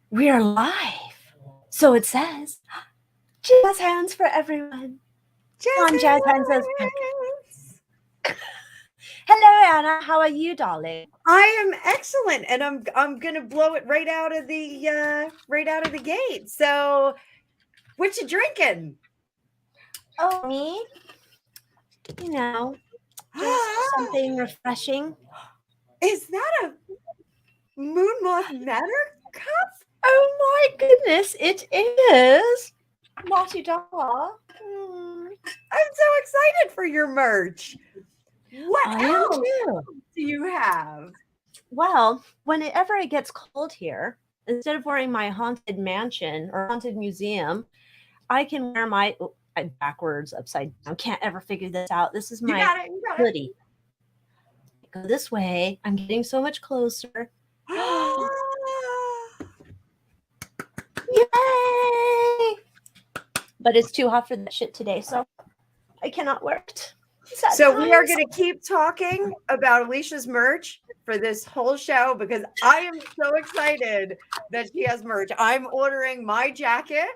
We're live. So it says, jazz hands for everyone. Jazz hands is back. Hello, Anna. How are you, darling? I am excellent, and I'm gonna blow it right out of the gate. So, what you drinking? Oh, me? You know, just something refreshing. Is that a Moon Moth Matter cup? Oh my goodness, it is. $90. I'm so excited for your merch. What I am else too. do you have? Well, whenever it gets cold here, instead of wearing my haunted mansion or haunted museum, I can wear my backwards, upside down. Can't ever figure this out. This is my You got hoodie. Go this way. I'm getting so much closer. Yay! But it's too hot for that shit today, so I cannot wear it. So we are going to keep talking about Alicia's merch for this whole show because I am so excited that she has merch. I'm ordering my jacket.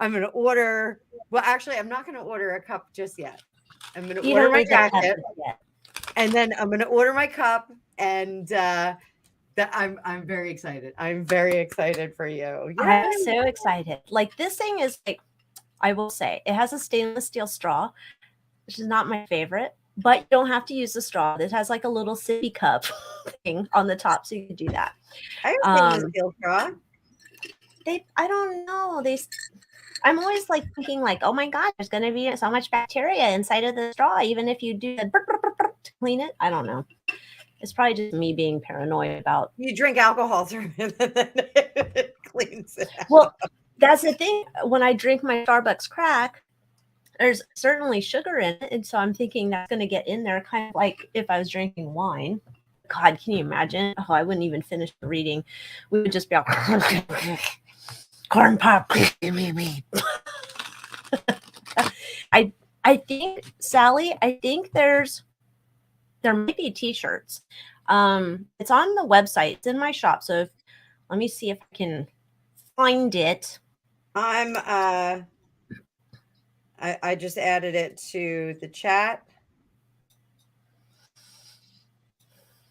I'm going to order. Well, actually, I'm not going to order a cup just yet. I'm going to order my jacket, and then I'm going to order my cup. And that I'm very excited. I'm very excited for you. Yay. I'm so excited. Like, this thing is like, I will say, it has a stainless steel straw, which is not my favorite, but you don't have to use the straw. It has like a little sippy cup thing on the top, so you can do that. I have stainless steel straw. I don't know. I'm always like thinking like, oh my God, there's going to be so much bacteria inside of the straw, even if you do the to clean it. I don't know. It's probably just me being paranoid about. You drink alcohol through it and then it cleans it out. Well, that's the thing. When I drink my Starbucks crack, there's certainly sugar in it. And so I'm thinking that's going to get in there, kind of like if I was drinking wine. God, can you imagine? Oh, I wouldn't even finish the reading. We would just be all corn pop. I think, Sally, there might be t-shirts. It's on the website. It's in my shop. So let me see if I can find it. I just added it to the chat.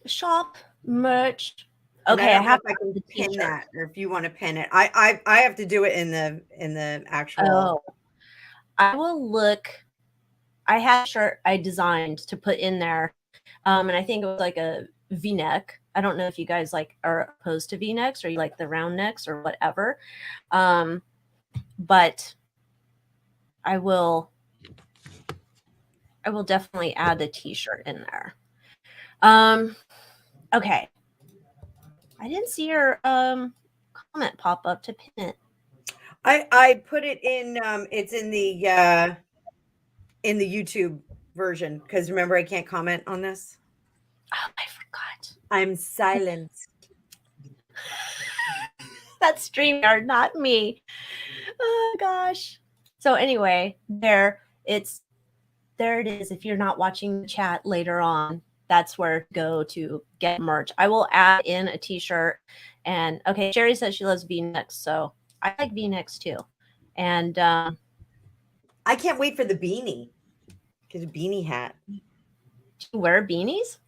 Shop merch. Okay, I have to pin that, or if you want to pin it, I have to do it in the actual. Oh, I will look. I had a shirt I designed to put in there, and I think it was like a V-neck. I don't know if you guys like are opposed to V-necks or you like the round necks or whatever, but I will definitely add a t-shirt in there. Okay. I didn't see your comment pop up to pin it. I put it in. It's in the YouTube version because remember I can't comment on this. Oh, I forgot. I'm silent. That's StreamYard, not me. Oh gosh. So anyway, there it is. If you're not watching the chat later on, that's where to go to get merch. I will add in a t-shirt. And okay, Sherry says she loves V-necks, so I like V-necks too. And I can't wait for the beanie. Get a beanie hat. Do you wear beanies?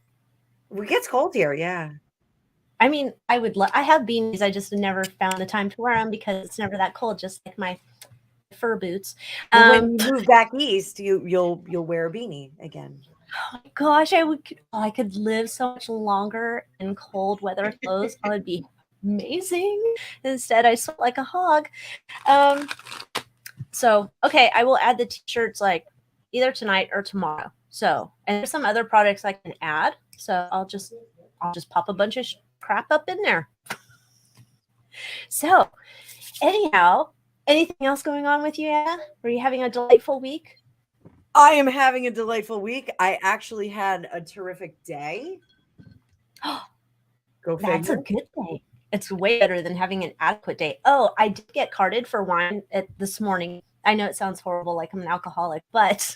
It gets cold here, yeah. I mean, I have beanies. I just never found the time to wear them because it's never that cold, just like my fur boots. When you move back east, you'll wear a beanie again. Oh my gosh, I could live so much longer in cold weather clothes. That would be amazing. Instead, I sweat like a hog. So okay, I will add the t-shirts like either tonight or tomorrow. So, and there's some other products I can add. So I'll just pop a bunch of crap up in there. So anyhow, anything else going on with you, Anna? Were you having a delightful week? I am having a delightful week. I actually had a terrific day. Go figure. That's a good day. It's way better than having an adequate day. Oh, I did get carded for wine this morning. I know it sounds horrible, like I'm an alcoholic, but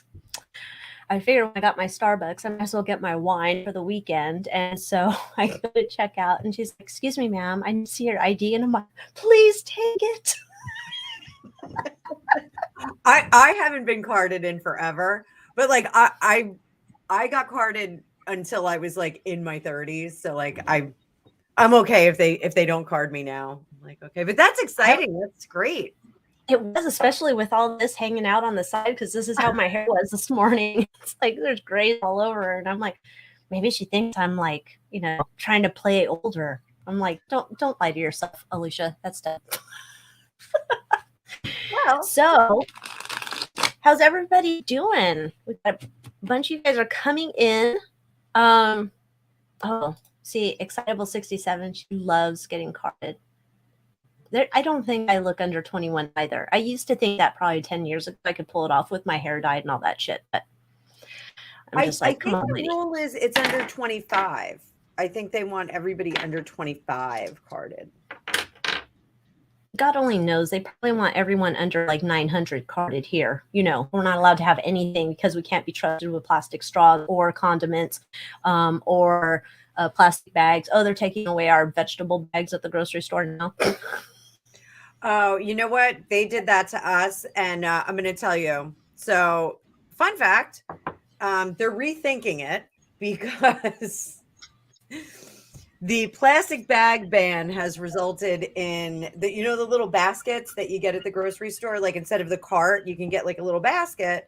I figured when I got my Starbucks, I might as well get my wine for the weekend. And so I go to check out, and she's like, "Excuse me, ma'am, I need to see your ID." And I'm like, "Please take it." I haven't been carded in forever, but like I got carded until I was like in my 30s. So like I'm okay if they don't card me now. I'm like, okay, but that's exciting. That's great. It was, especially with all this hanging out on the side, because this is how my hair was this morning. It's like there's grays all over, and I'm like, maybe she thinks I'm like, trying to play older. I'm like, don't lie to yourself, Alycia. That's dumb. Well, So, how's everybody doing? We've got a bunch of you guys are coming in. Oh, see, Excitable 67, she loves getting carded. I don't think I look under 21 either. I used to think that probably 10 years ago I could pull it off with my hair dyed and all that shit. But I'm just like, come on, the lady. rule is it's under 25. I think they want everybody under 25 carded. God only knows. They probably want everyone under like 900 carded here. We're not allowed to have anything because we can't be trusted with plastic straws or condiments or plastic bags. Oh, they're taking away our vegetable bags at the grocery store now. Oh, you know what? They did that to us, and I'm going to tell you. So, fun fact, they're rethinking it because the plastic bag ban has resulted in the little baskets that you get at the grocery store. Like instead of the cart, you can get like a little basket.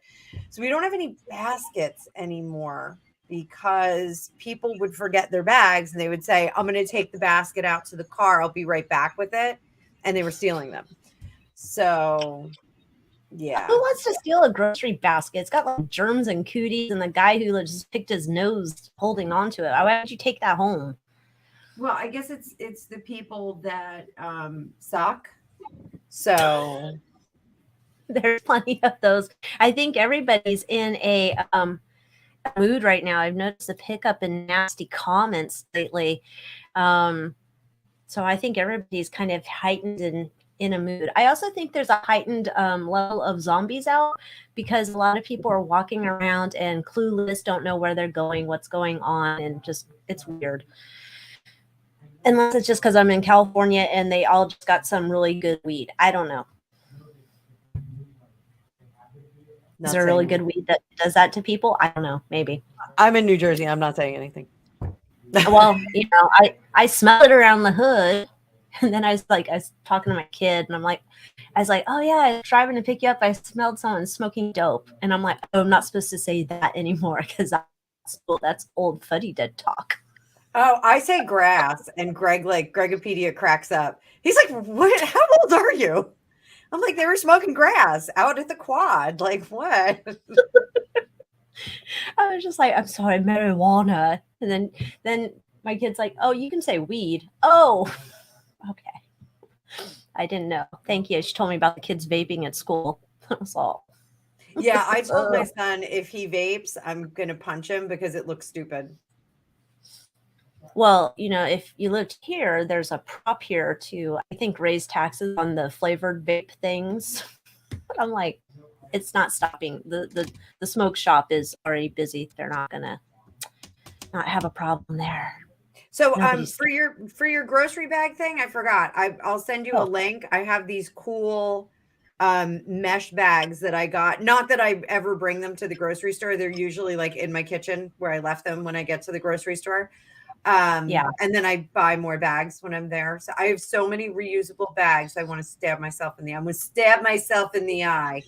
So we don't have any baskets anymore because people would forget their bags and they would say, "I'm going to take the basket out to the car. I'll be right back with it." And they were stealing them. So, yeah. Who wants to steal a grocery basket? It's got like germs and cooties, and the guy who just picked his nose holding onto it. Why would you take that home? Well, I guess it's the people that suck. So there's plenty of those. I think everybody's in a mood right now. I've noticed a pickup in nasty comments lately. So I think everybody's kind of heightened in a mood. I also think there's a heightened level of zombies out because a lot of people are walking around and clueless, don't know where they're going, what's going on, and just it's weird. Unless it's just because I'm in California and they all just got some really good weed. I don't know. Is there really good weed that does that to people? I don't know. Maybe. I'm in New Jersey. I'm not saying anything. Well, I smell it around the hood. And then I was talking to my kid and I was like, oh yeah, I was driving to pick you up. I smelled someone smoking dope. And I'm like, oh, I'm not supposed to say that anymore because that's old fuddy dud talk. Oh, I say grass, and Gregopedia cracks up. He's like, what? How old are you? I'm like, they were smoking grass out at the quad. Like, what? I was just like, I'm sorry, marijuana. And then my kid's like, oh, you can say weed. Oh, okay. I didn't know. Thank you. She told me about the kids vaping at school. That was all. Yeah, I told my son if he vapes, I'm going to punch him because it looks stupid. Well, if you lived here, there's a prop here to, I think, raise taxes on the flavored vape things. But I'm like, it's not stopping. The smoke shop is already busy. They're not gonna not have a problem there. So for your grocery bag thing, I forgot. I'll send you a link. I have these cool mesh bags that I got. Not that I ever bring them to the grocery store. They're usually like in my kitchen where I left them when I get to the grocery store. And then I buy more bags when I'm there. So I have so many reusable bags. I want to stab myself in the eye. I'm going to stab myself in the eye.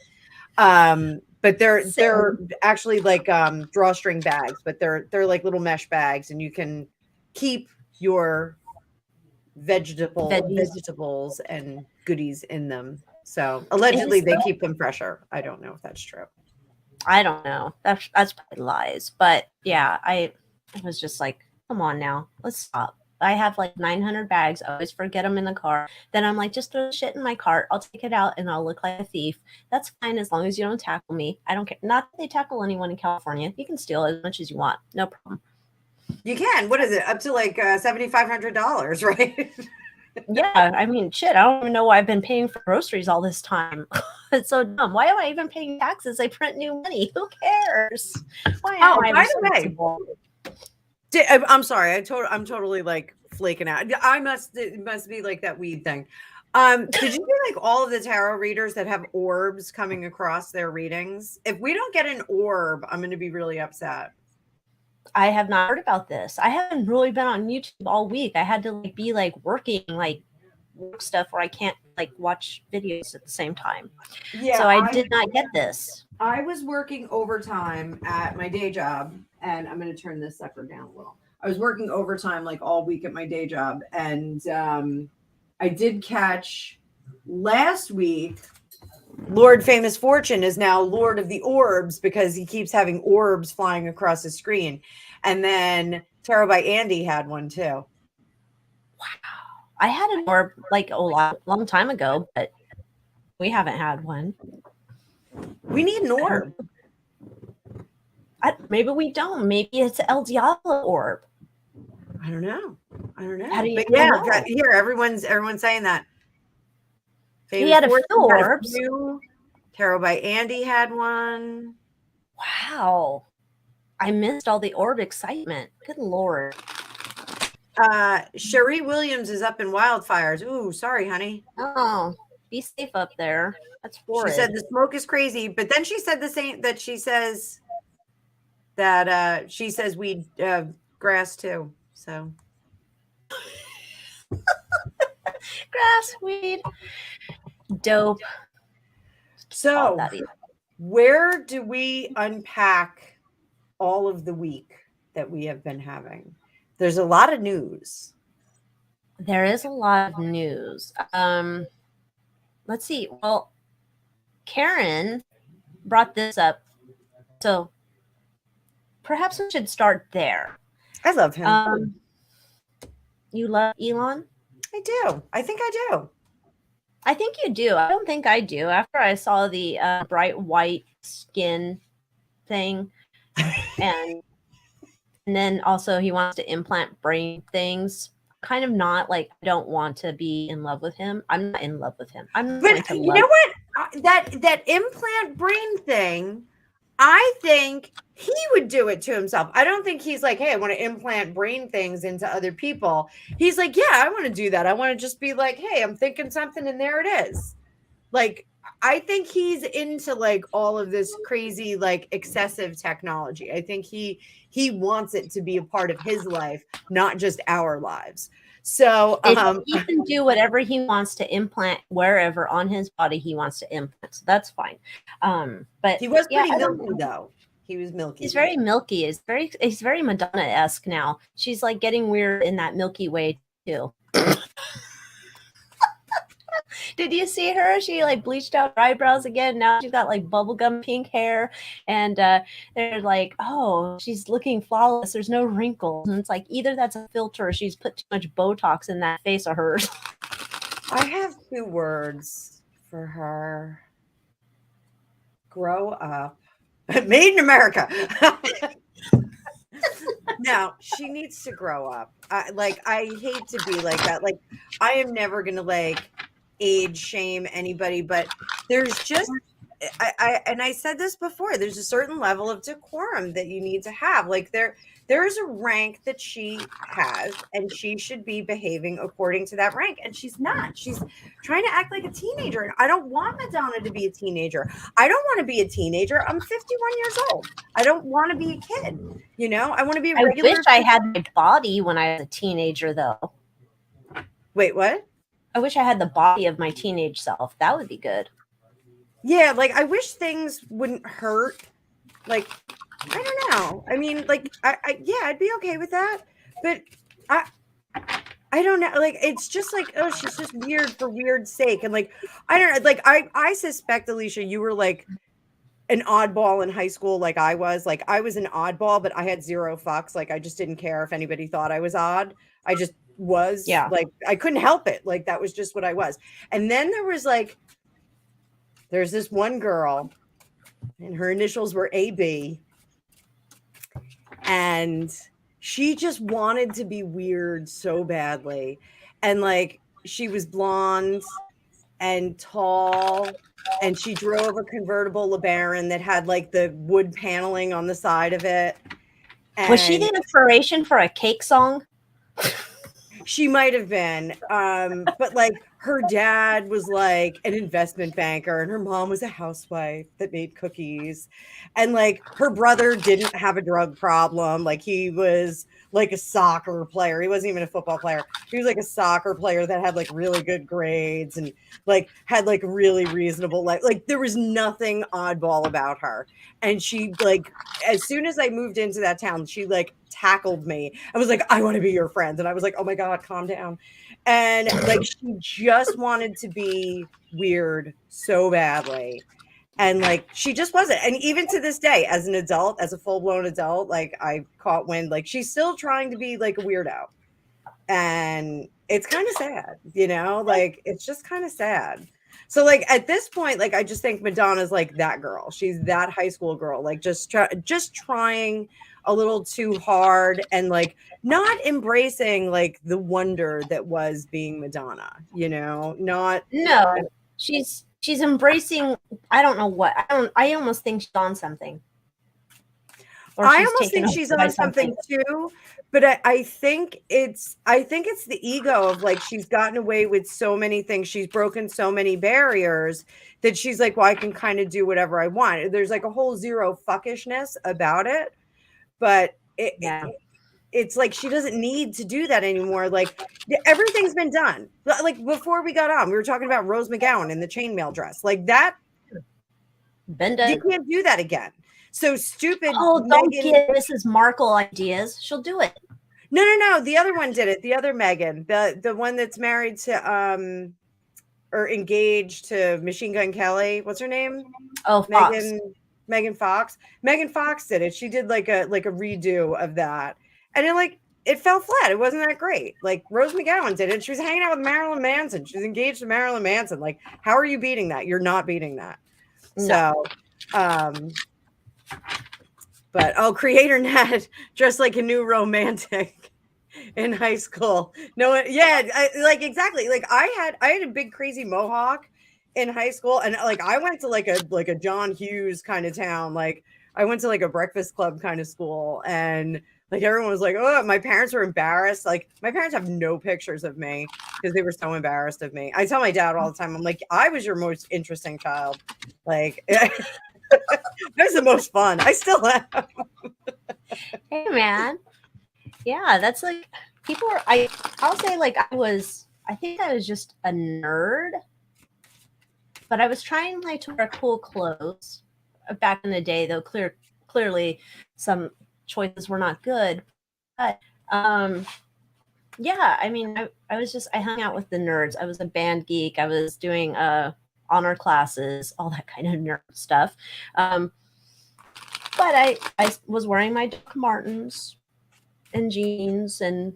But they're actually like drawstring bags, but they're like little mesh bags, and you can keep your vegetables and goodies in them. So allegedly they keep them fresher. I don't know if that's true. I don't know. That's probably lies. But yeah, I was just like, come on now, let's stop. I have like 900 bags. I always forget them in the car. Then I'm like, just throw the shit in my cart. I'll take it out and I'll look like a thief. That's fine as long as you don't tackle me. I don't care. Not that they tackle anyone in California. You can steal as much as you want. No problem. You can. What is it? Up to like $7,500, right? Yeah. I mean, shit. I don't even know why I've been paying for groceries all this time. It's so dumb. Why am I even paying taxes? I print new money. Who cares? Why am Oh, I by the way, responsible? I'm sorry. I'm totally like flaking out. It must be like that weed thing. Did you do like all of the tarot readers that have orbs coming across their readings? If we don't get an orb, I'm going to be really upset. I have not heard about this. I haven't really been on YouTube all week. I had to like be like working like work stuff where I can't like watch videos at the same time. Yeah, So I did not get this. I was working overtime at my day job, and I'm going to turn this sucker down a little. I was working overtime like all week at my day job, and I did catch last week. Lord Famous Fortune is now Lord of the Orbs because he keeps having orbs flying across his screen. And then Tarot by Andy had one too. I had an orb like a long time ago, but we haven't had one. We need an orb. Maybe we don't. Maybe it's El Diablo orb. I don't know. How do you But yeah, know? here everyone's saying that. He had a few Fortune had orbs. few. Tarot by Andy had one. Wow. I missed all the orb excitement. Good Lord. Cherie Williams is up in wildfires. Ooh, sorry, honey. Oh, be safe up there. That's horrid. She said the smoke is crazy, but then she said the same that she says weed grass too. So grass, weed, dope. So where do we unpack all of the week that we have been having? There's a lot of news. There is a lot of news. Let's see. Well, Karen brought this up. So perhaps we should start there. I love him. You love Elon? I do. I think I do. I think you do. I don't think I do. After I saw the bright white skin thing, and then also he wants to implant brain things. Kind of not like I don't want to be in love with him. I'm not in love with him. I'm not going to you know what? That implant brain thing, I think he would do it to himself. I don't think he's like, hey, I want to implant brain things into other people. He's like, yeah, I want to do that. I want to just be like, hey, I'm thinking something and there it is. Like, I think he's into like all of this crazy, like excessive technology. I think he wants it to be a part of his life, not just our lives. So he can do whatever he wants to implant wherever on his body he wants to implant. So that's fine. But he was pretty milky though. He was milky. He's very milky. He's very Madonna-esque now. She's like getting weird in that milky way too. Did you see her? She like bleached out her eyebrows again. Now she's got like bubblegum pink hair. And they're like, oh, she's looking flawless. There's no wrinkles. And it's like either that's a filter or she's put too much Botox in that face of hers. I have 2 words for her. Grow up. Made in America. No, she needs to grow up. I hate to be like that. Like, I am never going to like age shame anybody, but there's just I said this before, there's a certain level of decorum that you need to have. Like there's a rank that she has and she should be behaving according to that rank, and she's not. She's trying to act like a teenager, and I don't want Madonna to be a teenager. I don't want to be a teenager. I'm 51 years old. I don't want to be a kid. You know, I want to be a regular. I wish I had my body when I was a teenager though. Wait, what? I wish I had the body of my teenage self. That would be good. Yeah, like I wish things wouldn't hurt. Like, I don't know. I mean, like, yeah, I'd be okay with that. But I don't know. Like, it's just like, oh, she's just weird for weird's sake. And like, I don't know. Like, I suspect, Alycia, you were like an oddball in high school, like I was. Like, I was an oddball, but I had 0 fucks. Like, I just didn't care if anybody thought I was odd. I just was. Yeah. Like, I couldn't help it. Like, that was just what I was. And then there's this one girl, and her initials were AB, and she just wanted to be weird so badly. And like, she was blonde, and tall, and she drove a convertible LeBaron that had like the wood paneling on the side of it. Was she And the inspiration for a cake song? she might have been. But like her dad was like an investment banker and her mom was a housewife that made cookies. And like her brother didn't have a drug problem. Like he was like a soccer player. He wasn't even a football player. He was like a soccer player that had like really good grades and like had like really reasonable life. Like there was nothing oddball about her. And she like as soon as I moved into that town, she like tackled me. I was like, I want to be your friend. And I was like, oh my God, calm down. And like she just wanted to be weird so badly. And like she just wasn't. And even to this day, as an adult, as a full-blown adult, like I caught wind, like she's still trying to be like a weirdo. And it's kind of sad, you know, like it's just kind of sad. So like at this point, like I just think Madonna's like that girl. She's that high school girl, like just trying a little too hard and like not embracing like the wonder that was being Madonna, you know, not No, she's embracing. I don't know what. I almost think she's on something, or I she's almost taken think over she's by on something. something too, but I think it's the ego of like she's gotten away with so many things. She's broken so many barriers that she's like, well, I can kind of do whatever I want. There's like a whole zero fuckishness about it, but Yeah. it's like she doesn't need to do that anymore. Like everything's been done. Like before we got on, we were talking about Rose McGowan in the chainmail dress. Like that, Been you done. can't do that again. So stupid Oh, don't Megan. get Mrs. Markle ideas. She'll do it. No. The other one did it. The other Megan, the one that's married to or engaged to Machine Gun Kelly. What's her name? Oh, Fox. Megan Fox. Megan Fox did it. She did like a redo of that, and it fell flat. It wasn't that great. Like Rose McGowan did it. She was hanging out with Marilyn Manson. She was engaged to Marilyn Manson. Like, how are you beating that? You're not beating that. No. So, but Creator Nat dressed like a new romantic in high school. No, yeah, like exactly. Like I had a big crazy mohawk in high school, and like I went to like a John Hughes kind of town. Like I went to like a Breakfast Club kind of school, and like everyone was like, "Oh," my parents were embarrassed. Like my parents have no pictures of me because they were so embarrassed of me. I tell my dad all the time, I'm like, "I was your most interesting child." Like that was the most fun. I still am. Hey, man. Yeah, that's like people are. I'll say like I think I was just a nerd, but I was trying like to wear cool clothes back in the day. Though clearly some choices were not good. But yeah, I mean, I hung out with the nerds. I was a band geek. I was doing honor classes, all that kind of nerd stuff. But I was wearing my Doc Martens and jeans and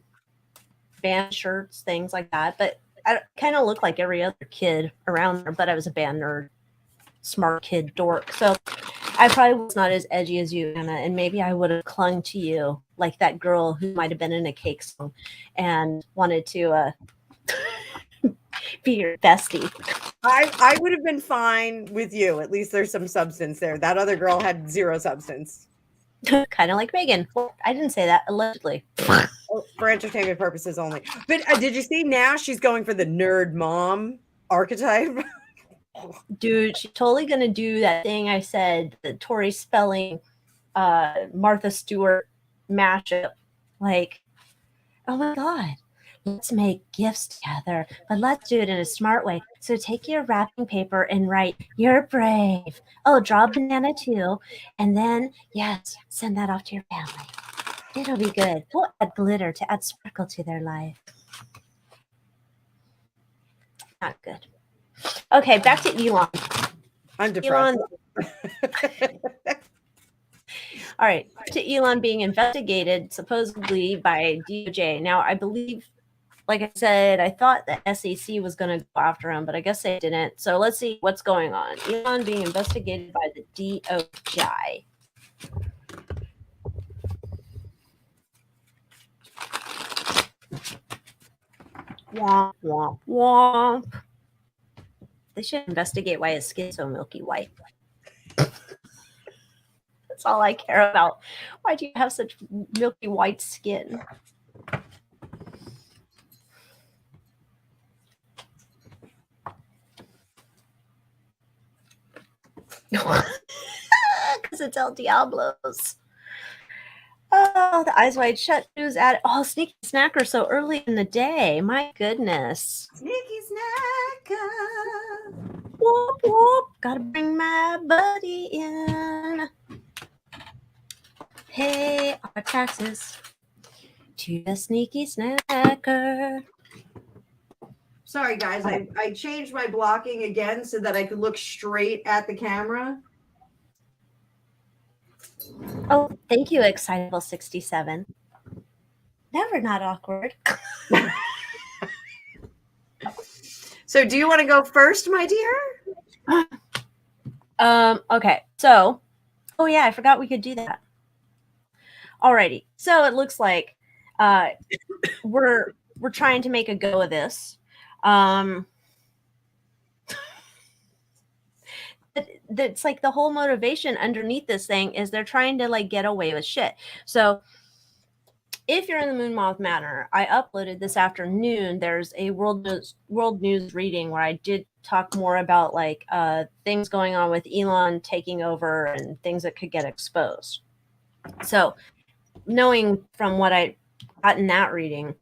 band shirts, things like that. But I kind of looked like every other kid around there, but I was a band nerd, smart kid, dork. So I probably was not as edgy as you, Anna, and maybe I would have clung to you like that girl who might have been in a cake song and wanted to be your bestie. I would have been fine with you. At least there's some substance there. That other girl had zero substance. Kind of like Megan. Well, I didn't say that, allegedly. For entertainment purposes only. But did you see now she's going for the nerd mom archetype? Dude, she's totally going to do that thing I said, the Tori Spelling, Martha Stewart mashup. Like, oh my God, let's make gifts together, but let's do it in a smart way. So take your wrapping paper and write, "You're brave." Oh, draw a banana too. And then, yes, send that off to your family. It'll be good. We'll add glitter to add sparkle to their life. Not good. Okay, back to Elon. I'm depressed. All right, to Elon being investigated supposedly by DOJ. Now, I believe, like I said, I thought the SEC was going to go after him, but I guess they didn't. So let's see what's going on. Elon being investigated by the DOJ. Womp, womp, womp. They should investigate why his skin's so milky white. That's all I care about. Why do you have such milky white skin? Because it's El Diablo's. Oh, the eyes wide shut news at sneaky snacker so early in the day. My goodness. Sneaky snacker. Whoop whoop. Gotta bring my buddy in. Pay our taxes to the sneaky snacker. Sorry, guys. I changed my blocking again so that I could look straight at the camera. Oh, thank you, Excitable 67. Never not awkward. So do you want to go first, my dear? Okay. So, oh yeah, I forgot we could do that. Alrighty. So it looks like we're trying to make a go of this. That's like the whole motivation underneath this thing is they're trying to like get away with shit. So if you're in the Moon Moth Manor, I uploaded this afternoon. There's a world news reading where I did talk more about like things going on with Elon taking over and things that could get exposed. So knowing from what I got in that reading,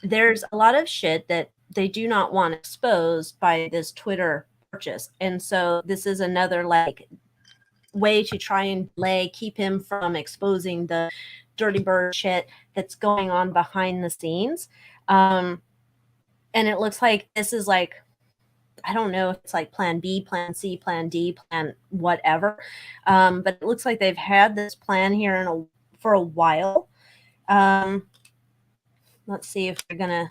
there's a lot of shit that they do not want exposed by this Twitter purchase. And so this is another like way to try and keep him from exposing the dirty bird shit that's going on behind the scenes. And it looks like this is like, I don't know if it's like plan B, plan C, plan D, plan whatever. But it looks like they've had this plan here for a while. Let's see if they're gonna.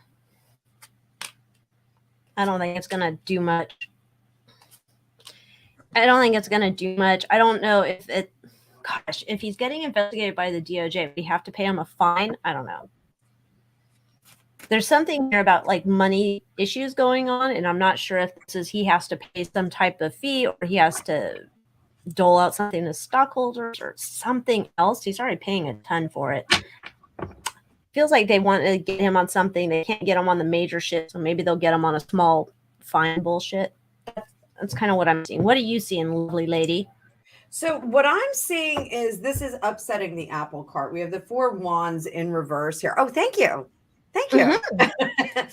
I don't think it's gonna do much. I don't know if it. Gosh, if he's getting investigated by the DOJ, would he have to pay him a fine? I don't know. There's something here about like money issues going on, and I'm not sure if this is he has to pay some type of fee or he has to dole out something to stockholders or something else. He's already paying a ton for it. Feels like they want to get him on something. They can't get him on the major shit, so maybe they'll get him on a small fine bullshit. That's kind of what I'm seeing. What are you seeing, lovely lady? So what I'm seeing is this is upsetting the apple cart. We have the 4 of Wands in reverse here. Oh, thank you. Thank you. Mm-hmm.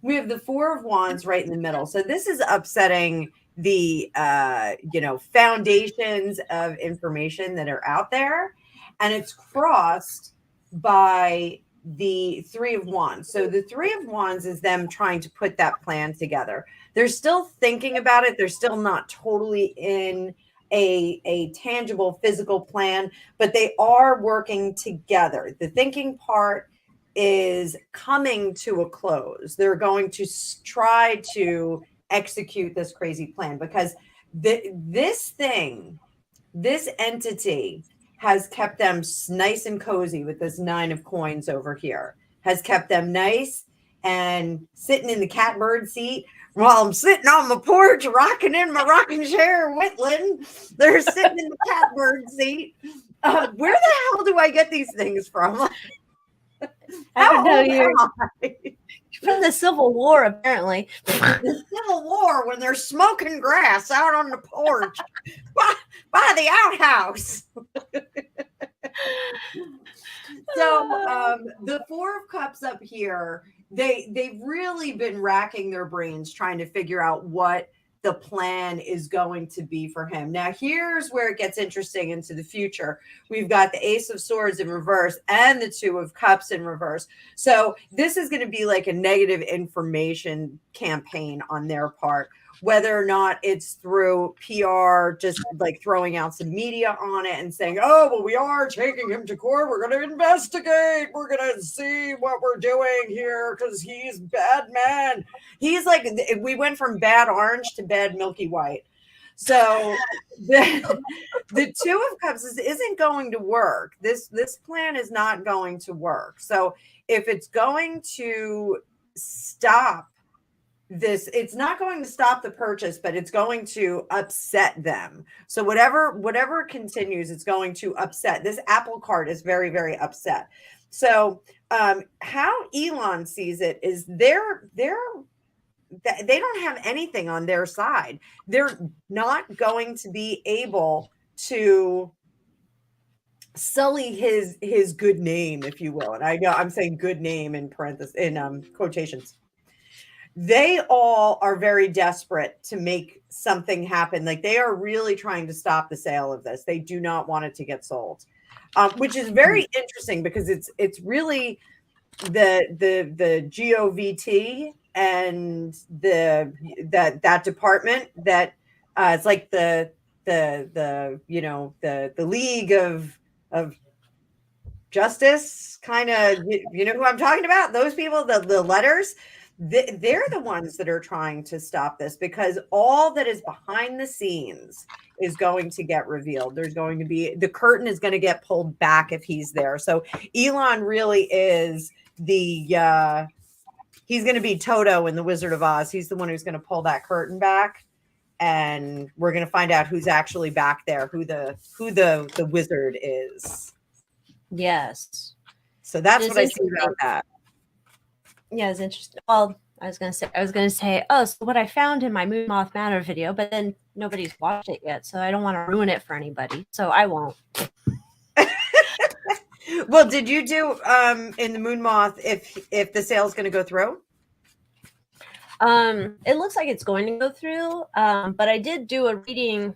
We have the 4 of Wands right in the middle. So this is upsetting the, foundations of information that are out there. And it's crossed by the 3 of Wands. So the 3 of Wands is them trying to put that plan together. They're still thinking about it. They're still not totally in a tangible physical plan, but they are working together. The thinking part is coming to a close. They're going to try to execute this crazy plan because this entity has kept them nice and cozy with this 9 of coins over here, has kept them nice and sitting in the catbird seat while I'm sitting on my porch, rocking in my rocking chair, whittling. They're sitting in the catbird seat. Where the hell do I get these things from? I don't know you. From the Civil War, apparently. The Civil War, when they're smoking grass out on the porch by the outhouse. So the 4 of Cups up here, they've really been racking their brains trying to figure out what the plan is going to be for him. Now, here's where it gets interesting into the future. We've got the Ace of Swords in reverse and the 2 of Cups in reverse. So this is going to be like a negative information campaign on their part, whether or not it's through PR, just like throwing out some media on it and saying, oh, well, we are taking him to court. We're going to investigate. We're going to see what we're doing here because he's bad man. He's like, we went from bad orange to bad milky white. So the 2 of Cups isn't going to work. This plan is not going to work. So if it's going to stop it's not going to stop the purchase, but it's going to upset them. So whatever continues, it's going to upset. This Apple Cart is very, very upset. So how Elon sees it is they don't have anything on their side. They're not going to be able to sully his good name, if you will. And I know I'm saying good name in parentheses, in quotations. They all are very desperate to make something happen. Like, they are really trying to stop the sale of this. They do not want it to get sold, which is very interesting because it's really the GOVT and that department that it's like the League of Justice, kind of, you know who I'm talking about? Those people, the letters. They're the ones that are trying to stop this, because all that is behind the scenes is going to get revealed. There's going to be, the curtain is going to get pulled back if he's there. So Elon really is he's going to be Toto in the Wizard of Oz. He's the one who's going to pull that curtain back, and we're going to find out who's actually back there, who the wizard is. Yes. So that's what I see about that. Yeah, it's interesting. Well, I was gonna say, oh, so what I found in my Moon Moth Manor video, but then nobody's watched it yet, so I don't want to ruin it for anybody, so I won't. Well, did you do in the Moon Moth if the sale's going to go through? It looks like it's going to go through, but I did do a reading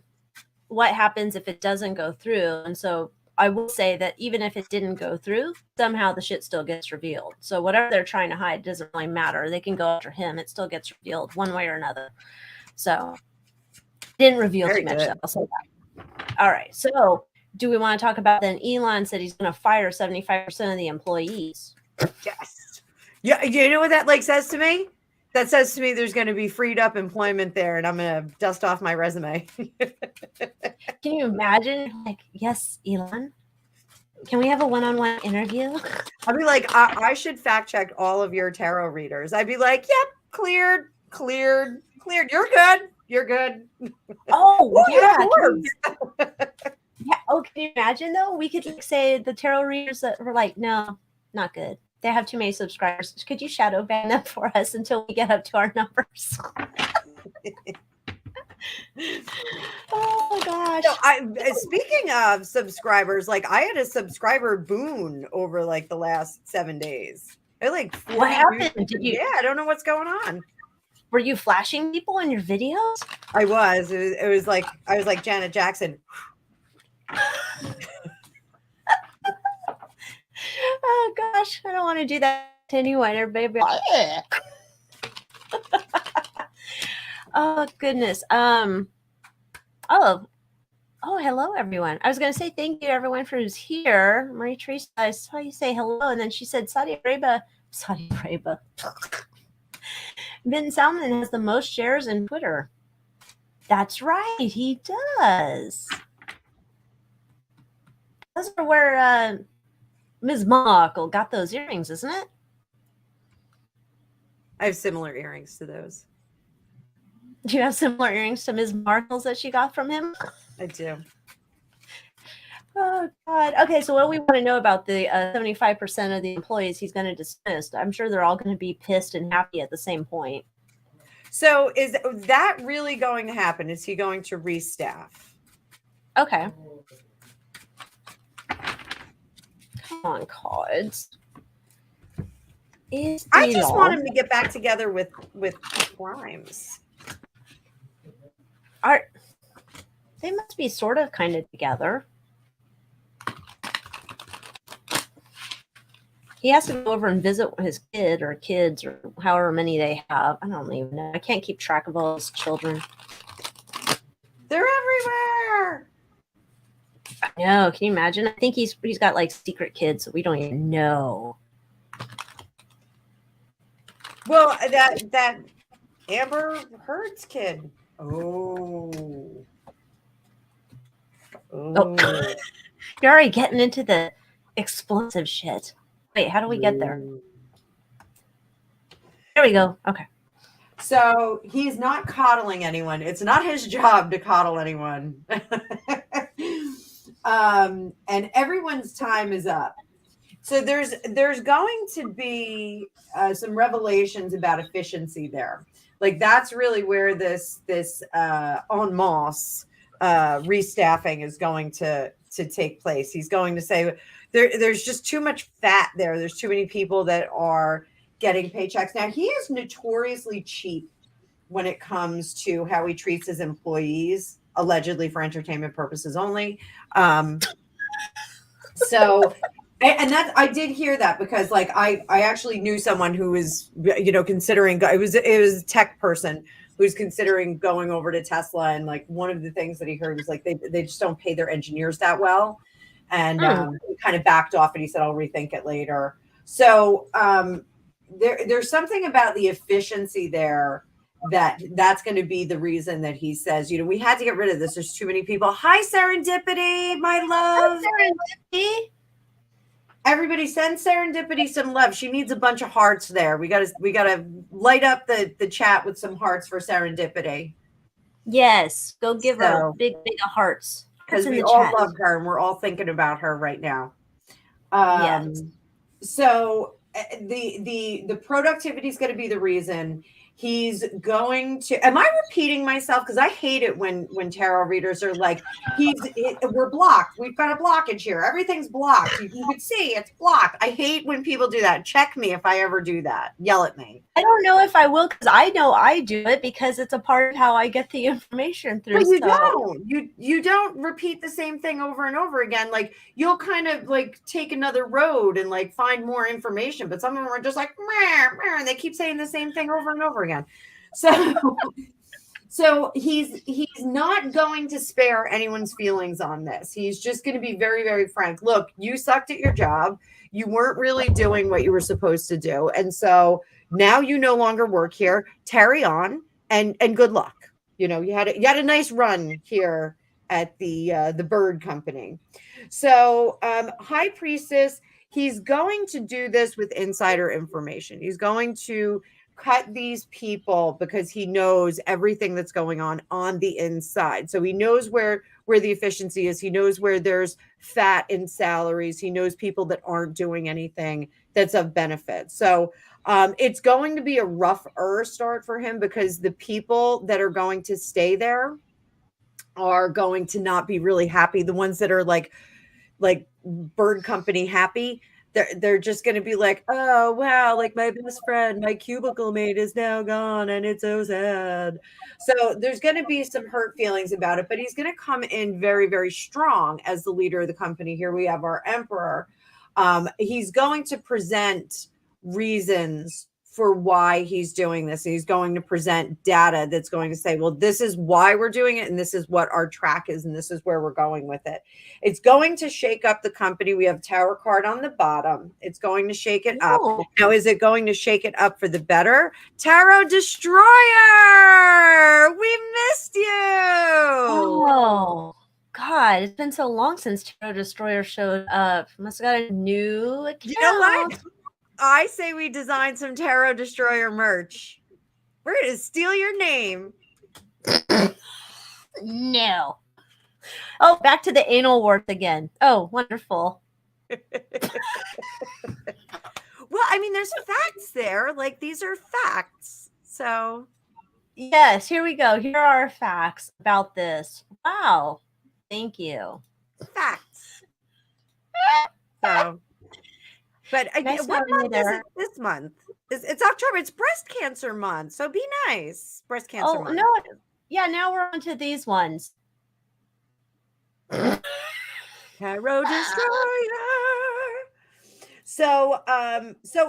what happens if it doesn't go through, and so I will say that even if it didn't go through, somehow the shit still gets revealed. So whatever they're trying to hide doesn't really matter. They can go after him. It still gets revealed one way or another. So didn't reveal too much. I'll say that. All right. So do we want to talk about then? Elon said he's going to fire 75% of the employees. Yes. Yeah. You know what that says to me? That says to me there's going to be freed up employment there, and I'm going to dust off my resume. Can you imagine? Like, yes, Elon, can we have a one-on-one interview? I'd be like, I should fact check all of your tarot readers. I'd be like, yep, cleared. You're good. Oh, yeah. Yeah. Oh, can you imagine though? We could say the tarot readers that were like, no, not good. They have too many subscribers. Could you shadow ban them for us until we get up to our numbers? Oh gosh. So speaking of subscribers, I had a subscriber boon over the last 7 days. What happened? Yeah, I don't know what's going on. Were you flashing people in your videos? I was. It was like I was like Janet Jackson. Oh gosh, I don't want to do that to anyone. Everybody be like, yeah. Oh goodness. Oh, hello everyone. I was going to say thank you to everyone who's here. Marie Teresa, I saw you say hello, and then she said Saudi Arabia. Bin Salman has the most shares in Twitter. That's right, he does. Those are where Ms. Markle got those earrings, isn't it? I have similar earrings to those. Do you have similar earrings to Ms. Markle's that she got from him? I do. Oh, God. Okay, so what do we want to know about the 75% of the employees he's going to dismiss? I'm sure they're all going to be pissed and happy at the same point. So is that really going to happen? Is he going to restaff? Okay. Come on, cards. I just want him to get back together with Grimes. They must be sort of kind of together. He has to go over and visit his kid or kids or however many they have. I don't even know. I can't keep track of all his children. They're everywhere. I know. Can you imagine? I think he's got secret kids that we don't even know. Well, that Amber Heard's kid. Oh. You're already getting into the explosive shit. Wait, how do we get there? There we go. Okay. So he's not coddling anyone. It's not his job to coddle anyone. And everyone's time is up. So there's going to be some revelations about efficiency there. Like that's really where this en masse restaffing is going to take place. He's going to say there's just too much fat there. There's too many people that are getting paychecks. Now he is notoriously cheap when it comes to how he treats his employees, allegedly for entertainment purposes only. So and that I did hear that because like I actually knew someone who was considering it was a tech person who's considering going over to Tesla, and like one of the things that he heard was like they just don't pay their engineers that well, and he kind of backed off and he said I'll rethink it later. So there's something about the efficiency there that's going to be the reason that he says we had to get rid of this. There's too many people. Hi Serendipity, my love. Hi, Serendipity. Everybody send Serendipity some love. She needs a bunch of hearts there. We gotta light up the chat with some hearts for Serendipity. Yes, go give her big hearts. Because we all love her and we're all thinking about her right now. Yes. So the productivity is going to be the reason. He's going to. Am I repeating myself? Because I hate it when tarot readers are like, we're blocked. We've got a blockage here. Everything's blocked. You can see it's blocked. I hate when people do that. Check me if I ever do that. Yell at me. I don't know if I will, because I know I do it because it's a part of how I get the information through. But you don't repeat the same thing over and over again. Like you'll kind of like take another road and like find more information. But some of them are just like, meh, meh, and they keep saying the same thing over and over again. So he's not going to spare anyone's feelings on this. He's just going to be very, very frank. Look, you sucked at your job. You weren't really doing what you were supposed to do. And so now you no longer work here. Tarry on and good luck. You had a nice run here at the bird company. So High Priestess, he's going to do this with insider information. He's going to cut these people because he knows everything that's going on the inside. So he knows where the efficiency is. He knows where there's fat in salaries. He knows people that aren't doing anything that's of benefit. So it's going to be a rougher start for him because the people that are going to stay there are going to not be really happy. The ones that are like bird company happy, they're just going to be like, oh, wow, like my best friend, my cubicle mate is now gone and it's so sad. So there's going to be some hurt feelings about it, but he's going to come in very, very strong as the leader of the company. Here we have our emperor. He's going to present reasons for why he's doing this. He's going to present data that's going to say, well, this is why we're doing it, and this is what our track is, and this is where we're going with it. It's going to shake up the company. We have Tower card on the bottom. It's going to shake it up. Now, is it going to shake it up for the better? Tarot Destroyer! We missed you! Oh, God, it's been so long since Tarot Destroyer showed up. Must have got a new account. You know what? I say we design some Tarot Destroyer merch. We're going to steal your name. No. Oh, back to the anal warts again. Oh, wonderful. Well, I mean, there's facts there. Like, these are facts. So, yes, here we go. Here are our facts about this. Wow. Thank you. Facts. So... But what month is it this month? It's October. It's breast cancer month. So be nice. Breast cancer month. No. Yeah, now we're on to these ones. Tarot Destroyer. So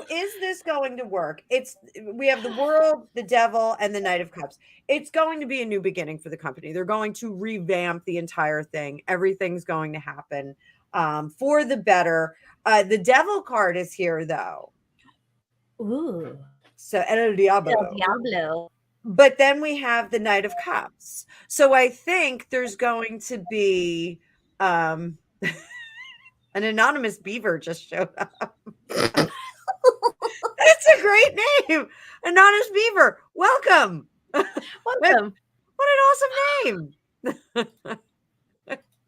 is this going to work? We have the World, the Devil, and the Knight of Cups. It's going to be a new beginning for the company. They're going to revamp the entire thing. Everything's going to happen for the better. The Devil card is here, though. Ooh. So, El Diablo. El Diablo. But then we have the Knight of Cups. So I think there's going to be an anonymous beaver just showed up. It's a great name. Anonymous Beaver. Welcome. Welcome. What an awesome name.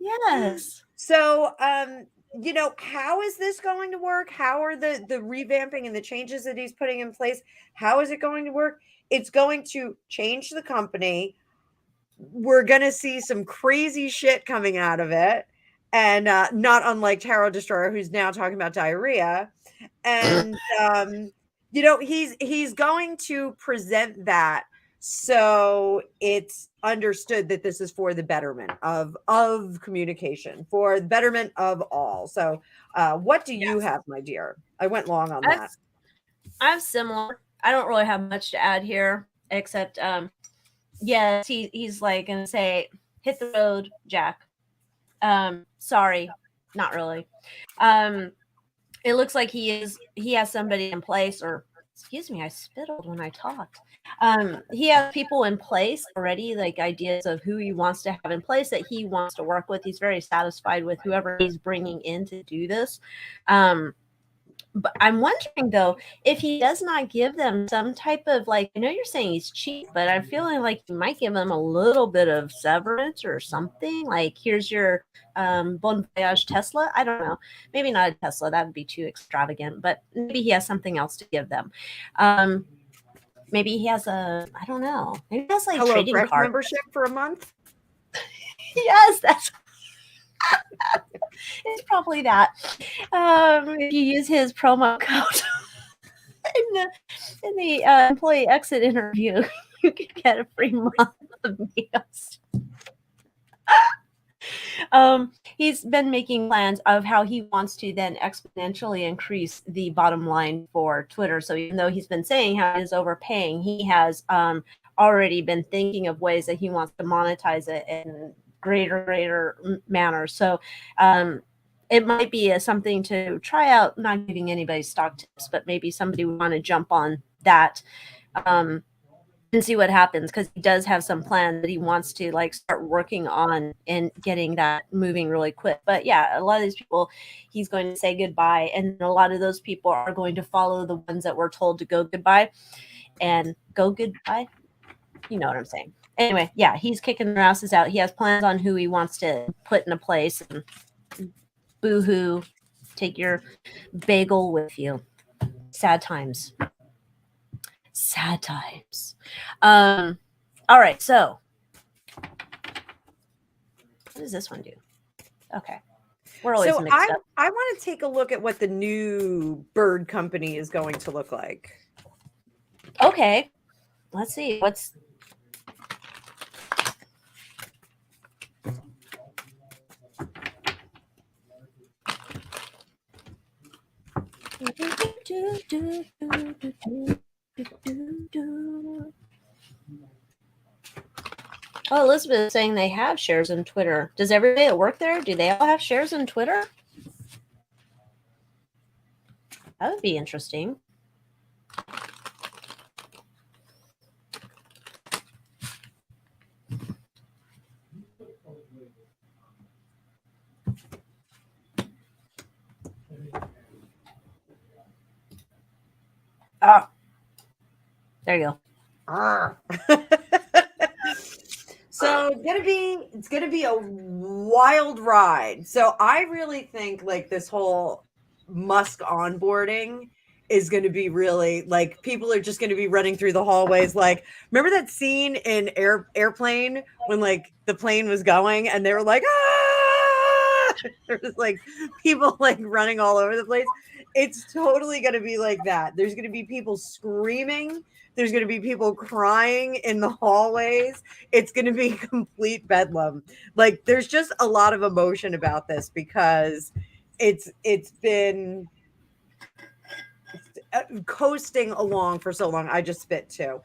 Yes. So, how is this going to work? How are the revamping and the changes that he's putting in place? How is it going to work? It's going to change the company. We're going to see some crazy shit coming out of it. And not unlike Tarot Destroyer, who's now talking about diarrhea. And he's going to present that so it's understood that this is for the betterment of communication, for the betterment of all. So what do you have, my dear? I went long on that. I'm similar. I don't really have much to add here, except yes, he's like gonna say, hit the road, Jack. Sorry, not really. It looks like he has somebody in place, or excuse me, I spittled when I talked. He has people in place already, like ideas of who he wants to have in place that he wants to work with. He's very satisfied with whoever he's bringing in to do this. But I'm wondering though, if he does not give them some type of, like, I know you're saying he's cheap, but I'm feeling like he might give them a little bit of severance or something. Like, here's your Bon Voyage Tesla. I don't know. Maybe not a Tesla. That would be too extravagant, but maybe he has something else to give them. Maybe he has I don't know. Maybe he has like Hello trading Fresh card membership for a month. Yes, that's it's probably that. If you use his promo code in the employee exit interview, you can get a free month of meals. He's been making plans of how he wants to then exponentially increase the bottom line for Twitter. So even though he's been saying how he's overpaying, he has already been thinking of ways that he wants to monetize it in greater manner. So it might be something to try out, not giving anybody stock tips, but maybe somebody would want to jump on that and see what happens, because he does have some plan that he wants to like start working on and getting that moving really quick. But yeah, a lot of these people he's going to say goodbye, and a lot of those people are going to follow the ones that were told to go goodbye and go goodbye. You know what I'm saying? Anyway, yeah, he's kicking their asses out. He has plans on who he wants to put in a place. And boo-hoo, take your bagel with you. Sad times. Sad times. All right, so what does this one do? Okay. We're always mixed up. I want to take a look at what the new bird company is going to look like. Okay. Let's see. What's Oh, Elizabeth is saying they have shares in Twitter. Does everybody that work there, do they all have shares in Twitter? That would be interesting. Ah, there you go. So it's gonna be a wild ride. So I really think like this whole Musk onboarding is going to be really like people are just going to be running through the hallways. Like, remember that scene in Airplane when like the plane was going and they were like, ah! There was like people like running all over the place. It's totally going to be like that. There's going to be people screaming. There's going to be people crying in the hallways. It's going to be complete bedlam. Like, there's just a lot of emotion about this because it's been coasting along for so long. I just spit too.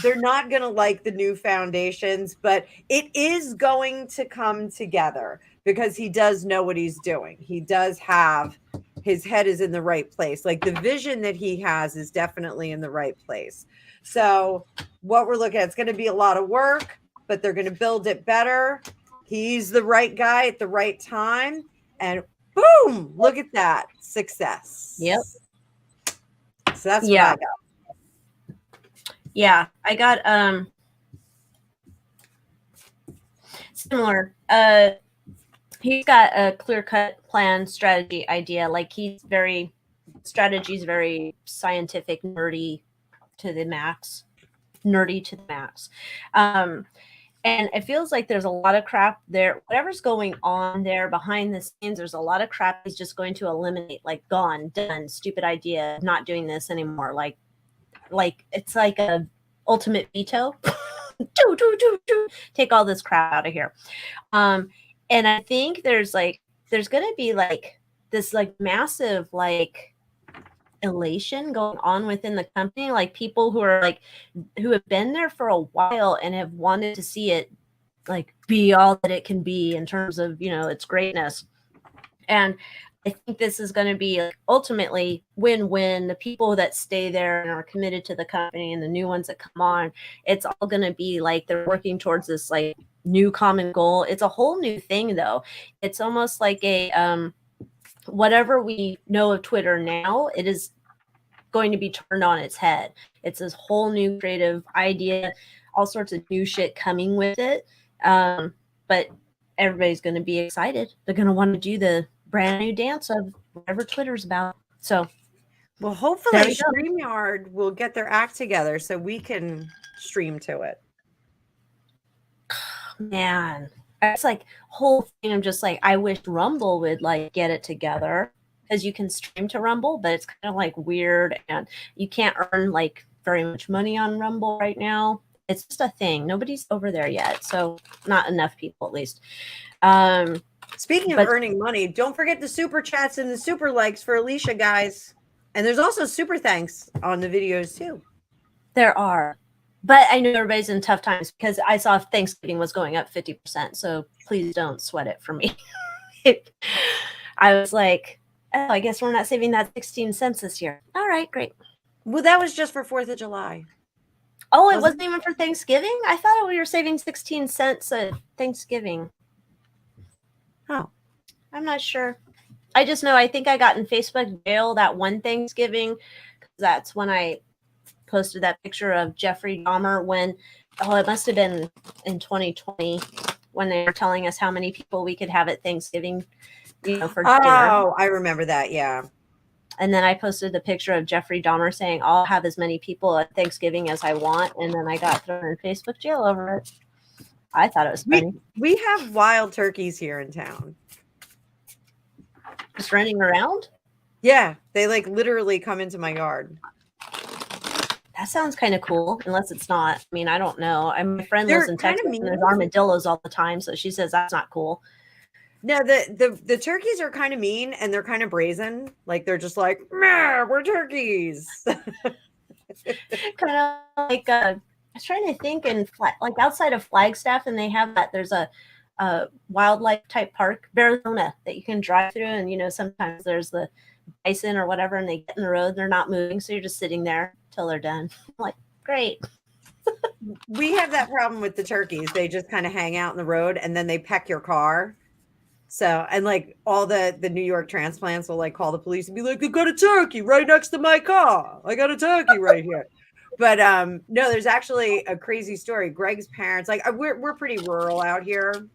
They're not going to like the new foundations, but it is going to come together because he does know what he's doing. He does have his head is in the right place. Like the vision that he has is definitely in the right place. So what we're looking at, it's going to be a lot of work, but they're going to build it better. He's the right guy at the right time. And boom, look at that. Success. Yep. So that's what Yeah. I got. Yeah, I got similar. He's got a clear-cut plan, strategy, idea. Like strategy's very scientific, nerdy to the max. Nerdy to the max. And it feels like there's a lot of crap there. Whatever's going on there behind the scenes, there's a lot of crap he's just going to eliminate, like gone, done, stupid idea, not doing this anymore. Like it's like a ultimate veto. Take all this crap out of here. And I think there's gonna be like this like massive like elation going on within the company, like people who have been there for a while and have wanted to see it like be all that it can be in terms of, its greatness. And I think this is going to be like ultimately win-win. The people that stay there and are committed to the company and the new ones that come on, it's all going to be like they're working towards this like new common goal. It's a whole new thing though. It's almost like a whatever we know of Twitter now, it is going to be turned on its head. It's this whole new creative idea, all sorts of new shit coming with it. But everybody's going to be excited. They're going to want to do the brand new dance of whatever Twitter's about. So, well, hopefully StreamYard will get their act together so we can stream to it. Man, it's like whole thing. I'm just like, I wish Rumble would like get it together because you can stream to Rumble, but it's kind of like weird and you can't earn like very much money on Rumble right now. It's just a thing. Nobody's over there yet, so not enough people at least. Speaking of earning money, don't forget the super chats and the super likes for Alycia, guys. And there's also super thanks on the videos too. There are. But I know everybody's in tough times because I saw Thanksgiving was going up 50%. So please don't sweat it for me. I was like, oh, I guess we're not saving that 16 cents this year. All right, great. Well, that was just for 4th of July. Oh, it wasn't even for Thanksgiving? I thought we were saving 16 cents at Thanksgiving. Oh. I'm not sure. I just know I think I got in Facebook jail that one Thanksgiving. That's when I posted that picture of Jeffrey Dahmer when, it must have been in 2020 when they were telling us how many people we could have at Thanksgiving, for dinner. Oh, I remember that, yeah. And then I posted the picture of Jeffrey Dahmer saying, I'll have as many people at Thanksgiving as I want. And then I got thrown in Facebook jail over it. I thought it was funny. We have wild turkeys here in town. Just running around? Yeah, they like literally come into my yard. That sounds kind of cool, unless it's not. I mean, I don't know. My friend lives in Texas and there's armadillos all the time, so she says that's not cool. No, the turkeys are kind of mean and they're kind of brazen. Like they're just like, we're turkeys. Kind of like I was trying to think like outside of Flagstaff, and they have that. There's a wildlife type park, Arizona, that you can drive through, and sometimes there's the bison or whatever, and they get in the road, they're not moving, so you're just sitting there till they're done. I'm like, great. We have that problem with the turkeys. They just kind of hang out in the road and then they peck your car. So, and like all the New York transplants will like call the police and be like, I got a turkey right next to my car. I got a turkey right here. But no, there's actually a crazy story. Greg's parents, like we're pretty rural out here.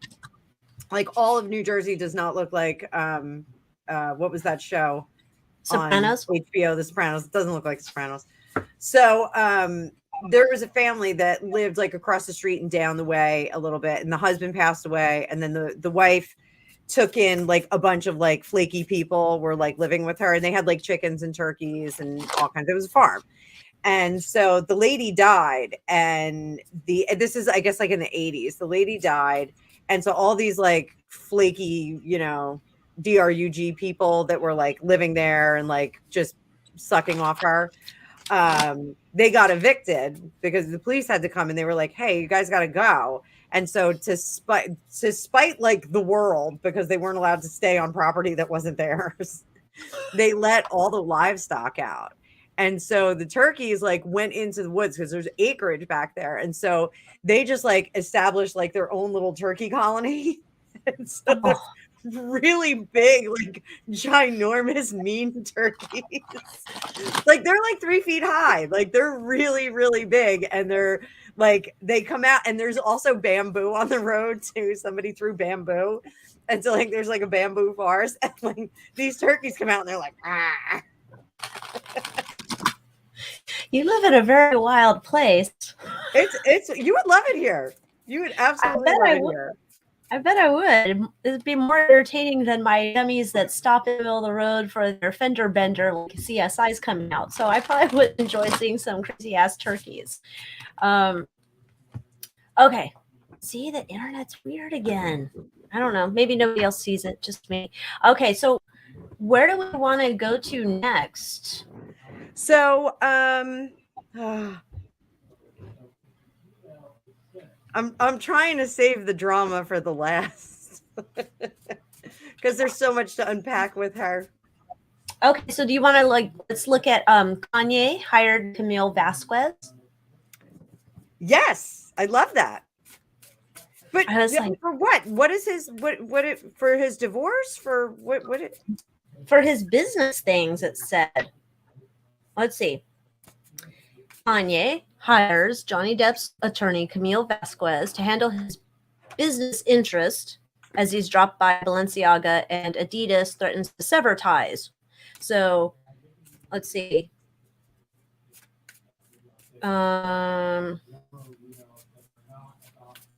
Like all of New Jersey does not look like what was that show? Sopranos? On HBO, The Sopranos. It doesn't look like Sopranos. So there was a family that lived like across the street and down the way a little bit, and the husband passed away, and then the wife took in like a bunch of like flaky people were like living with her, and they had like chickens and turkeys and all kinds. It was a farm. And so the lady died, and this is, I guess, like in the 80s, the lady died. And so all these like flaky, DRUG people that were like living there and like just sucking off her, they got evicted because the police had to come and they were like, hey, you guys got to go. And so to spite like the world, because they weren't allowed to stay on property that wasn't theirs, they let all the livestock out. And so the turkeys like went into the woods because there's acreage back there. And so they just like established like their own little turkey colony. And so really big, like ginormous mean turkeys. Like they're like 3 feet high. Like they're really, really big. And they're like they come out and there's also bamboo on the road too. Somebody threw bamboo. And so like there's like a bamboo forest. And like these turkeys come out and they're like, ah. You live in a very wild place. It's you would love it here. You would absolutely love it here. I bet I would. It'd be more entertaining than my dummies that stop in the middle of the road for their fender bender, like CSI's coming out. So I probably would enjoy seeing some crazy ass turkeys. Okay. See, the internet's weird again. I don't know. Maybe nobody else sees it, just me. Okay, so where do we want to go to next? So, I'm trying to save the drama for the last because there's so much to unpack with her. Okay, so do you want to let's look at Kanye hired Camille Vasquez? Yes, I love that. But I was like, for what? What is his for his divorce? For what it for his business things, it said. Let's see. Kanye hires Johnny Depp's attorney, Camille Vasquez, to handle his business interest as he's dropped by Balenciaga, and Adidas threatens to sever ties. So, let's see.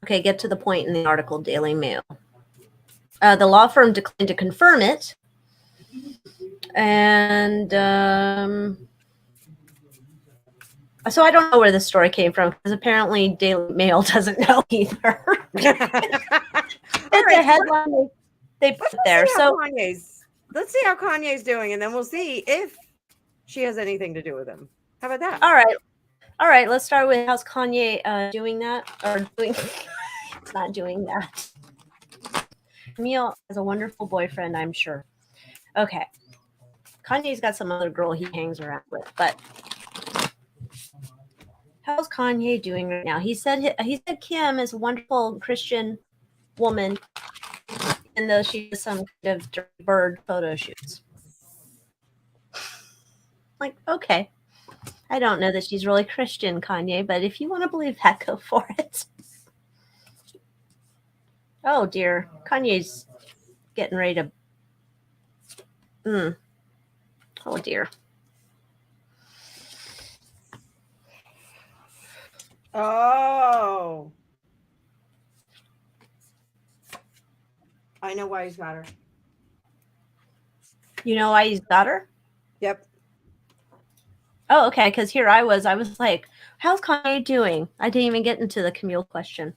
Okay, get to the point in the article, Daily Mail. The law firm declined to confirm it. And so I don't know where this story came from because apparently Daily Mail doesn't know either. It's a headline they put there. So let's see how Kanye's doing, and then we'll see if she has anything to do with him. How about that? All right. Let's start with how's Kanye doing that or doing. It's not doing that. Camille is a wonderful boyfriend, I'm sure. Okay. Kanye's got some other girl he hangs around with, but how's Kanye doing right now? He said Kim is a wonderful Christian woman, even though she does some kind of bird photo shoots. Like, okay. I don't know that she's really Christian, Kanye, but if you want to believe that, go for it. Oh dear, Kanye's getting ready to. Oh dear. Oh. I know why he's got her. You know why he's got her? Yep. Oh, okay, because here I was like, how's Kanye doing? I didn't even get into the Camille question.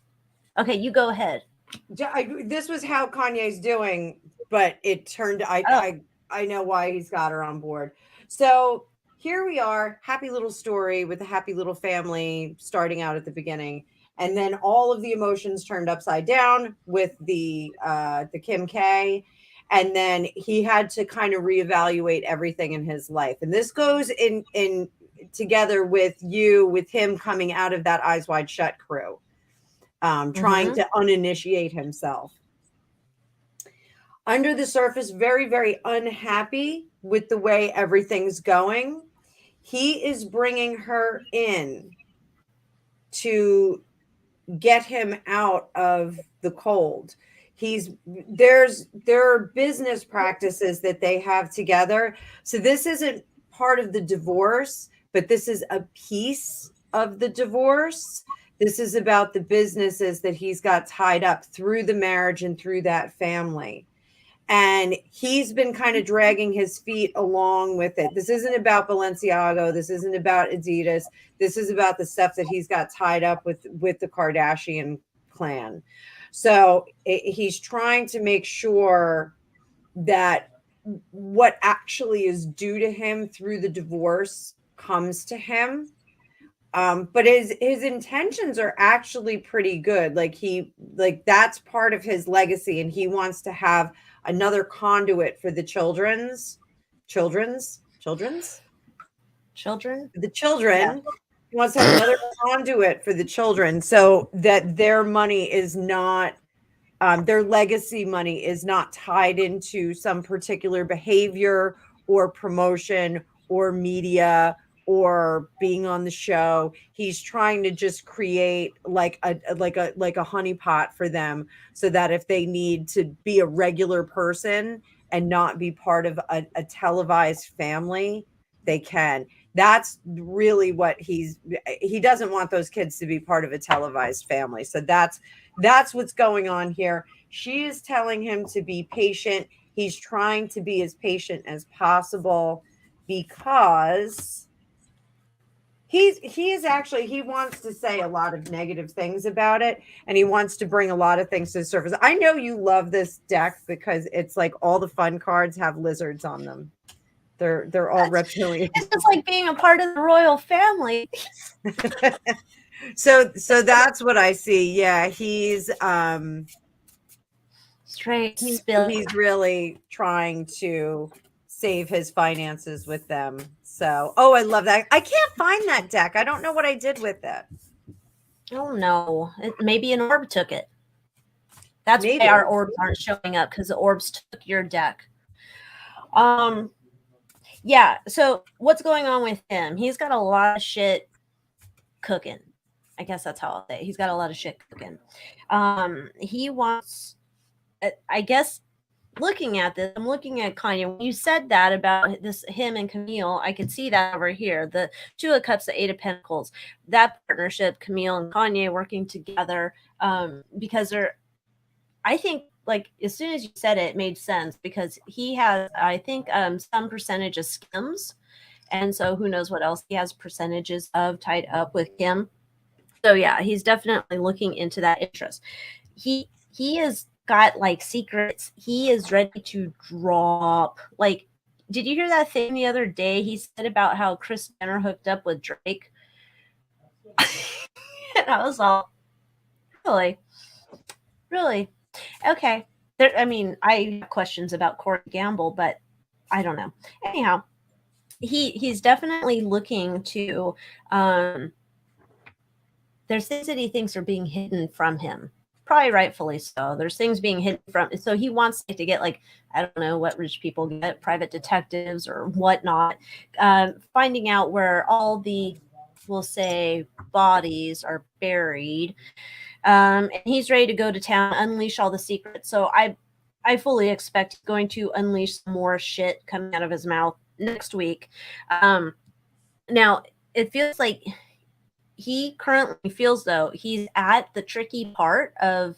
Okay, you go ahead. This was how Kanye's doing, but it turned, I know why he's got her on board. So here we are, happy little story with a happy little family starting out at the beginning. And then all of the emotions turned upside down with the Kim K. And then he had to kind of reevaluate everything in his life. And this goes in together with him coming out of that Eyes Wide Shut crew, trying to uninitiate himself. Under the surface, very, very unhappy with the way everything's going. He is bringing her in to get him out of the cold. There are business practices that they have together. So this isn't part of the divorce, but this is a piece of the divorce. This is about the businesses that he's got tied up through the marriage and through that family. And he's been kind of dragging his feet along with it. This isn't about Balenciaga. This isn't about Adidas. This is about the stuff that he's got tied up with the Kardashian clan. So he's trying to make sure that what actually is due to him through the divorce comes to him. But his intentions are actually pretty good. Like that's part of his legacy, and he wants to have another conduit for the children. Yeah. He wants to have another conduit for the children so that their money is not their legacy money is not tied into some particular behavior or promotion or media or being on the show. He's trying to just create like a honeypot for them, so that if they need to be a regular person and not be part of a televised family, they can. That's really what he doesn't want those kids to be part of a televised family. So that's what's going on here. She is telling him to be patient. He's trying to be as patient as possible because he wants to say a lot of negative things about it, and he wants to bring a lot of things to the surface. I know you love this deck because it's like all the fun cards have lizards on them. They're all reptilian. It's just like being a part of the royal family. So that's what I see. Yeah, he's straight he's really trying to save his finances with them. So, oh, I love that. I can't find that deck. I don't know what I did with it. Oh no, maybe an orb took it. That's why our orbs aren't showing up, because the orbs took your deck. Yeah, so what's going on with him? He's got a lot of shit cooking. I guess that's how I'll say it. He's got a lot of shit cooking. He wants, I guess, looking at this, I'm looking at Kanye. When you said that about him and Camille, I could see that over here. The Two of Cups, the Eight of Pentacles, that partnership, Camille and Kanye working together, because they're, I think, like, as soon as you said it, it made sense, because he has, I think, some percentage of Skims, and so who knows what else he has percentages of tied up with Kim. So yeah, he's definitely looking into that interest. He is got like secrets. He is ready to drop. Like, did you hear that thing the other day he said about how Kris Jenner hooked up with Drake? And I was all, really? Okay. I mean, I have questions about Corey Gamble, but I don't know. Anyhow, he's definitely looking to, there's things that he thinks are being hidden from him. Probably rightfully so. There's things being hidden from, so he wants to get, like, I don't know what rich people get, private detectives or whatnot, finding out where all the, we'll say, bodies are buried. And he's ready to go to town, unleash all the secrets. So I fully expect he's going to unleash some more shit coming out of his mouth next week. Now, it feels like he currently feels, though, he's at the tricky part of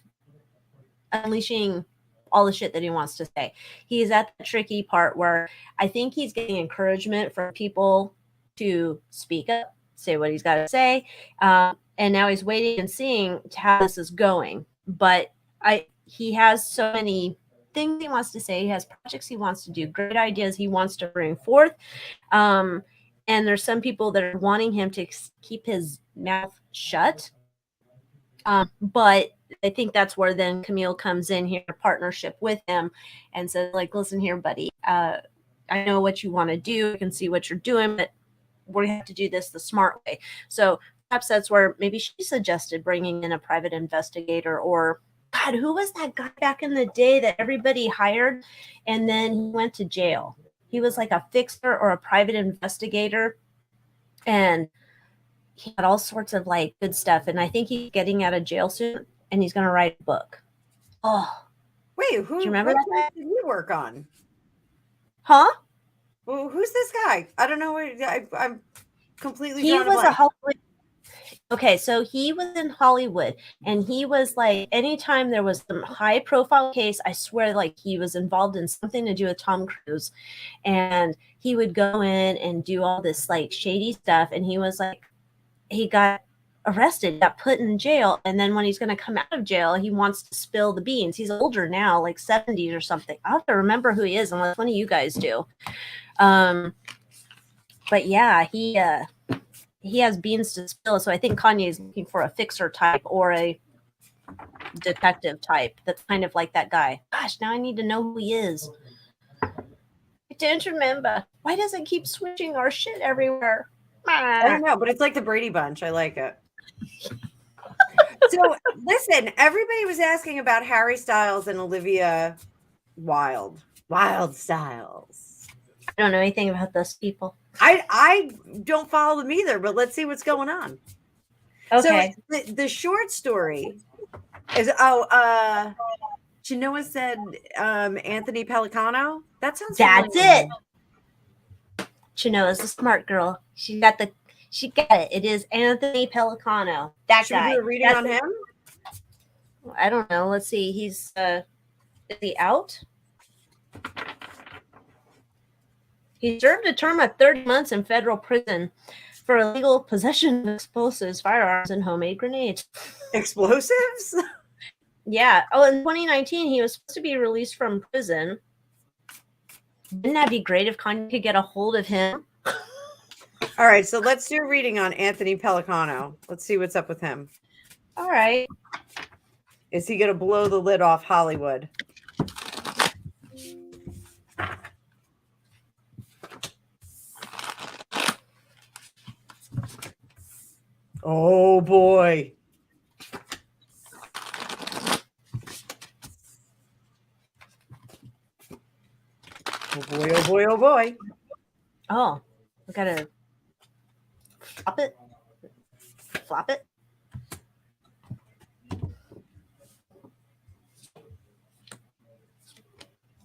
unleashing all the shit that he wants to say. He's at the tricky part where I think he's getting encouragement from people to speak up, say what he's got to say. And now he's waiting and seeing how this is going. But he has so many things he wants to say. He has projects he wants to do, great ideas he wants to bring forth. And there's some people that are wanting him to keep his mouth shut. But I think that's where then Camille comes in here, a partnership with him, and says, like, listen here, buddy, I know what you want to do. I can see what you're doing, but we have to do this the smart way. So perhaps that's where maybe she suggested bringing in a private investigator, or, God, who was that guy back in the day that everybody hired and then he went to jail? He was like a fixer or a private investigator, and he had all sorts of like good stuff. And I think he's getting out of jail soon, and he's going to write a book. Oh, wait, who? Do you remember that? Did he work on? Huh? Well, who's this guy? I don't know. I'm completely. He was a Hollywood. Okay, so he was in Hollywood, and he was like, anytime there was some high profile case, I swear, like, he was involved in something to do with Tom Cruise, and he would go in and do all this like shady stuff. And he was like, he got arrested, got put in jail, and then when he's going to come out of jail, he wants to spill the beans. He's older now, like 70s or something. I have to remember who he is, unless one of you guys do. But yeah, he has beans to spill. So I think Kanye is looking for a fixer type or a detective type that's kind of like that guy. Gosh, now I need to know who he is. I don't remember. Why does it keep switching our shit everywhere? I don't know, but it's like the Brady Bunch. I like it. So listen, everybody was asking about Harry Styles and Olivia Wilde. Wild Styles. I don't know anything about those people. I don't follow them either, but let's see what's going on. Okay. So the short story is Chinoa said Anthony Pellicano. That sounds That's familiar. it. Chinoa's a smart girl. She got it. It is Anthony Pellicano. That Should guy. we do a reading on him? I don't know. Let's see. Is he out? He served a term of 30 months in federal prison for illegal possession of explosives, firearms, and homemade grenades. Explosives? Yeah. Oh, in 2019, he was supposed to be released from prison. Wouldn't that be great if Kanye could get a hold of him? All right, so let's do a reading on Anthony Pellicano. Let's see what's up with him. All right. Is he going to blow the lid off Hollywood? Oh, boy. Oh, boy, oh, boy, oh, boy. Oh, we got to flop it. Flop it.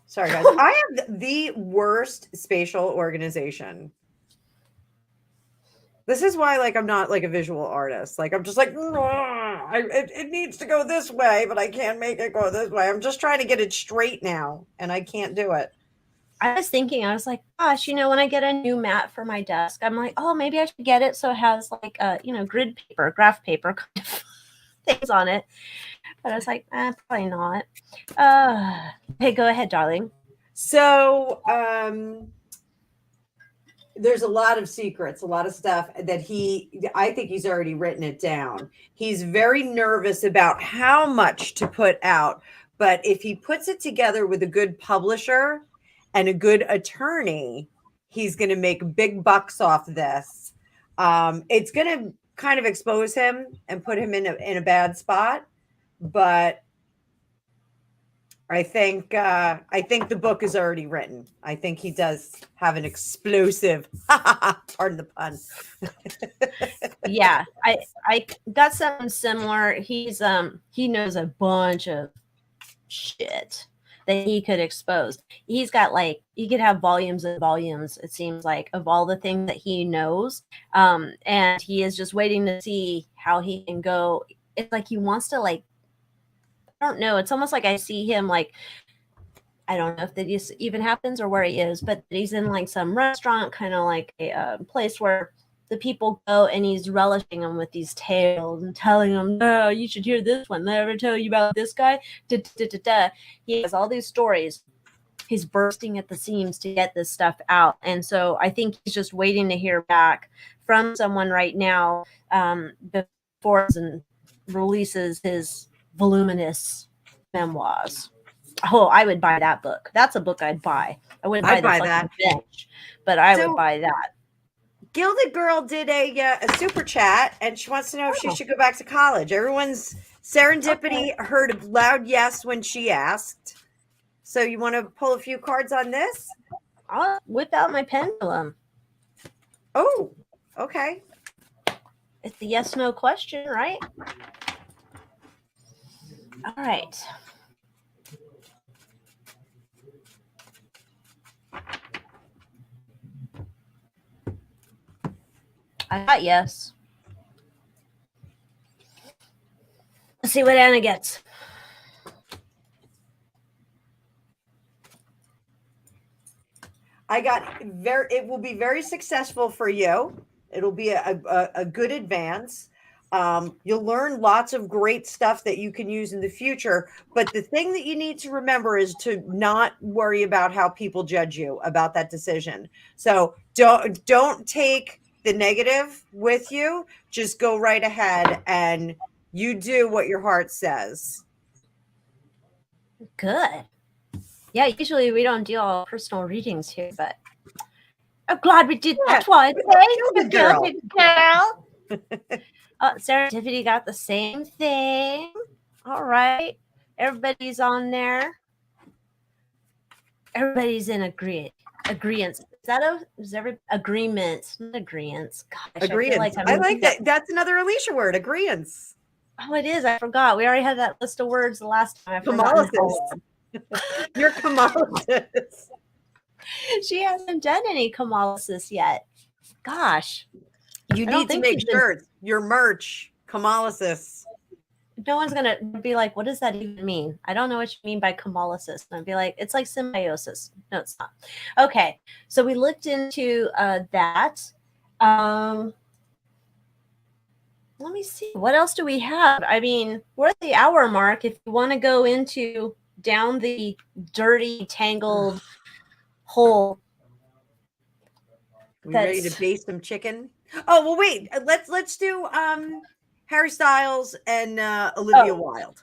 Sorry, guys. I have the worst spatial organization. This is why, like, I'm not like a visual artist. Like, I'm just like, it needs to go this way, but I can't make it go this way. I'm just trying to get it straight now, and I can't do it. I was thinking, I was like, gosh, when I get a new mat for my desk, I'm like, oh, maybe I should get it so it has like, grid paper, graph paper kind of things on it. But I was like, probably not. Hey, go ahead, darling. So, there's a lot of secrets, a lot of stuff that I think he's already written it down. He's very nervous about how much to put out, but if he puts it together with a good publisher and a good attorney, he's going to make big bucks off this. It's going to kind of expose him and put him in a bad spot, but I think the book is already written. I think he does have an explosive, pardon the pun. Yeah, I got something similar. He knows a bunch of shit that he could expose. He's got he could have volumes and volumes, it seems like, of all the things that he knows. And he is just waiting to see how he can go. It's like he wants to I don't know. It's almost like I see him I don't know if this even happens or where he is, but he's in some restaurant, kind of like a place where the people go, and he's relishing them with these tales and telling them, "No, you should hear this one. Did I ever tell you about this guy?" He has all these stories. He's bursting at the seams to get this stuff out, and so I think he's just waiting to hear back from someone right now before he releases his voluminous memoirs. Oh, I would buy that book. That's a book I'd buy. I wouldn't buy that bench, but I would buy that. Gilded Girl did a super chat, and she wants to know if she should go back to college. Everyone's serendipity heard a loud yes when she asked. So you want to pull a few cards on this? I'll whip out my pendulum. Oh, okay. It's the yes/no question, right? All right. I got yes. Let's see what Anna gets. I got it will be very successful for you. It'll be a good advance. You'll learn lots of great stuff that you can use in the future. But the thing that you need to remember is to not worry about how people judge you about that decision. So don't take the negative with you. Just go right ahead and you do what your heart says. Good. Yeah, usually we don't do all personal readings here, but I'm glad we did that twice. Gilded Girl. Serendipity got the same thing. All right. Everybody's on there. Everybody's in agreement. Is every agreement? Not agreements. Gosh, I feel like Agreeance. I'm I like that. That's another Alycia word. Agreeance. Oh, it is. I forgot. We already had that list of words the last time. I forgot. You're Kamalasis. She hasn't done any Kamalasis yet. Gosh. You need to make shirts. Your merch. Kamalasis. No one's going to be like, what does that even mean? I don't know what you mean by Kamalasis. And I'd be like, it's like symbiosis. No, it's not. Okay. So we looked into that. Let me see. What else do we have? I mean, we're at the hour mark. If you want to go into down the dirty, tangled hole. We ready to bake some chicken? Oh, well, wait. Let's do Harry Styles and Olivia Wilde.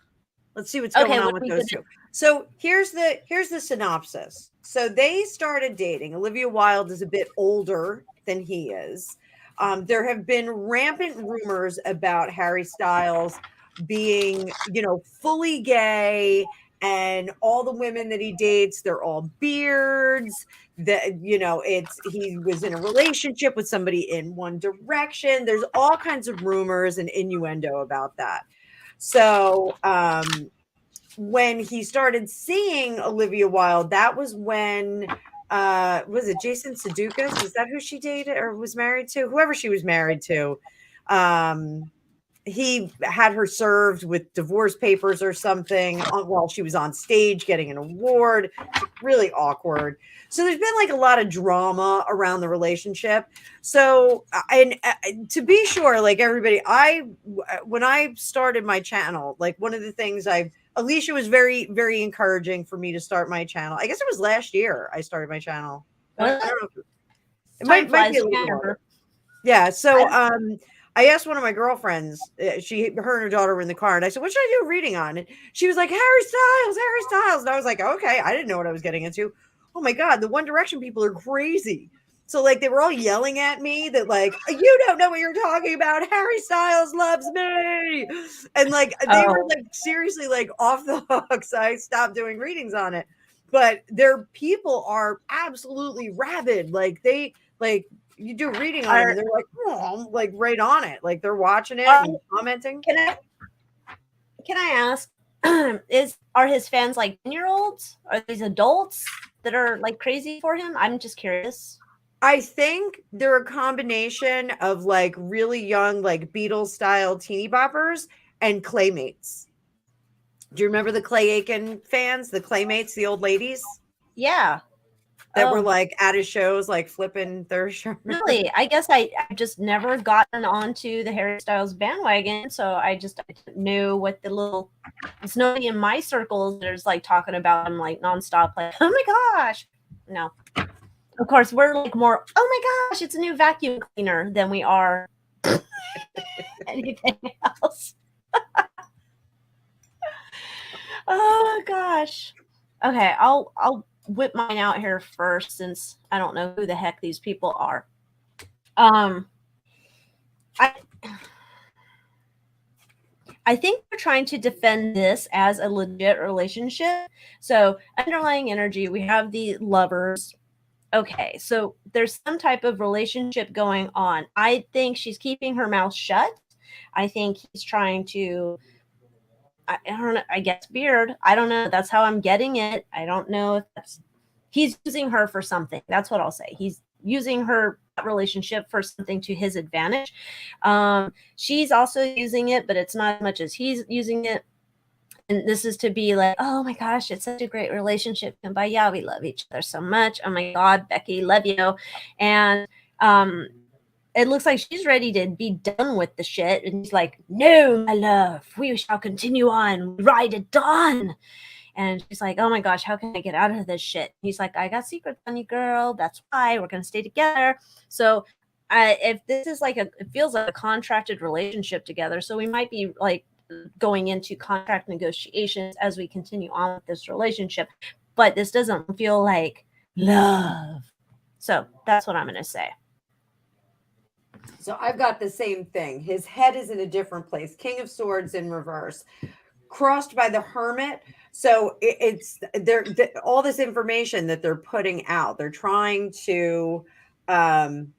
Let's see what's going on with those two. So here's the synopsis. So they started dating. Olivia Wilde is a bit older than he is. There have been rampant rumors about Harry Styles being, fully gay, and all the women that he dates, they're all beards. That he was in a relationship with somebody in One Direction. There's all kinds of rumors and innuendo about that. So when he started seeing Olivia Wilde, that was when was it Jason Sudeikis? Is that who she dated or was married to? Whoever she was married to. He had her served with divorce papers or something while she was on stage getting an award. Really awkward. So there's been like a lot of drama around the relationship. So, and to be sure, like everybody, when I started my channel, like one of the things Alycia was very, very encouraging for me to start my channel. I guess it was last year I started my channel. I don't know. It might be a little more. Yeah. So, I asked one of my girlfriends, her and her daughter were in the car, and I said, what should I do reading on? And she was like, Harry Styles. And I was like, okay, I didn't know what I was getting into. Oh my God, the One Direction people are crazy. So like they were all yelling at me that like, you don't know what you're talking about. Harry Styles loves me. And like they were like seriously like off the hook. So I stopped doing readings on it. But their people are absolutely rabid. Like you do a reading on it, and they're like, oh, like right on it. Like they're watching it and commenting. Can I ask, are his fans like 10-year-olds? Are these adults that are like crazy for him? I'm just curious. I think they're a combination of like really young, like Beatles style teeny boppers and Claymates. Do you remember the Clay Aiken fans, the Claymates, the old ladies? Yeah. That were like at his shows, like flipping their shirt. Really? I guess I've just never gotten onto the Harry Styles bandwagon. So I didn't know what it's nobody in my circles there's like talking about him like nonstop, like, oh my gosh. No. Of course, we're like more, oh my gosh, it's a new vacuum cleaner than we are anything else. Oh gosh. Okay, I'll whip mine out here first since I don't know who the heck these people are. I think they're trying to defend this as a legit relationship. So underlying energy, we have the lovers. Okay, so there's some type of relationship going on. I think she's keeping her mouth shut. I think he's trying to, I don't know, I guess beard. I don't know. That's how I'm getting it. I don't know if he's using her for something. That's what I'll say. He's using her relationship for something to his advantage. She's also using it, but it's not as much as he's using it. And this is to be like, oh my gosh, it's such a great relationship. And by yeah, we love each other so much. Oh my God, Becky, love you. And it looks like she's ready to be done with the shit. And he's like, no, my love, we shall continue on. Ride at dawn. And she's like, oh my gosh, how can I get out of this shit? He's like, I got secrets on you, girl. That's why we're going to stay together. So if this is like it feels like a contracted relationship together. So we might be like going into contract negotiations as we continue on with this relationship. But this doesn't feel like love. So that's what I'm going to say. So I've got the same thing. His head is in a different place. King of Swords in reverse, crossed by the Hermit. So it's all this information that they're putting out. They're trying to um,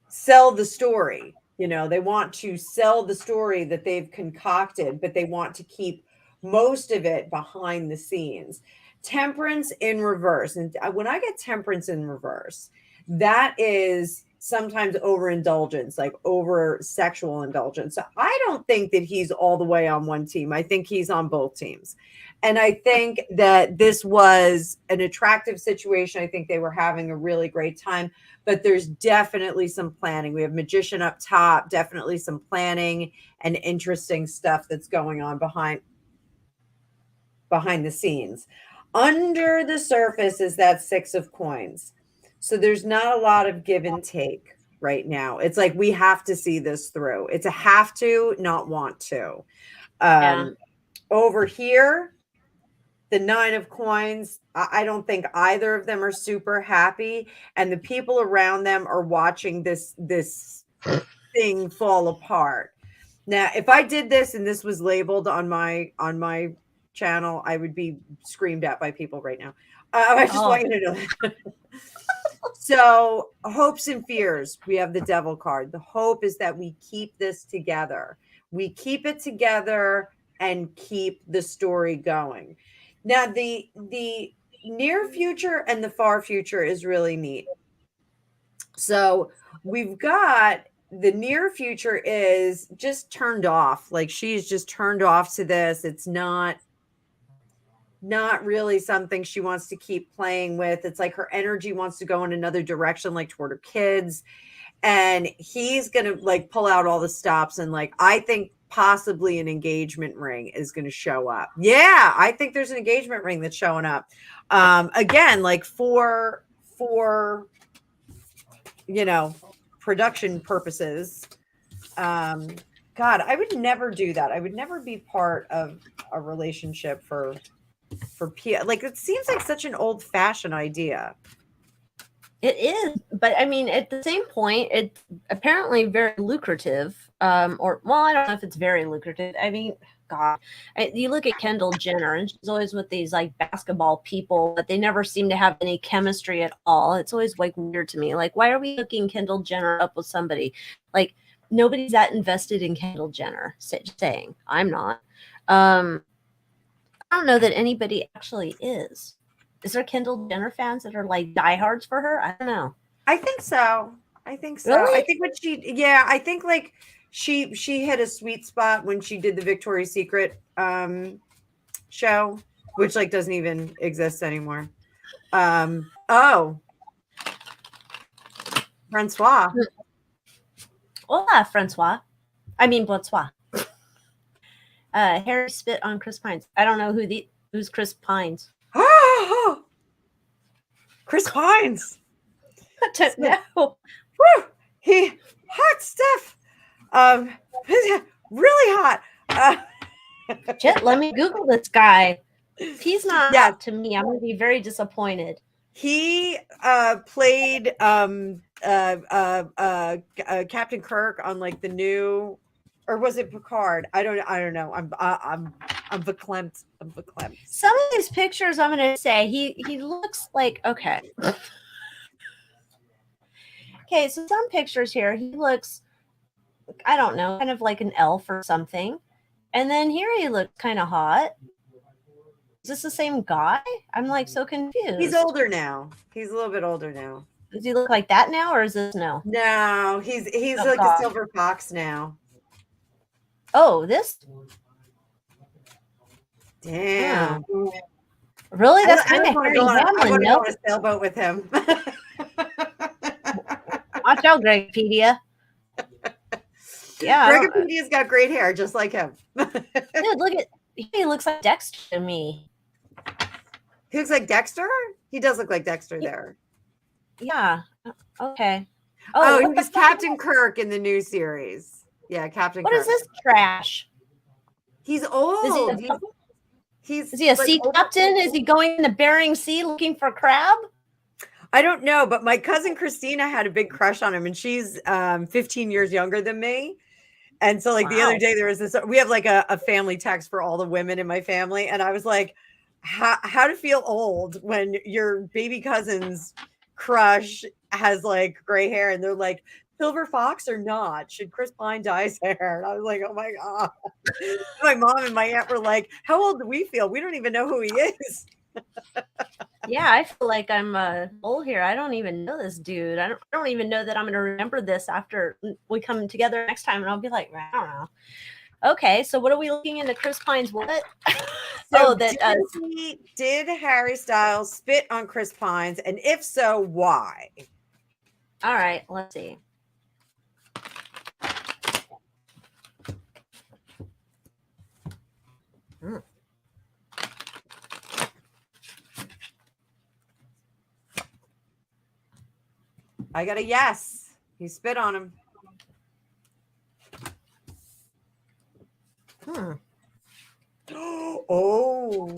sell the story. You know, they want to sell the story that they've concocted, but they want to keep most of it behind the scenes. Temperance in reverse. And when I get temperance in reverse, that is sometimes overindulgence, like over sexual indulgence. So I don't think that he's all the way on one team. I think he's on both teams. And I think that this was an attractive situation. I think they were having a really great time, but there's definitely some planning. We have Magician up top, definitely some planning and interesting stuff that's going on behind the scenes. Under the surface is that 6 of coins. So there's not a lot of give and take right now. It's like we have to see this through. It's a have to, not want to. Over here, the 9 of coins, I don't think either of them are super happy, and the people around them are watching this thing fall apart. Now, if I did this and this was labeled on my channel, I would be screamed at by people right now. I just want you to know that. So, hopes and fears. We have the Devil card. The hope is that we keep this together. We keep it together and keep the story going. Now, the near future and the far future is really neat. So, we've got the near future is just turned off. Like she's just turned off to this. It's not really something she wants to keep playing with. It's like her energy wants to go in another direction, like toward her kids. And he's going to like pull out all the stops. And like, I think possibly an engagement ring is going to show up. Yeah. I think there's an engagement ring that's showing up. Again, like for, you know, production purposes. God, I would never do that. I would never be part of a relationship for like it seems like such an old-fashioned idea. It is, but I mean, at the same point, it's apparently very lucrative. Or well, I don't know if it's very lucrative. I mean, God, you look at Kendall Jenner, and she's always with these like basketball people, but they never seem to have any chemistry at all. It's always like weird to me. Like, why are we hooking Kendall Jenner up with somebody? Like, nobody's that invested in Kendall Jenner. Saying I'm not. I don't know that anybody actually is. Is there Kendall Jenner fans that are like diehards for her? I don't know. I think so. Really? I think I think like she hit a sweet spot when she did the Victoria's Secret show, which like doesn't even exist anymore. Francois. Hola, Francois. I mean, bonsoir. Harry spit on Chris Pines. I don't know who's Chris Pines. Oh, Chris Pines. No. Woo! He hot stuff. Really hot. Shit, let me Google this guy. If he's not hot to me, I'm gonna be very disappointed. He played Captain Kirk on like the new, or was it Picard? I don't know. I'm verklempt. Some of these pictures, I'm gonna say he looks like okay. Okay, so some pictures here, he looks, I don't know, kind of like an elf or something. And then here he looks kind of hot. Is this the same guy? I'm like so confused. He's older now. He's a little bit older now. Does he look like that now, or is this no? No, he's like a silver fox now. Oh, this? Damn. Yeah. Really? That's kind of Harry Hamlin. I want to go on a sailboat with him. Watch out, Gregpedia. Yeah. Gregpedia's got great hair, just like him. Dude, look at he looks like Dexter to me. He looks like Dexter? He does look like Dexter there. Yeah. Okay. Oh, he was Captain Kirk in the new series. Yeah, Captain Kirk. What is this trash? He's old. Is he a sea captain? Is he going in the Bering Sea looking for crab? I don't know, but my cousin Christina had a big crush on him, and she's 15 years younger than me. And so, like, the other Wow. day, there was this, we have like a family text for all the women in my family. And I was like, how to feel old when your baby cousin's crush has like gray hair, and they're like, silver fox or not? Should Chris Pine dye his hair? And I was like, oh my God. My mom and my aunt were like, how old do we feel? We don't even know who he is. Yeah, I feel like I'm old here. I don't even know this dude. I don't even know that I'm going to remember this after we come together next time, and I'll be like, I don't know. Okay, so what are we looking into? Chris Pine's what? So That did Harry Styles spit on Chris Pine's, and if so, why? all right, let's see. I got a yes. He spit on him. Oh.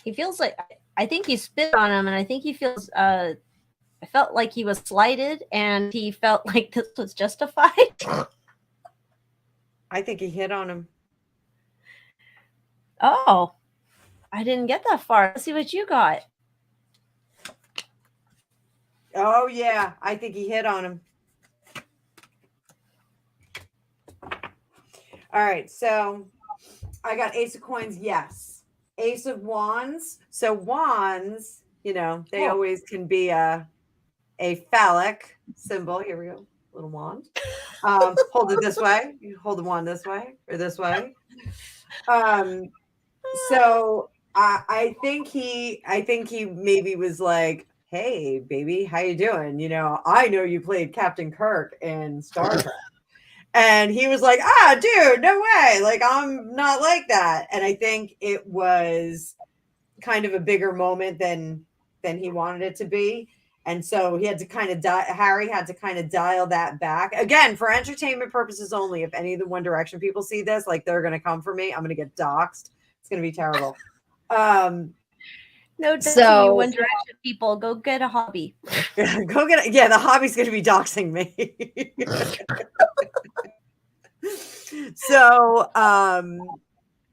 He feels like, I think he spit on him, and I think he feels I felt like he was slighted, and he felt like this was justified. I think he hit on him. Oh, I didn't get that far. Let's see what you got. Oh yeah, I think he hit on him. All right, so I got Ace of Coins, yes. Ace of Wands. So wands, you know, they always can be a phallic symbol. Here we go. Little wand. Hold it this way. You hold the wand this way or this way. So I think he maybe was like, hey baby, how you doing? You know, I know you played Captain Kirk in Star Trek. And he was like, dude, no way. Like, I'm not like that. And I think it was kind of a bigger moment than he wanted it to be. And so he had to kind of Harry had to kind of dial that back again for entertainment purposes only. If any of the One Direction people see this, like, they're going to come for me. I'm going to get doxxed. It's going to be terrible. No, so you One Direction people, go get a hobby. Go get it. Yeah, the hobby's going to be doxing me. So,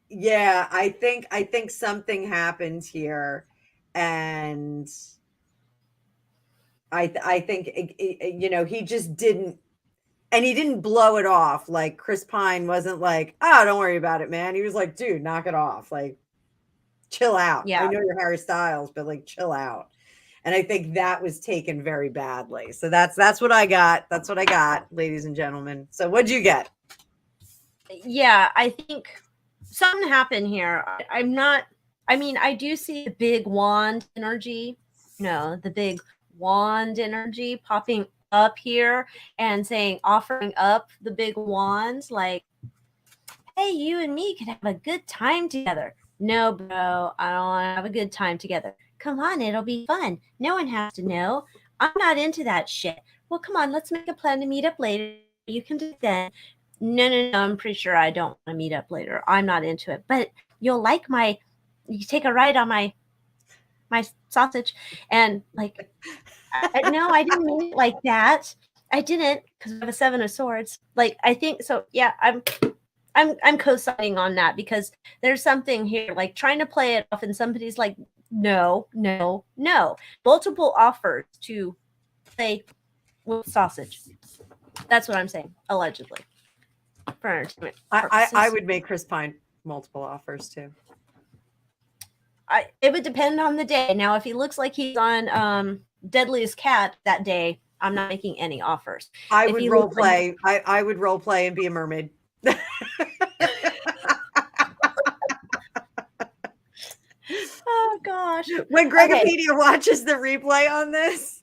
yeah, I think something happened here, and I think you know, he just didn't, and he didn't blow it off. Like, Chris Pine wasn't like, oh, don't worry about it, man. He was like, dude, knock it off. Like, chill out. Yeah. I know you're Harry Styles, but like, chill out. And I think that was taken very badly. So that's what I got. That's what I got, ladies and gentlemen. So what'd you get? Yeah, I think something happened here. I do see the big wand energy, the big wand energy popping up here and saying, offering up the big wands, like, hey, you and me could have a good time together. No, bro, I don't want to have a good time together. Come on, it'll be fun. No one has to know. I'm not into that shit. Well, come on, let's make a plan to meet up later. You can do that. No, I'm pretty sure I don't want to meet up later. I'm not into it. But you'll like you take a ride on my sausage. And like, no, I didn't mean it like that. I didn't, because I have a 7 of Swords. Like, I think so. Yeah, I'm co-signing on that, because there's something here, like, trying to play it off, and somebody's like, no. Multiple offers to play with sausage. That's what I'm saying, allegedly. For entertainment purposes. I would make Chris Pine multiple offers too. It would depend on the day. Now, if he looks like he's on Deadliest Cat that day, I'm not making any offers. I would role play. I would role play and be a mermaid. Oh gosh! When Gregopedia watches the replay on this,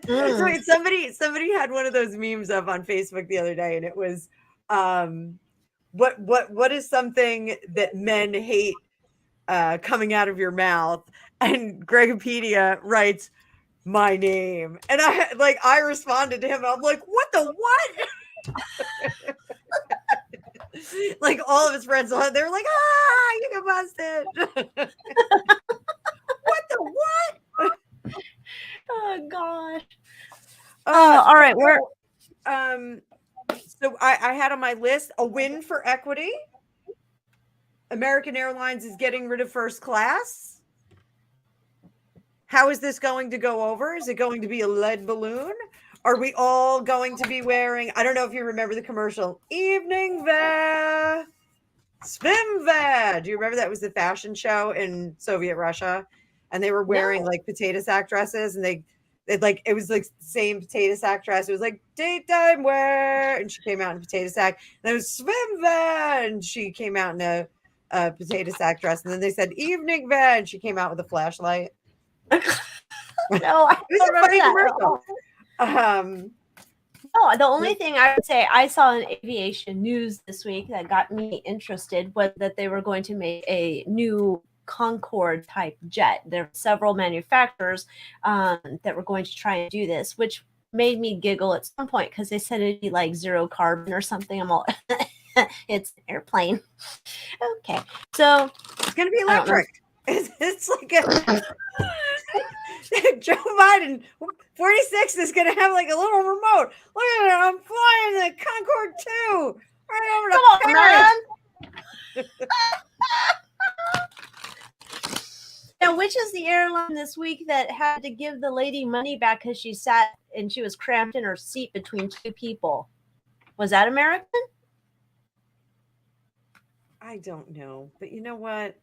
so somebody had one of those memes up on Facebook the other day, and it was, what is something that men hate coming out of your mouth? And Gregopedia writes, my name, and I responded to him. I'm like, what the what? Like, all of his friends, they were like, you got busted. right, we're so I had on my list a win for equity. American Airlines is getting rid of first class. How is this going to go over? Is it going to be a lead balloon? Are we all going to be wearing, I don't know if you remember the commercial, evening wear, swim wear. Do you remember that was the fashion show in Soviet Russia? And they were wearing like potato sack dresses, and it was like the same potato sack dress. It was like daytime wear, and she came out in potato sack. And it was swim wear, and she came out in a potato sack dress. And then they said evening wear, and she came out with a flashlight. No, I don't remember that. No, the only thing I would say I saw in aviation news this week that got me interested was that they were going to make a new Concorde type jet. There were several manufacturers that were going to try and do this, which made me giggle at some point because they said it'd be like zero carbon or something. I'm all, it's an airplane. Okay, so it's going to be electric. It's like a Joe Biden 46 is going to have like a little remote. Look at it. I'm flying the Concorde 2 right over to Paris. Man. Now, which is the airline this week that had to give the lady money back because she sat and she was cramped in her seat between two people? Was that American? I don't know. But you know what?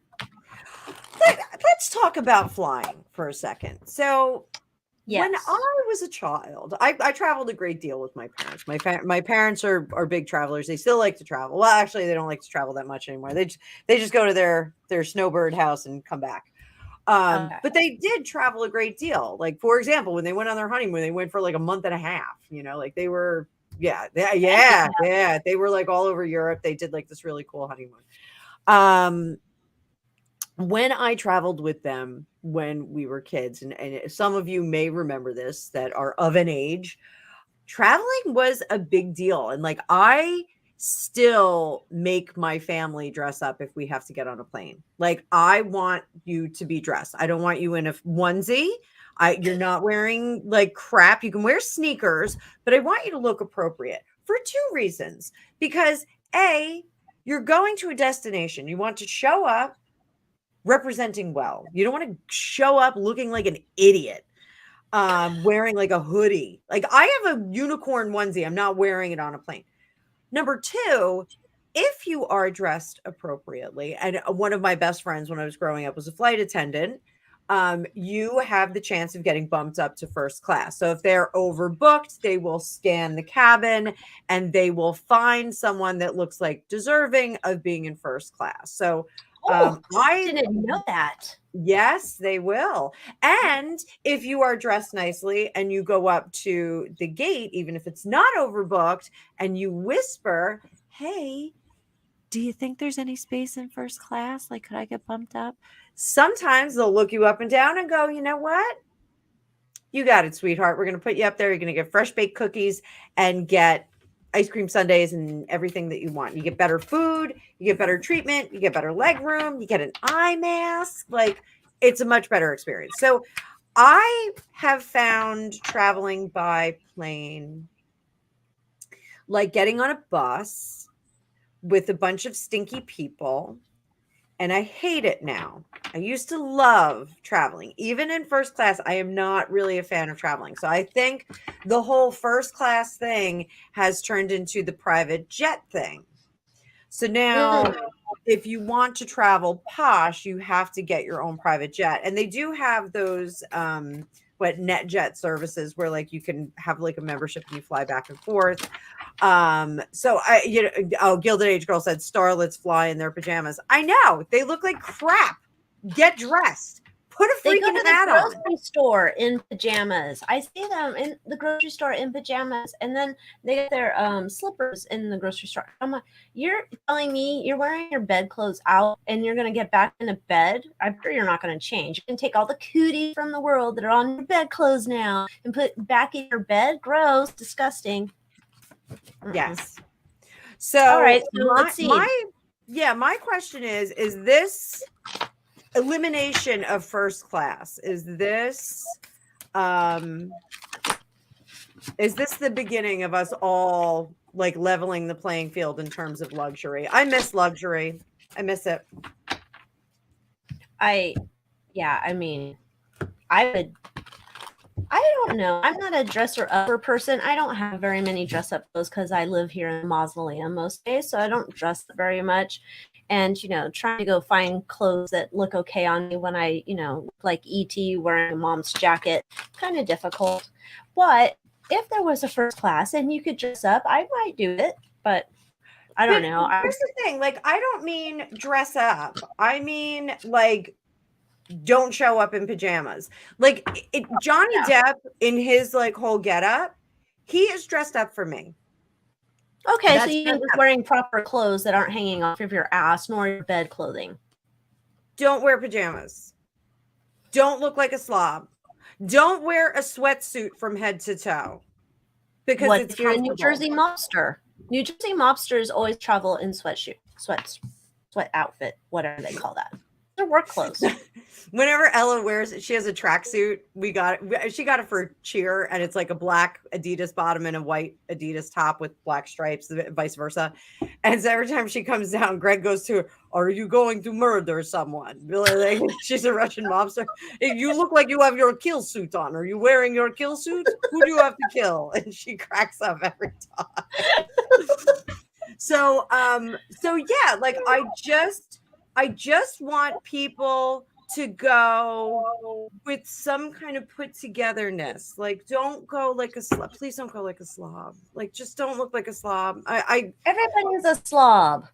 Let's talk about flying for a second. So when I was a child, I traveled a great deal with my parents. My parents are big travelers. They still like to travel. Well, actually, they don't like to travel that much anymore. They just go to their snowbird house and come back. But they did travel a great deal. Like, for example, when they went on their honeymoon, they went for like a month and a half, like they were, they were like all over Europe. They did like this really cool honeymoon. When I traveled with them when we were kids, and some of you may remember this that are of an age, traveling was a big deal. And like, I still make my family dress up if we have to get on a plane. Like, I want you to be dressed. I don't want you in a onesie. You're not wearing like crap. You can wear sneakers, but I want you to look appropriate for two reasons. Because A, you're going to a destination. You want to show up representing well. You don't want to show up looking like an idiot, wearing like a hoodie. Like, I have a unicorn onesie. I'm not wearing it on a plane. Number two, if you are dressed appropriately, and one of my best friends when I was growing up was a flight attendant, you have the chance of getting bumped up to first class. So if they're overbooked, they will scan the cabin and they will find someone that looks like deserving of being in first class. So I didn't know that. Yes, they will. And if you are dressed nicely and you go up to the gate, even if it's not overbooked, and you whisper, "Hey, do you think there's any space in first class? Like, could I get bumped up?" Sometimes they'll look you up and down and go, "You know what? You got it, sweetheart. We're going to put you up there. You're going to get fresh baked cookies and get ice cream sundaes and everything that you want. You get better food, you get better treatment, you get better leg room, you get an eye mask. Like, it's a much better experience." So I have found traveling by plane like getting on a bus with a bunch of stinky people. And I hate it now. I used to love traveling. Even in first class, I am not really a fan of traveling. So I think the whole first class thing has turned into the private jet thing. So now, if you want to travel posh, you have to get your own private jet. And they do have those net jet services where like you can have like a membership and you fly back and forth. So Gilded Age Girl said starlets fly in their pajamas. I know, they look like crap. Get dressed. Put a freaking hat on. They go to the grocery store in pajamas. I see them in the grocery store in pajamas, and then they get their slippers in the grocery store. I'm like, you're telling me you're wearing your bed clothes out and you're going to get back into bed? I'm sure you're not going to change. You can take all the cooties from the world that are on your bed clothes now and put back in your bed. Gross, disgusting. Yes. So, all right, so let's see. My question is this elimination of first class, is this Is this the beginning of us all like leveling the playing field in terms of luxury? I miss luxury. I miss it. Yeah, I mean, I would I don't know. I'm not a dresser upper person. I don't have very many dress up clothes because I live here in the mausoleum most days, so I don't dress very much. And trying to go find clothes that look okay on me when I look like ET wearing a mom's jacket, kind of difficult. But if there was a first class and you could dress up, I might do it. But I don't But know. here's the thing, like, I don't mean dress up. I mean, like, don't show up in pajamas. Like, Johnny Depp in his like whole getup, he is dressed up for me. Okay, so That's you mean just wearing proper clothes that aren't hanging off of your ass nor your bed clothing. Don't wear pajamas. Don't look like a slob. Don't wear a sweatsuit from head to toe because What it's if you're a New comfortable. Jersey mobster? New Jersey mobsters always travel in sweat outfit, whatever they call that. They're work clothes. Whenever Ella wears, she has a tracksuit. She got it for cheer, and it's like a black Adidas bottom and a white Adidas top with black stripes, vice versa. And so every time she comes down, Greg goes to her, "Are you going to murder someone?" Like, she's a Russian mobster. You look like you have your kill suit on. Are you wearing your kill suit? Who do you have to kill? And she cracks up every time. So yeah, like I just want people to go with some kind of put togetherness. Like, don't go like a slob. Please don't go like a slob. Like, just don't look like a slob. Everybody's a slob.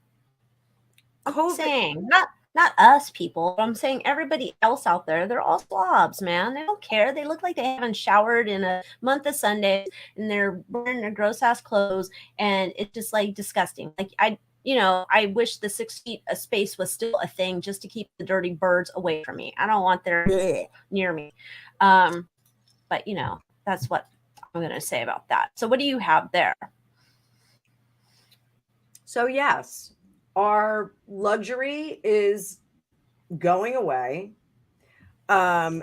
I'm COVID. saying, not us people, but I'm saying everybody else out there, they're all slobs, man. They don't care. They look like they haven't showered in a month of Sundays and they're wearing their gross ass clothes, and it's just like disgusting. Like I wish the 6 feet of space was still a thing just to keep the dirty birds away from me. I don't want their near me. But that's what I'm gonna say about that. So what do you have there? So yes, our luxury is going away. We're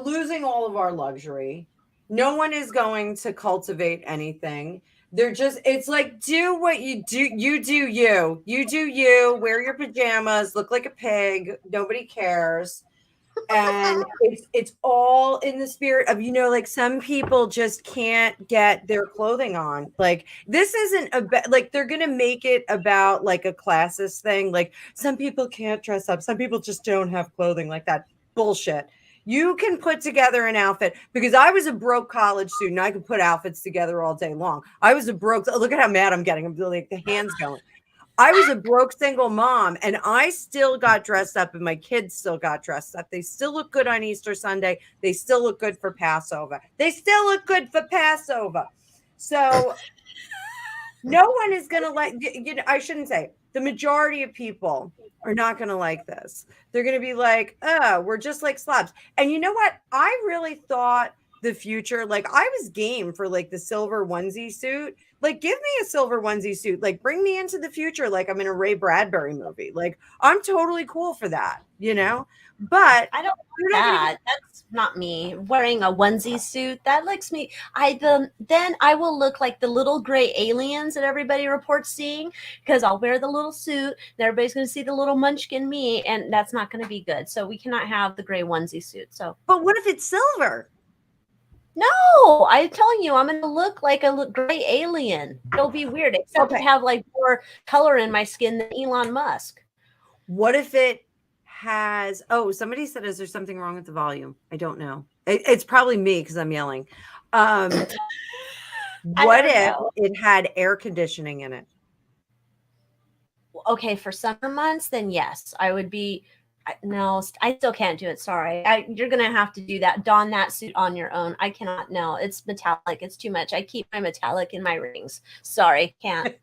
losing all of our luxury. No one is going to cultivate anything. It's like, do what you do. You do you. You do you. Wear your pajamas. Look like a pig. Nobody cares. And it's all in the spirit of, like, some people just can't get their clothing on. Like, this isn't like, they're gonna make it about like a classist thing. Like, some people can't dress up. Some people just don't have clothing like that. Bullshit. You can put together an outfit, because I was a broke college student. I could put outfits together all day long. I was a broke. Look at how mad I'm getting. I'm like, the hands going. I was a broke single mom, and I still got dressed up, and my kids still got dressed up. They still look good on Easter Sunday. They still look good for Passover. So no one is going to like, I shouldn't say, the majority of people are not going to like this. They're going to be like, oh, we're just like slobs. And you know what? I really thought the future, like, I was game for like the silver onesie suit. Like, give me a silver onesie suit. Like, bring me into the future. Like, I'm in a Ray Bradbury movie. Like, I'm totally cool for that, But I don't want that. That's not me wearing a onesie suit. That looks me. Then I will look like the little gray aliens that everybody reports seeing, because I'll wear the little suit and everybody's going to see the little munchkin me, and that's not going to be good. So we cannot have the gray onesie suit. So, but what if it's silver? No, I'm telling you, I'm going to look like a gray alien. It'll be weird, except I have like more color in my skin than Elon Musk. What if it has, somebody said, is there something wrong with the volume? I don't know. It's probably me because I'm yelling. What if it had air conditioning in it? Okay, for summer months, then yes, I would be. No, I still can't do it. Sorry. You're going to have to do that. Don that suit on your own. I cannot. No, it's metallic. It's too much. I keep my metallic in my rings. Sorry. Can't.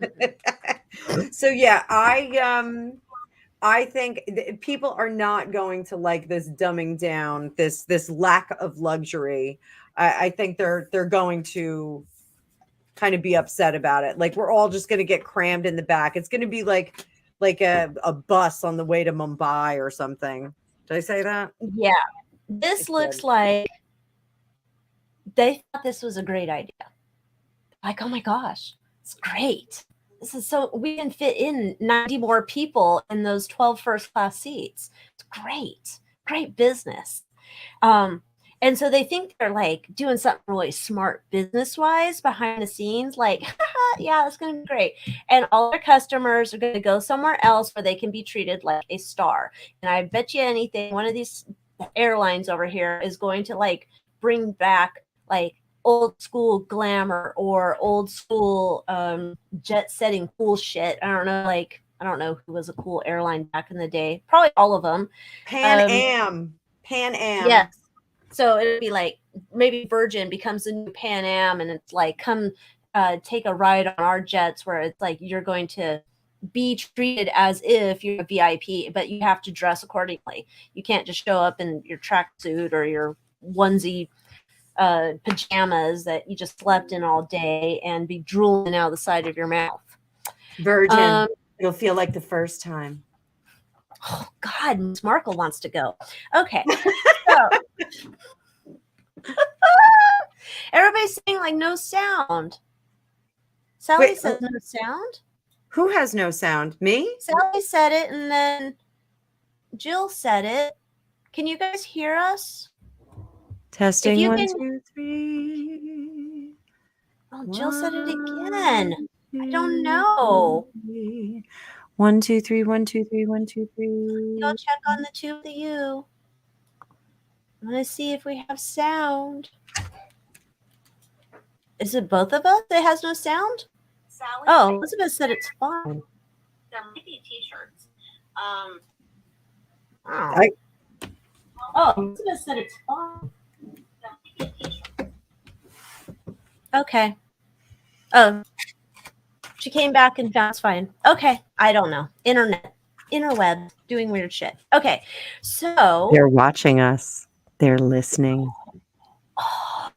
So yeah, I think people are not going to like this dumbing down, this lack of luxury. I think they're going to kind of be upset about it. Like, we're all just going to get crammed in the back. It's going to be like a bus on the way to Mumbai or something. Did I say that? Yeah. This looks like they thought this was a great idea. Like, oh my gosh, it's great. This is so we can fit in 90 more people in those 12 first class seats. It's great. Great business. Um, and so they think they're like doing something really smart business wise behind the scenes, like, yeah, that's going to be great. And all their customers are going to go somewhere else where they can be treated like a star. And I bet you anything, one of these airlines over here is going to like bring back like old school glamour or old school jet setting cool shit. I don't know, like, I don't know who was a cool airline back in the day. Probably all of them. Pan Am. Pan Am. Yes. So it'd be like maybe Virgin becomes the new Pan Am, and it's like, come take a ride on our jets, where it's like you're going to be treated as if you're a VIP, but you have to dress accordingly. You can't just show up in your tracksuit or your onesie pajamas that you just slept in all day and be drooling out the side of your mouth. Virgin. It'll feel like the first time. Oh God, Miss Markle wants to go. Okay, so everybody's saying like no sound. Sally says no sound. Who has no sound? Me? Sally said it, and then Jill said it. Can you guys hear us? Testing you 1, can- 2, 3. Oh, Jill said it again. I don't know. 1, 2, 3, 1, 2, 3, 1, 2, 3. Go check on the two of you. I'm gonna see if we have sound. Is it both of us that has no sound? Sally. Oh, Elizabeth said it's fine. There might be t-shirts. Elizabeth said it's fine. There might be a t-shirt. Okay. Oh, she came back and found it's fine. Okay, I don't know. Interweb, doing weird shit. Okay, so they're watching us. They're listening. Oh,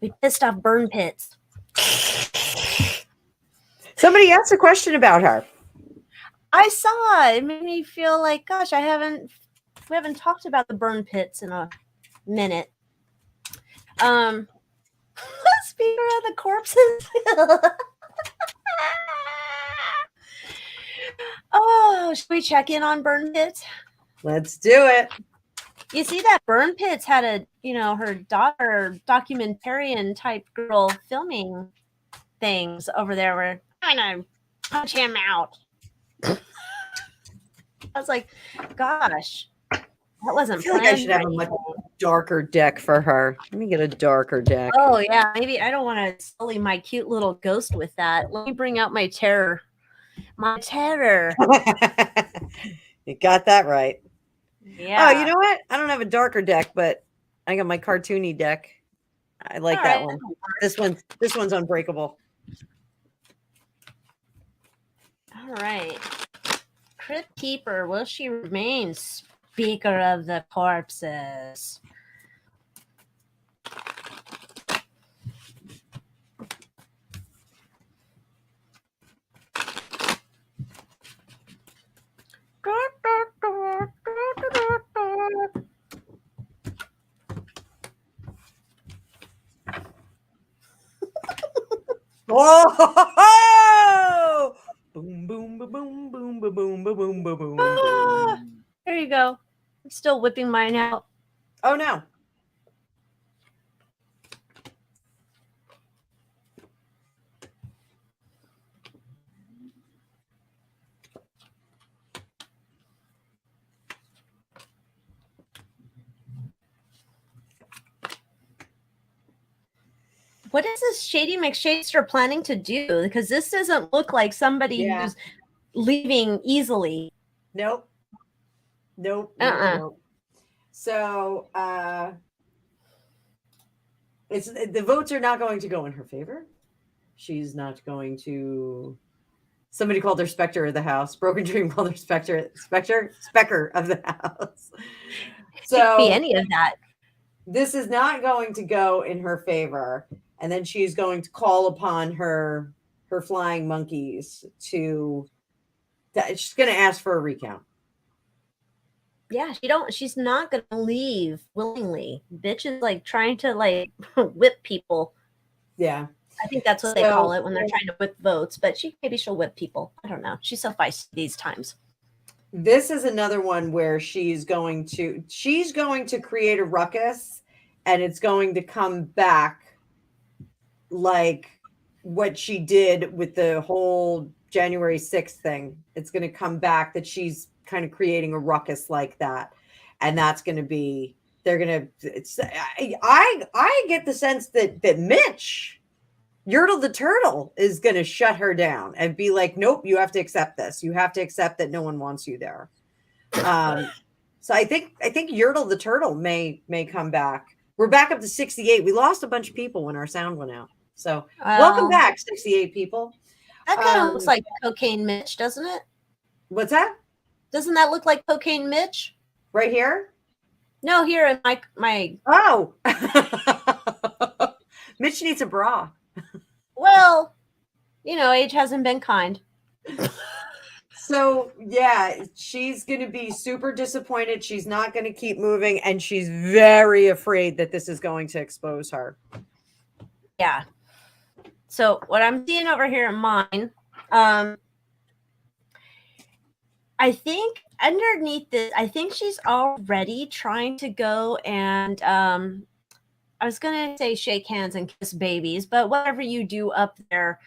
we pissed off Burn Pits. Somebody asked a question about her. I saw it. It made me feel like, gosh, we haven't talked about the Burn Pits in a minute. Speaking of the corpses. Oh, should we check in on Burn Pits? Let's do it. You see that Burn Pits had her daughter, documentarian type girl filming things over there. We're trying to punch him out. I was like, gosh, that wasn't I feel like I should have a much darker deck for her. Let me get a darker deck. Oh, yeah. Maybe I don't want to sully my cute little ghost with that. Let me bring out my terror. My terror. You got that right. Yeah. Oh, you know what? I don't have a darker deck, but I got my cartoony deck. I like that one. This one's unbreakable. All right. Crypt Keeper, will she remain Speaker of the Corpses? Oh! Boom, boom, boom, boom, boom, boom, boom, boom, boom, boom. There you go. I'm still whipping mine out. Oh no. What is this Shady McShadester planning to do? Because this doesn't look like somebody who's leaving easily. Nope. Nope. So it's the votes are not going to go in her favor. She's not going to. Somebody called her Spectre of the House. Broken Dream called her Specker of the House. So it could be any of that. This is not going to go in her favor. And then she's going to call upon her flying monkeys she's going to ask for a recount. Yeah, she's not gonna leave willingly. Bitch is like trying to like whip people. Yeah. I think that's what they call So it when they're trying to whip votes, but maybe she'll whip people. I don't know. She's so feisty these times. this is another one where she's going to create a ruckus, and it's going to come back like what she did with the whole January 6th thing. It's going to come back that she's kind of creating a ruckus like that. And that's going to be, they're going to, I get the sense that Mitch, Yertle the Turtle, is going to shut her down and be like, nope, you have to accept this. You have to accept that no one wants you there. So I think Yertle the Turtle may come back. We're back up to 68. We lost a bunch of people when our sound went out. So welcome back, 68 people. That kind of looks like Cocaine Mitch, doesn't it? What's that? Doesn't that look like Cocaine Mitch? Right here? No, here in my. Oh, Mitch needs a bra. Well, age hasn't been kind. So yeah, she's going to be super disappointed. She's not going to keep moving, and she's very afraid that this is going to expose her. Yeah. So what I'm seeing over here in mine, I think underneath this, I think she's already trying to go and I was gonna say shake hands and kiss babies, but whatever you do up there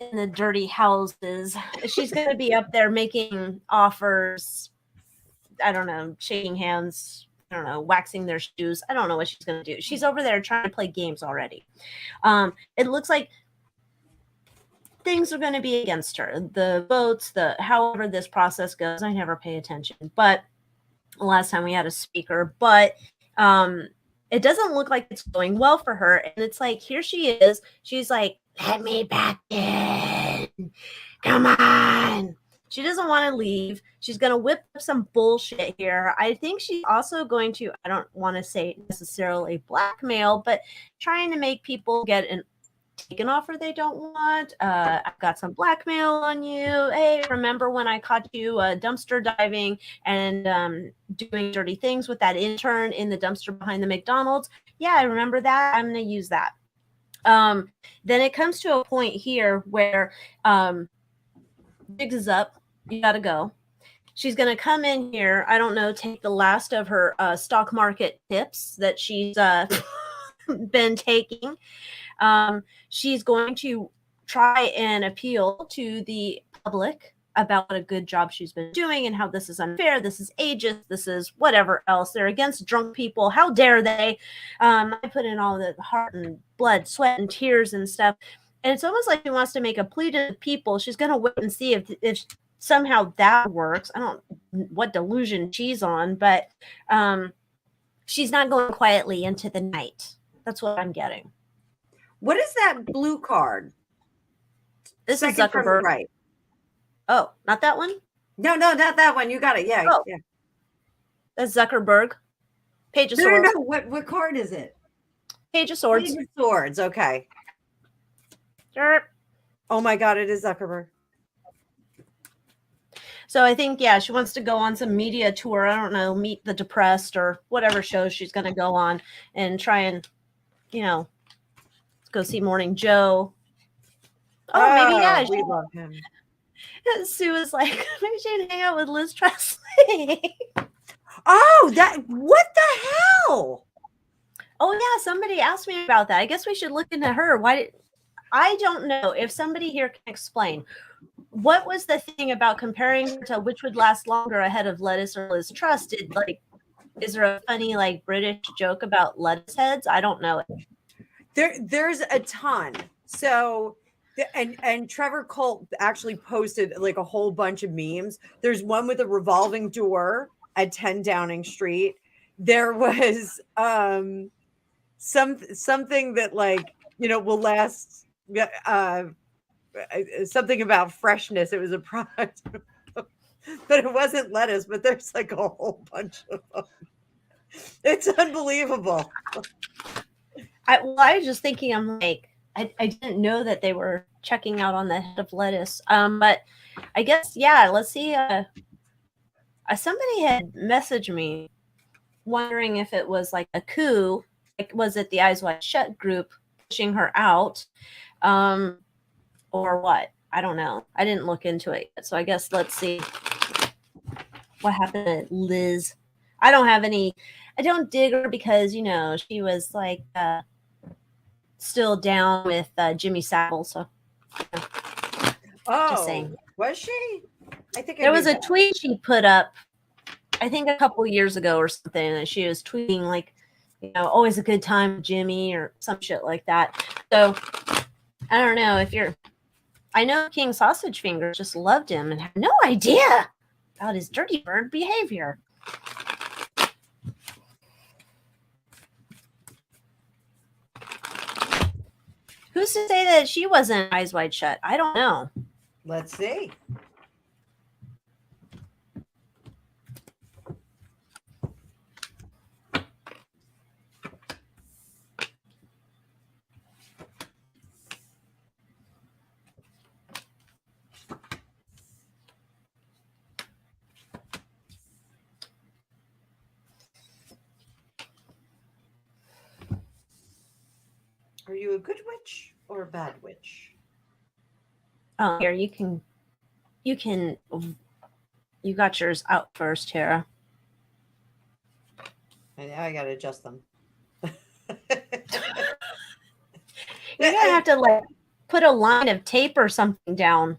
in the dirty houses, she's gonna be up there making offers. I don't know, shaking hands. I don't know, waxing their shoes. I don't know what she's gonna do. She's over there trying to play games already. It looks like things are going to be against her. The votes, however this process goes, I never pay attention. But last time we had a speaker, but it doesn't look like it's going well for her. And it's like, here she is. She's like, let me back in. Come on. She doesn't want to leave. She's going to whip up some bullshit here. I think she's also going to, I don't want to say necessarily blackmail, but trying to make people take an offer they don't want. I've got some blackmail on you. Hey, remember when I caught you dumpster diving and doing dirty things with that intern in the dumpster behind the McDonald's? Yeah, I remember that. I'm going to use that. Then it comes to a point here where Diggs is up. You got to go. She's going to come in here, I don't know, take the last of her stock market tips that she's been taking. She's going to try and appeal to the public about what a good job she's been doing and how this is unfair, this is ageist, this is whatever else. They're against drunk people. How dare they? I put in all the heart and blood, sweat and tears and stuff. And it's almost like she wants to make a plea to the people. She's going to wait and see if somehow that works. I don't know what delusion she's on, but she's not going quietly into the night. That's what I'm getting. What is that blue card? This is Zuckerberg. Right. Oh, not that one? No, not that one. You got it. Yeah. Oh. Yeah. That's Zuckerberg. Page of Swords. No. What card is it? Page of Swords. Page of Swords. Okay. Sure. Oh my God, it is Zuckerberg. So I think, yeah, she wants to go on some media tour. I don't know, Meet the Depressed or whatever show she's going to go on and try and, go see Morning Joe. Oh, maybe, yeah. We love him. Sue is like, maybe she'd hang out with Liz Presley. Oh, what the hell? Oh, yeah, somebody asked me about that. I guess we should look into her. I don't know if somebody here can explain. What was the thing about comparing her to which would last longer ahead of lettuce or Liz Truss? Is there a funny British joke about lettuce heads? I don't know. There's a ton. So, and Trevor Colt actually posted a whole bunch of memes. There's one with a revolving door at 10 Downing Street. There was something that will last. Something about freshness. It was a product, but it wasn't lettuce. But there's a whole bunch of them. It's unbelievable. I was just thinking, I'm like, I didn't know that they were checking out on the head of lettuce. But I guess, yeah, let's see. I somebody had messaged me wondering if it was like a coup, like was it the Eyes Wide Shut group pushing her out, or what? I don't know. I didn't look into it yet, so I guess let's see what happened to Liz. I don't dig her because she was like still down with Jimmy Savile. So just saying. Was she? I think there was a tweet she put up, I think a couple years ago or something, and she was tweeting like, always a good time with Jimmy or some shit like that. So I don't know if you're. I know King Sausage Fingers just loved him and had no idea about his dirty bird behavior. Who's to say that she wasn't Eyes Wide Shut? I don't know. Let's see. Are you a good witch or a bad witch? Oh, here you got yours out first, Tara. And now I gotta adjust them. You're gonna have to like put a line of tape or something down.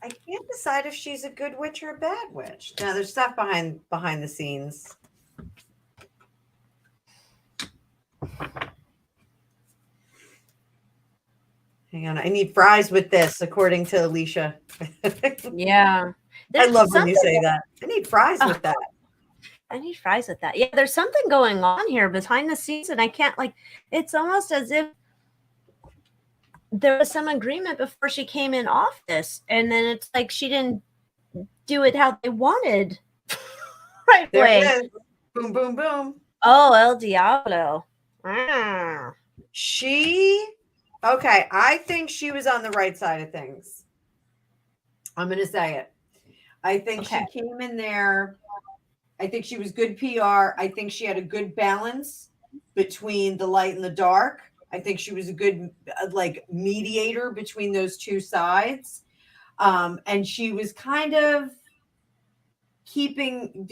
I can't decide if she's a good witch or a bad witch. Now there's stuff behind the scenes. Hang on, I need fries with this, according to Alycia. Yeah. I love when you say that. I need fries with that. I need fries with that. Yeah, there's something going on here behind the scenes, and I can't it's almost as if there was some agreement before she came in office, and then it's like she didn't do it how they wanted. Right there away. It is. Boom, boom, boom. Oh, El Diablo. Okay, I think she was on the right side of things. I'm going to say it. I think she came in there. I think she was good PR. I think she had a good balance between the light and the dark. I think she was a good mediator between those two sides. And she was kind of keeping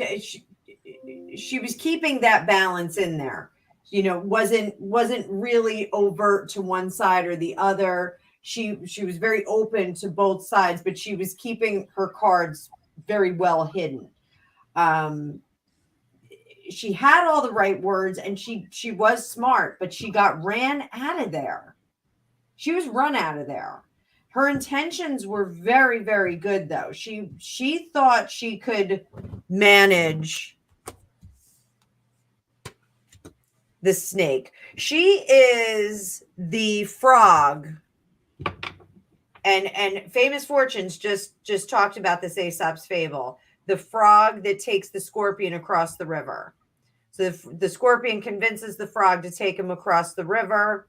she was keeping that balance in there. Wasn't really overt to one side or the other. She was very open to both sides, but she was keeping her cards very well hidden. She had all the right words, and she was smart, but she got ran out of there. She was run out of there. Her intentions were very, very good, though. She thought she could manage the snake. She is the frog. And Famous Fortunes just talked about this Aesop's fable. The frog that takes the scorpion across the river. So the scorpion convinces the frog to take him across the river,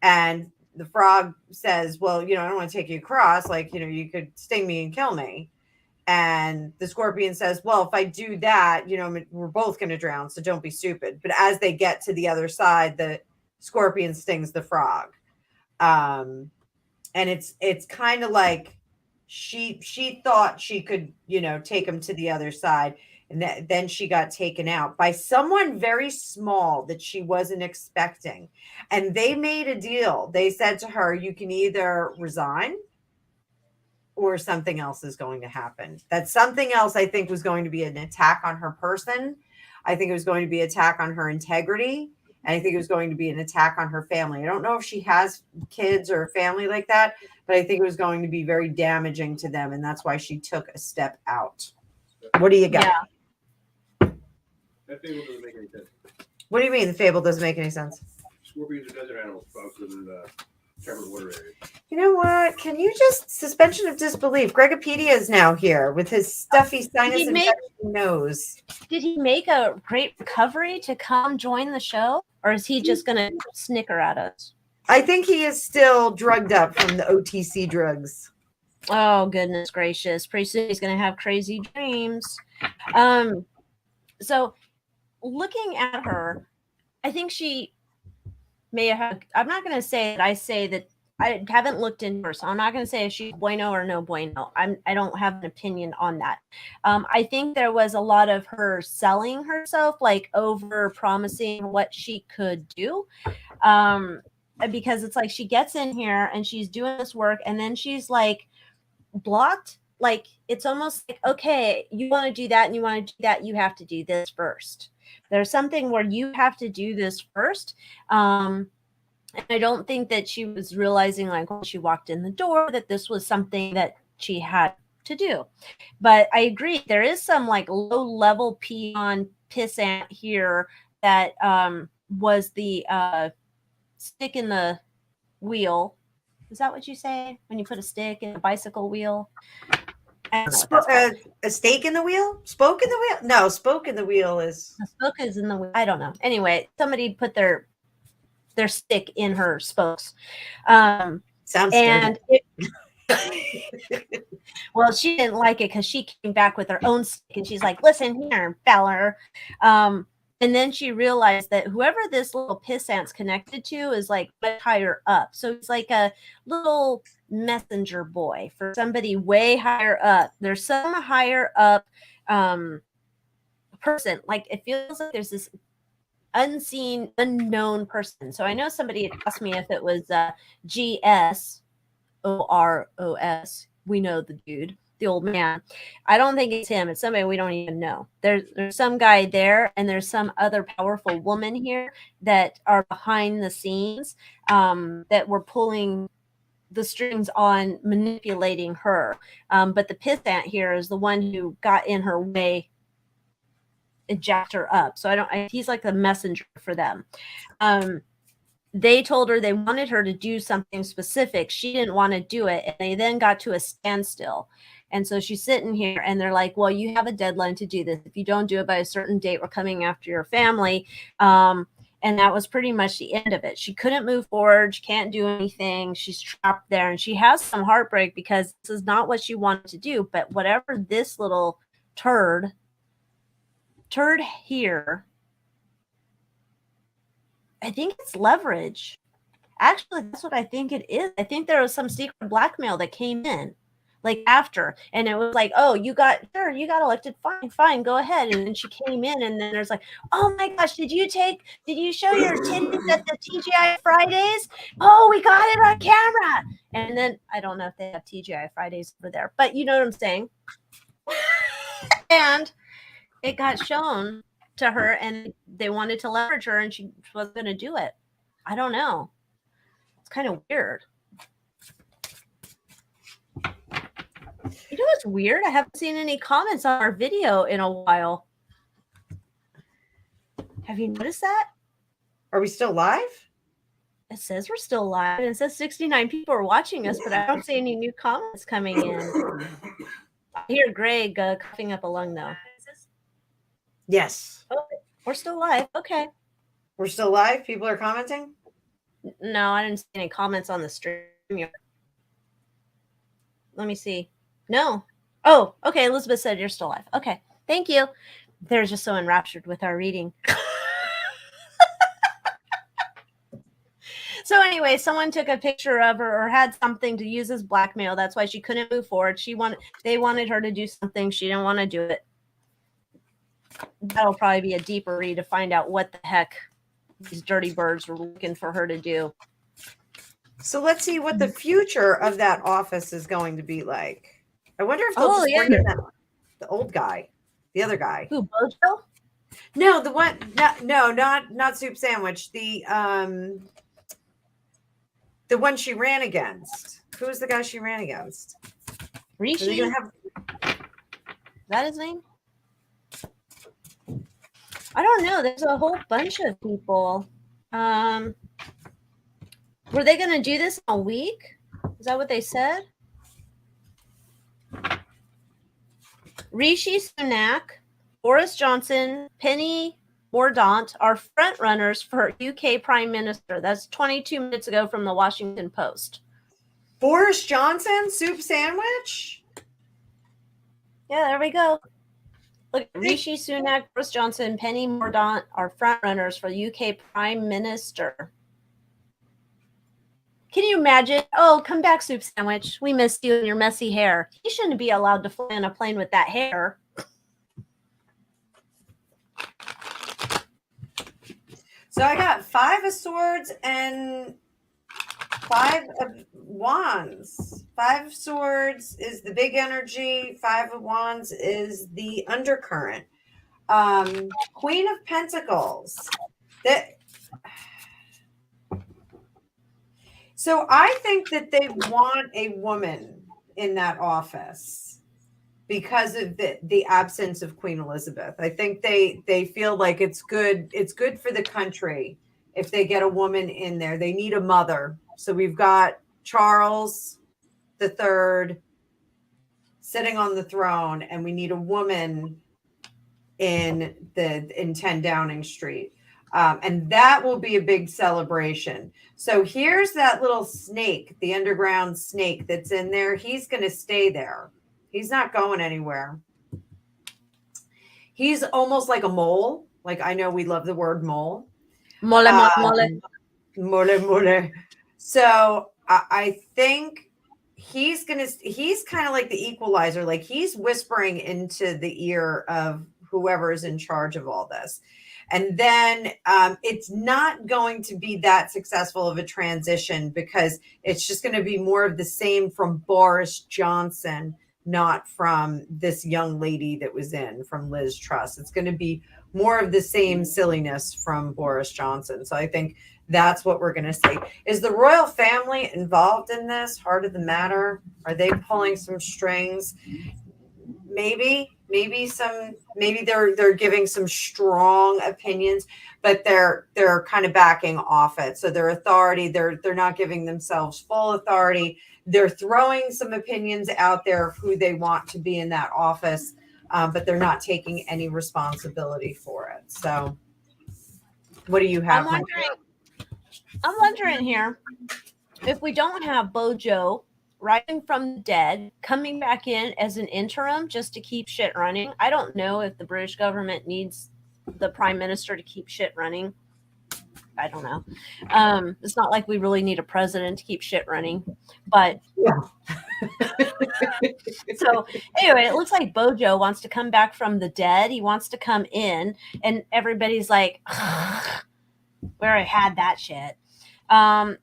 and the frog says, well, I don't want to take you across. You could sting me and kill me. And the scorpion says, well, if I do that, we're both going to drown. So don't be stupid. But as they get to the other side, the scorpion stings the frog. And it's kind of like she thought she could, take him to the other side. And then she got taken out by someone very small that she wasn't expecting. And they made a deal. They said to her, you can either resign or something else is going to happen. That something else, I think, was going to be an attack on her person. I think it was going to be an attack on her integrity. And I think it was going to be an attack on her family. I don't know if she has kids or a family like that, but I think it was going to be very damaging to them. And that's why she took a step out. What do you got? Yeah. That fable doesn't make any sense. What do you mean the fable doesn't make any sense? Scorpions are desert animals, frogs live in temperate water areas. You know what? Can you just suspension of disbelief? Gregopedia is now here with his stuffy sinus infection nose. Did he make a great recovery to come join the show? Or is he just going to snicker at us? I think he is still drugged up from the OTC drugs. Oh, goodness gracious. Pretty soon he's going to have crazy dreams. So looking at her, I think she may have, I'm not going to say that I say that I haven't looked into her, so I'm not going to say if she's bueno or no bueno. I don't have an opinion on that. I think there was a lot of her selling herself, like over promising what she could do. Because it's like she gets in here and she's doing this work and then she's like blocked. Like it's almost like, okay, you want to do that and you want to do that, you have to do this first. There's something where you have to do this first. And I don't think that she was realizing, like, when she walked in the door, that this was something that she had to do. But I agree, there is some like low level peon pissant here that was the stick in the wheel. Is that what you say when you put a stick in a bicycle wheel? I don't know what that's called. A stake in the wheel? Spoke in the wheel? No, spoke in the wheel is. The spoke is in the wheel. I don't know. Anyway, somebody put their stick in her spokes. Sounds and well, she didn't like it because she came back with her own stick and she's like, listen here, feller. And then she realized that whoever this little pissant's connected to is like much higher up. So it's like a little messenger boy for somebody way higher up. There's some higher up person. Like it feels like there's this unseen, unknown person. So I know somebody had asked me if it was GSOROS. We know the dude, the old man. I don't think it's him. It's somebody we don't even know. There's some guy there, and there's some other powerful woman here that are behind the scenes that were pulling the strings on manipulating her. But the pissant here is the one who got in her way and jacked her up. So he's like the messenger for them. They told her they wanted her to do something specific. She didn't want to do it. And they then got to a standstill. And so she's sitting here and they're like, well, you have a deadline to do this. If you don't do it by a certain date, we're coming after your family. And that was pretty much the end of it. She couldn't move forward. She can't do anything. She's trapped there. And she has some heartbreak because this is not what she wanted to do. But whatever this little turd here, I think it's leverage. Actually, that's what I think it is. I think there was some secret blackmail that came in, like after, and it was like, oh, you got elected, fine, go ahead. And then she came in, and then there's like, oh my gosh, did you show your titties at the TGI Fridays? Oh, we got it on camera. And then I don't know if they have TGI Fridays over there, but you know what I'm saying. And it got shown to her and they wanted to leverage her and she wasn't going to do it. I don't know. It's kind of weird. You know what's weird? I haven't seen any comments on our video in a while. Have you noticed that? Are we still live? It says we're still live and it says 69 people are watching us, but I don't see any new comments coming in. I hear Greg coughing up a lung though. Yes. Oh, we're still live. Okay. We're still live? People are commenting? No, I didn't see any comments on the stream yet. Let me see. No. Oh, okay. Elizabeth said you're still live. Okay. Thank you. They're just so enraptured with our reading. So anyway, someone took a picture of her or had something to use as blackmail. That's why she couldn't move forward. They wanted her to do something. She didn't want to do it. That'll probably be a deeper read to find out what the heck these dirty birds were looking for her to do. So let's see what the future of that office is going to be like. I wonder if they'll just bring in the old guy, the other guy. Who, Bojo? No, the one. Not Soup Sandwich. The one she ran against. Who was the guy she ran against? Rishi? Is that his name? I don't know. There's a whole bunch of people. Were they going to do this in a week? Is that what they said? Rishi Sunak, Boris Johnson, Penny Mordaunt are front runners for UK Prime Minister. That's 22 minutes ago from the Washington Post. Boris Johnson soup sandwich. Yeah, there we go. Look, Rishi Sunak, Boris Johnson, Penny Mordaunt are front runners for UK Prime Minister. Can you imagine? Oh, come back, soup sandwich. We missed you and your messy hair. He shouldn't be allowed to fly on a plane with that hair. So I got 5 of swords and 5 of wands. 5 of swords is the big energy. 5 of wands is the undercurrent. Queen of Pentacles. So I think that they want a woman in that office because of the absence of Queen Elizabeth. I think they feel like it's good for the country if they get a woman in there. They need a mother. So we've got Charles III sitting on the throne, and we need a woman in 10 Downing Street. And that will be a big celebration. So here's that little snake, the underground snake that's in there. He's going to stay there. He's not going anywhere. He's almost like a mole. Like, I know we love the word mole. Mole, mole, mole. Mole, mole. So I think he's kind of like the equalizer. Like, he's whispering into the ear of whoever is in charge of all this. And then it's not going to be that successful of a transition because it's just going to be more of the same from Boris Johnson, not from this young lady that was from Liz Truss. It's going to be more of the same silliness from Boris Johnson. So I think that's what we're going to see. Is the royal family involved in this? Heart of the matter? Are they pulling some strings? Maybe they're giving some strong opinions, but they're kind of backing off it. So their authority, they're not giving themselves full authority. They're throwing some opinions out there of who they want to be in that office, but they're not taking any responsibility for it. So what do you have? I'm wondering here if we don't have Bojo rising from the dead, coming back in as an interim just to keep shit running. I don't know if the British government needs the prime minister to keep shit running. I don't know. It's not like we really need a president to keep shit running, but so anyway, it looks like Bojo wants to come back from the dead. He wants to come in, and everybody's like, we already had that shit. And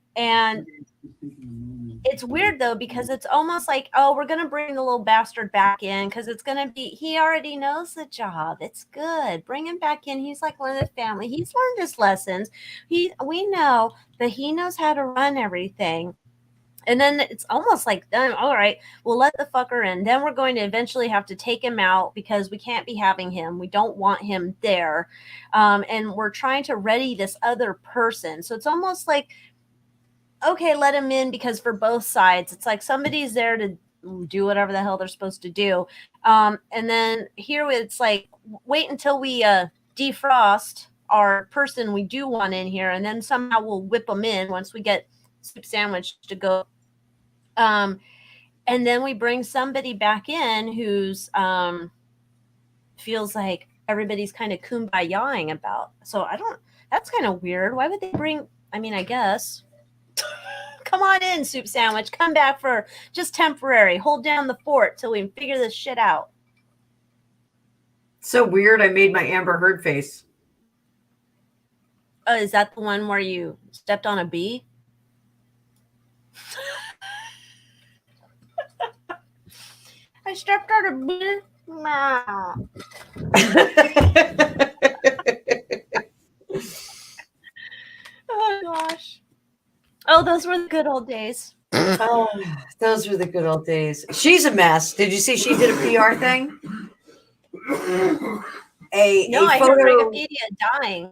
it's weird though, because it's almost like, oh, we're going to bring the little bastard back in because it's going to be, he already knows the job. It's good. Bring him back in. He's like one of the family. He's learned his lessons. We know that he knows how to run everything. And then it's almost like, all right, we'll let the fucker in. Then we're going to eventually have to take him out because we can't be having him. We don't want him there. And we're trying to ready this other person. So it's almost like, okay, let him in, because for both sides, it's like somebody's there to do whatever the hell they're supposed to do. And then here it's like, wait until we defrost our person we do want in here, and then somehow we'll whip them in once we get Soup Sandwich to go. And then we bring somebody back in who's feels like everybody's kind of kumbayaing about. So that's kind of weird. Why would they bring, I mean, I guess... Come on in, Soup Sandwich. Come back for just temporary. Hold down the fort till we figure this shit out. So weird. I made my Amber Heard face. Oh, is that the one where you stepped on a bee? I stepped on a bee. Nah. Oh, gosh. Oh, those were the good old days. Oh, those were the good old days. She's a mess. Did you see she did a PR thing? I heard Gregopedia dying.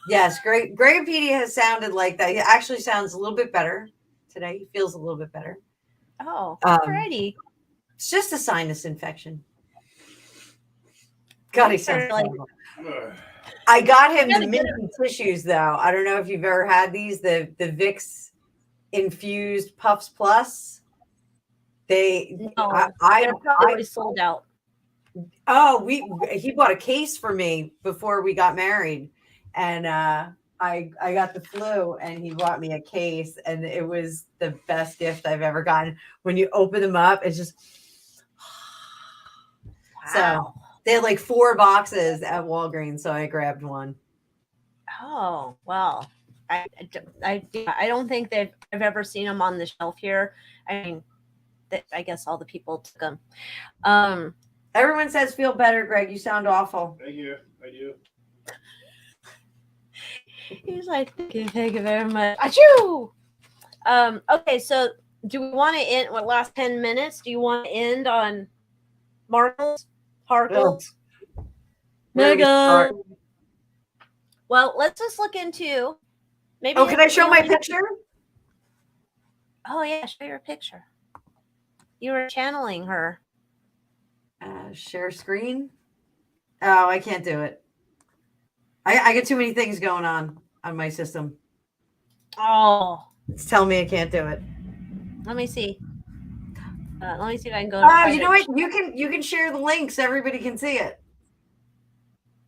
Yes, Gregopedia has sounded like that. He actually sounds a little bit better today. He feels a little bit better. Oh, alrighty. It's just a sinus infection. God, he sounds like. I got him the minty tissues, though. I don't know if you've ever had these, the Vicks infused Puffs Plus. No, they're probably already sold out. Oh, he bought a case for me before we got married, and I got the flu, and he bought me a case, and it was the best gift I've ever gotten. When you open them up, it's just Wow. so they had like 4 boxes at Walgreens, so I grabbed one. Oh, well, I don't think I've ever seen them on the shelf here. I mean, I guess all the people took them. Everyone says feel better, Greg. You sound awful. Thank you. I do. He's like, thank you very much. Achoo! Okay, so do we want to end last 10 minutes? Do you want to end on Markles? Harkles? Mega. Well, let's just look into maybe. Oh, can I show my picture? Oh yeah, show your picture. You were channeling her. Share screen. Oh, I can't do it. I get too many things going on my system. Oh, It's telling me I can't do it. let me see. Let me see if I can go. You know what? You can share the links. Everybody can see it.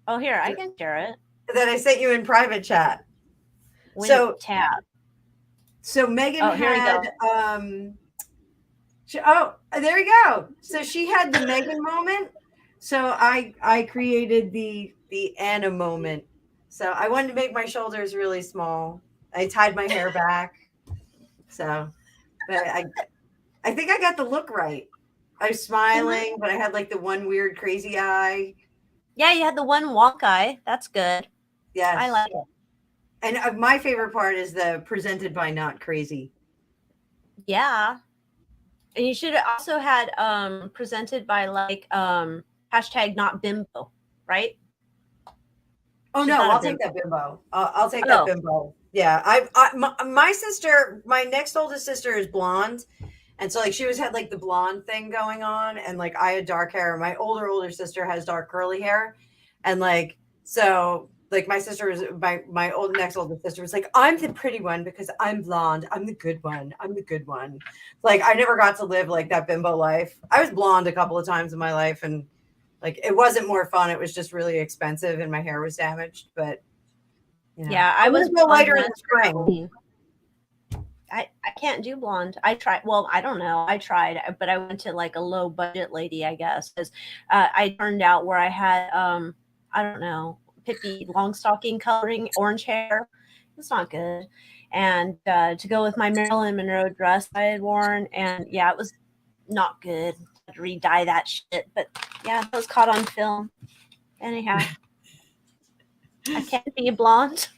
Oh, here I can share it. That I sent you in private chat. Tab. So Megan here had there you go. So she had the Megan moment. So I created the Anna moment. So I wanted to make my shoulders really small. I tied my hair back. So but I think I got the look right. I was smiling, but I had like the one weird crazy eye. Yeah, you had the one walk eye. That's good. Yes. I like it. And my favorite part is the presented by Not Crazy. Yeah. And you should have also had presented by like hashtag not bimbo, right? Oh, She's no, not a I'll take that bimbo. I'll take that bimbo. Yeah. My sister, my next oldest sister is blonde. And so like she had like the blonde thing going on. And like I had dark hair. My older sister has dark curly hair. And like, so like my sister was my next oldest sister was like, I'm the pretty one because I'm blonde. I'm the good one. I'm the good one. Like I never got to live like that bimbo life. I was blonde a couple of times in my life, and like it wasn't more fun. It was just really expensive, and my hair was damaged. But you know, yeah, I was go lighter in the spring. I can't do blonde. I tried. Well, I don't know. I tried, but I went to like a low budget lady, I guess, because I turned out where I had I don't know, Pippi Longstocking coloring orange hair. It's not good. And to go with my Marilyn Monroe dress I had worn, and yeah, it was not good. I had to re-dye that shit, but yeah, it was caught on film. Anyhow, I can't be a blonde.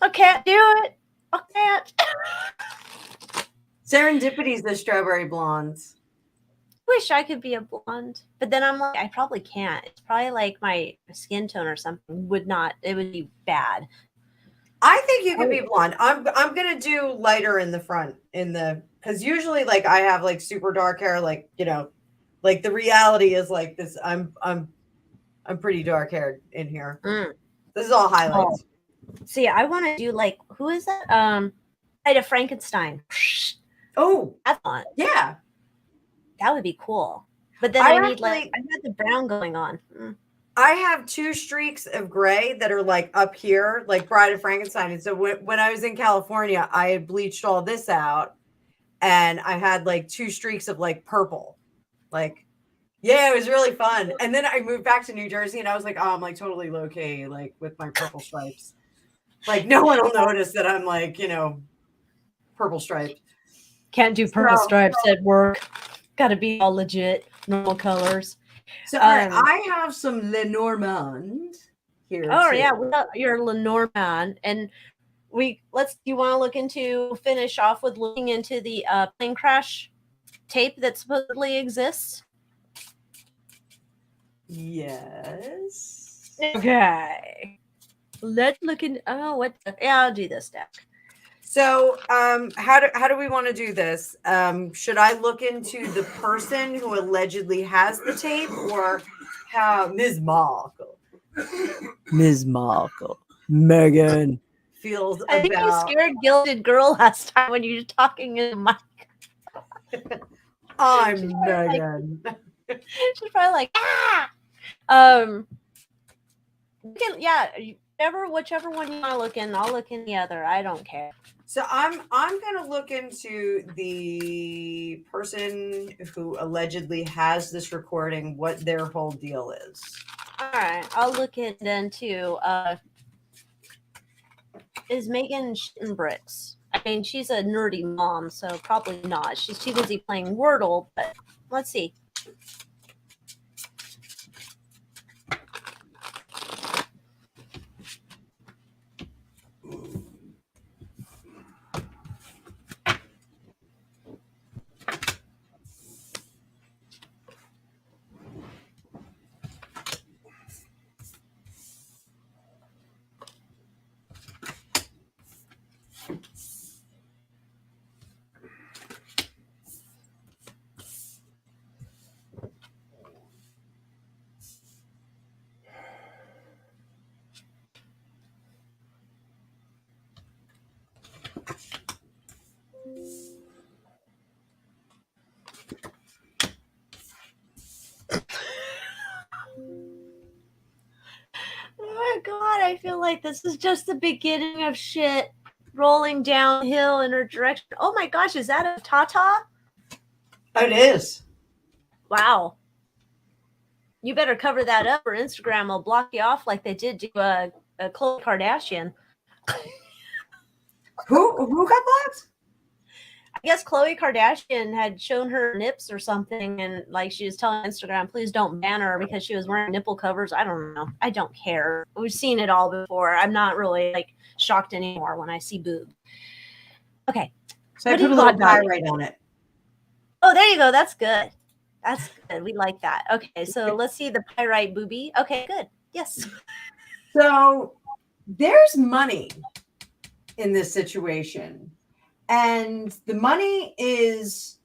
I can't do it. I can't. Serendipity's the strawberry blondes. Wish I could be a blonde, but then I'm like, I probably can't. It's probably like my skin tone or something would not. It would be bad. I think you could be blonde. I'm gonna do lighter in the front because usually like I have like super dark hair, like you know, like the reality is like this. I'm pretty dark haired in here. This is all highlights. See, I want to do like who is that? Ida Frankenstein. Oh, that's fun. Yeah, that would be cool. But then I need like I got the brown going on. I have 2 streaks of gray that are like up here, like Bride of Frankenstein. And so when I was in California, I had bleached all this out, and I had like 2 streaks of like purple. Like, yeah, it was really fun. And then I moved back to New Jersey, and I was like, oh, I'm like totally low key, like with my purple stripes. Like no one will notice that I'm like, you know, purple striped. Can't do purple stripes at work. Got to be all legit, normal colors. So I have some Lenormand here. Oh too. Yeah, we got your Lenormand, and you want to finish off with looking into the plane crash tape that supposedly exists. Yes. Okay. Let's look in. Oh, what? Yeah, I'll do this deck. So, how do we want to do this? Should I look into the person who allegedly has the tape, or how Ms. Markle, Megan feels I think you about scared Gilded Girl last time when you were talking in the mic. I'm She's probably Megan. She's probably like, ah. Um, whichever one you want to look in, I'll look in the other. I don't care. So I'm gonna look into the person who allegedly has this recording, what their whole deal is. All right, I'll look in then too. Is Megan shitting bricks? I mean, she's a nerdy mom, so probably not. She's too busy playing Wordle, but let's see. Oh my god, I feel like this is just the beginning of shit rolling downhill in her direction. Oh my gosh, is that a Tata? It is. Wow. You better cover that up or Instagram will block you off like they did to Khloe Kardashian. Who got blocked? I guess Khloe Kardashian had shown her nips or something, and like she was telling Instagram, please don't ban her because she was wearing nipple covers. I don't know. I don't care. We've seen it all before. I'm not really like shocked anymore when I see boob. Okay. So I put a little pyrite on it. Oh, there you go. That's good. That's good. We like that. Okay, so let's see the pyrite booby. Okay, good. Yes. So there's money in this situation. And the money is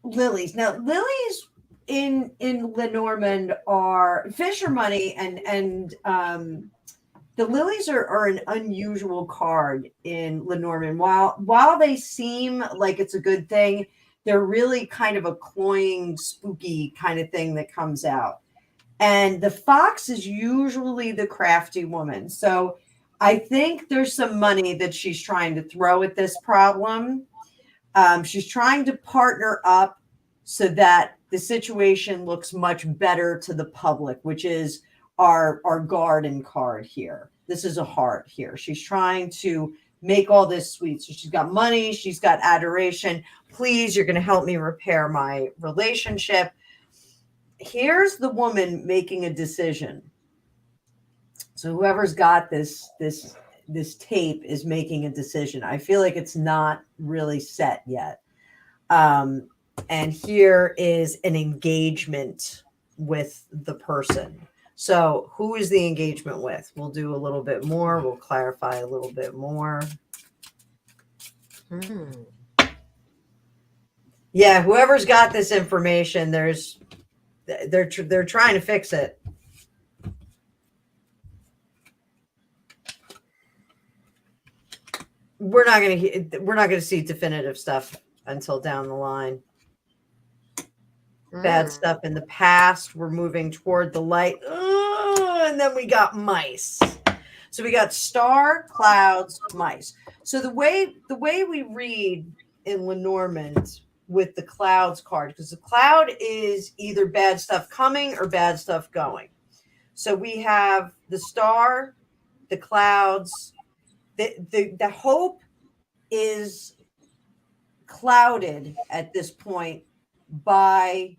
lilies. Now, lilies in Lenormand are Fisher money, and the lilies are an unusual card in Lenormand. While they seem like it's a good thing, they're really kind of a cloying, spooky kind of thing that comes out. And the fox is usually the crafty woman. So I think there's some money that she's trying to throw at this problem. She's trying to partner up so that the situation looks much better to the public, which is our garden card here. This is a heart here. She's trying to make all this sweet. So she's got money. She's got adoration. Please, you're going to help me repair my relationship. Here's the woman making a decision. So whoever's got this tape is making a decision. I feel like it's not really set yet. And here is an engagement with the person. So who is the engagement with? We'll do a little bit more. We'll clarify a little bit more. Yeah, whoever's got this information, they're trying to fix it. We're not gonna see definitive stuff until down the line. Bad stuff in the past. We're moving toward the light. And then we got mice. So we got star, clouds, mice. So the way we read in Lenormand with the clouds card, because the cloud is either bad stuff coming or bad stuff going. So we have the star, the clouds. The hope is clouded at this point by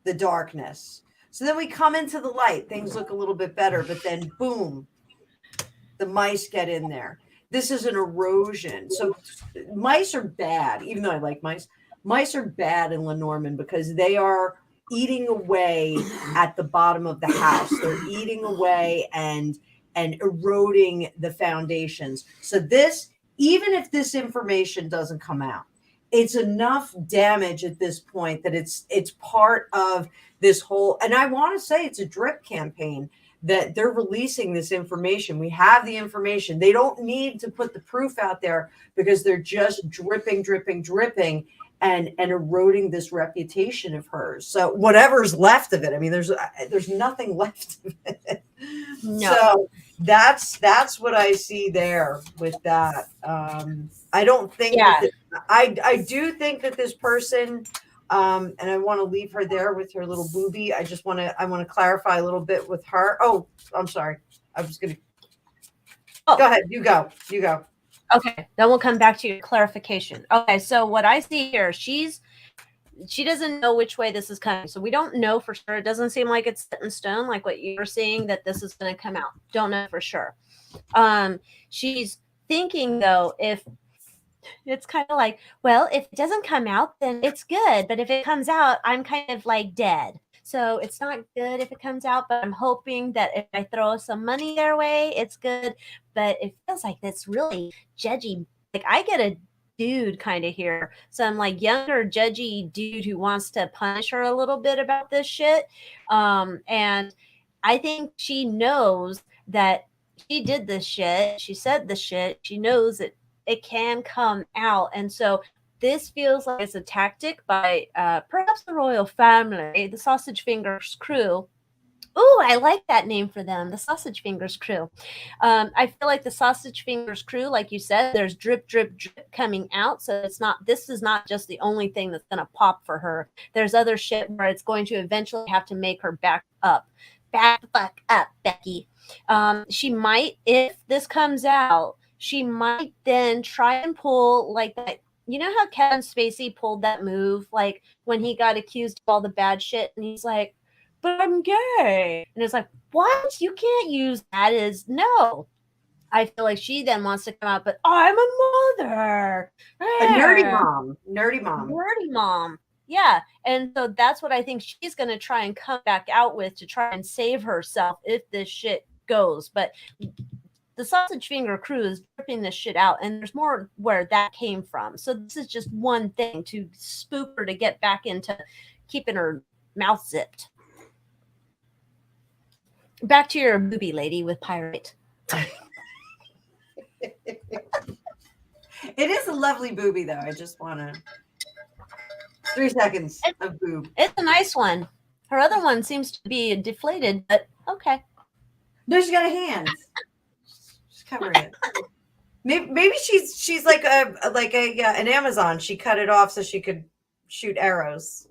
the darkness. So then we come into the light. Things look a little bit better, but then boom, the mice get in there. This is an erosion. So mice are bad, even though I like mice. Mice are bad in Lenormand because they are eating away at the bottom of the house. They're eating away and eroding the foundations. So this, even if this information doesn't come out, it's enough damage at this point that it's part of this whole, and I want to say it's a drip campaign that they're releasing this information. We have the information. They don't need to put the proof out there because they're just dripping, dripping, dripping and eroding this reputation of hers. So whatever's left of it, I mean, there's nothing left of it. No. So that's what I see there with that. I don't think that I do think that this person, and I want to leave her there with her little boobie. I want to clarify a little bit with her. Oh, I'm sorry. I was going to go ahead. You go. Okay, then we'll come back to your clarification. Okay, so what I see here, she doesn't know which way this is coming. So we don't know for sure. It doesn't seem like it's set in stone, like what you're seeing, that this is going to come out. Don't know for sure. She's thinking, though, if it's kind of like, well, if it doesn't come out, then it's good. But if it comes out, I'm kind of like dead. So it's not good if it comes out, but I'm hoping that if I throw some money their way, it's good. But it feels like that's really judgy. Like I get a dude kind of here, some like younger judgy dude who wants to punish her a little bit about this shit. And I think she knows that she did this shit. She said this shit. She knows that it can come out. And so this feels like it's a tactic by perhaps the royal family, the Sausage Fingers crew. Ooh, I like that name for them, the Sausage Fingers crew. I feel like the Sausage Fingers crew, like you said, there's drip, drip, drip coming out. So this is not just the only thing that's going to pop for her. There's other shit where it's going to eventually have to make her back up. Back the fuck up, Becky. She might, if this comes out, she might then try and pull like that. You know how Kevin Spacey pulled that move, like when he got accused of all the bad shit, and he's like, "But I'm gay," and it's like, "What? You can't use that as no." I feel like she then wants to come out, but I'm a mother, a nerdy mom. Yeah, and so that's what I think she's going to try and come back out with to try and save herself if this shit goes, but. The Sausage Finger crew is dripping this shit out, and there's more where that came from. So this is just one thing to spook her to get back into keeping her mouth zipped. Back to your boobie lady with Pirate. It is a lovely boobie, though. I just want to 3 seconds of boob. It's a nice one. Her other one seems to be deflated, but okay. No, she's got a hand. Covering it. Maybe she's like an Amazon. She cut it off so she could shoot arrows.